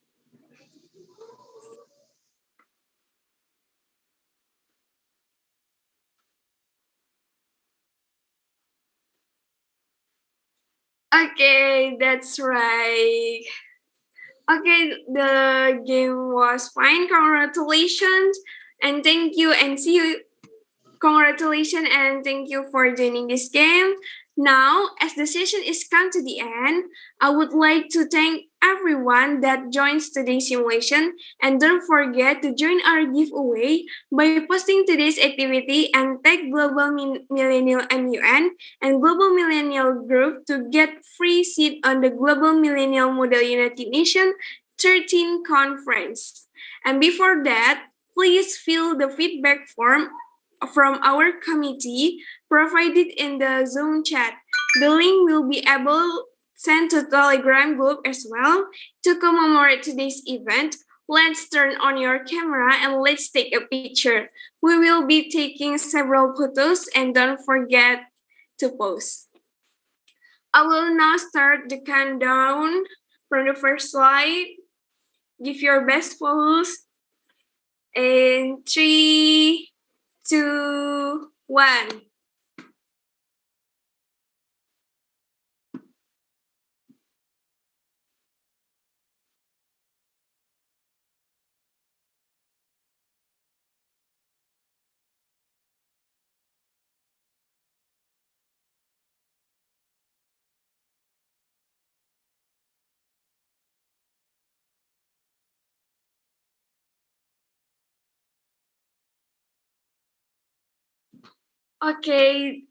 Okay, that's right. Okay, the game was fine. Congratulations and thank you and see you. Congratulations and thank you for joining this game. Now, as the session is come to the end, I would like to thank everyone that joins today's simulation, and don't forget to join our giveaway by posting today's activity and tag Global Millennial MUN and Global Millennial Group to get free seat on the Global Millennial Model United Nations 13 conference. And before that, please fill the feedback form from our committee provided in the Zoom chat. The link will be sent to Telegram group as well. To commemorate today's event, let's turn on your camera and let's take a picture. We will be taking several photos and don't forget to pose. I will now start the countdown from the first slide. Give your best pose. In 3, 2, 1. Okay,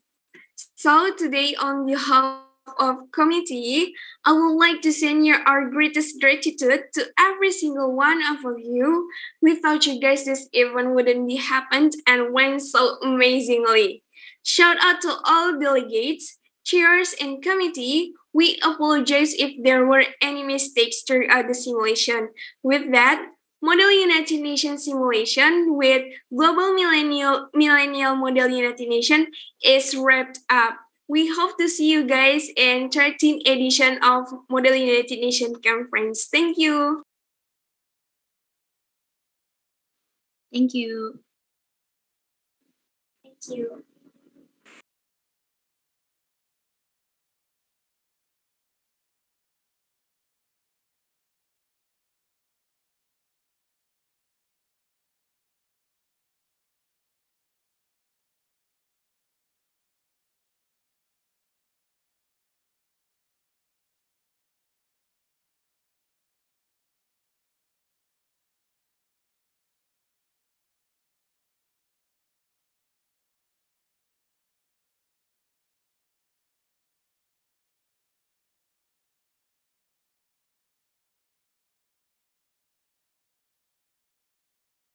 so today on behalf of committee, I would like to send you our greatest gratitude to every single one of you. Without you guys, this event wouldn't be happened and went so amazingly. Shout out to all delegates, chairs, and committee. We apologize if there were any mistakes throughout the simulation. With that, Model United Nations simulation with Global Millennial Model United Nations is wrapped up. We hope to see you guys in 13th edition of Model United Nations Conference. Thank you. Thank you. Thank you.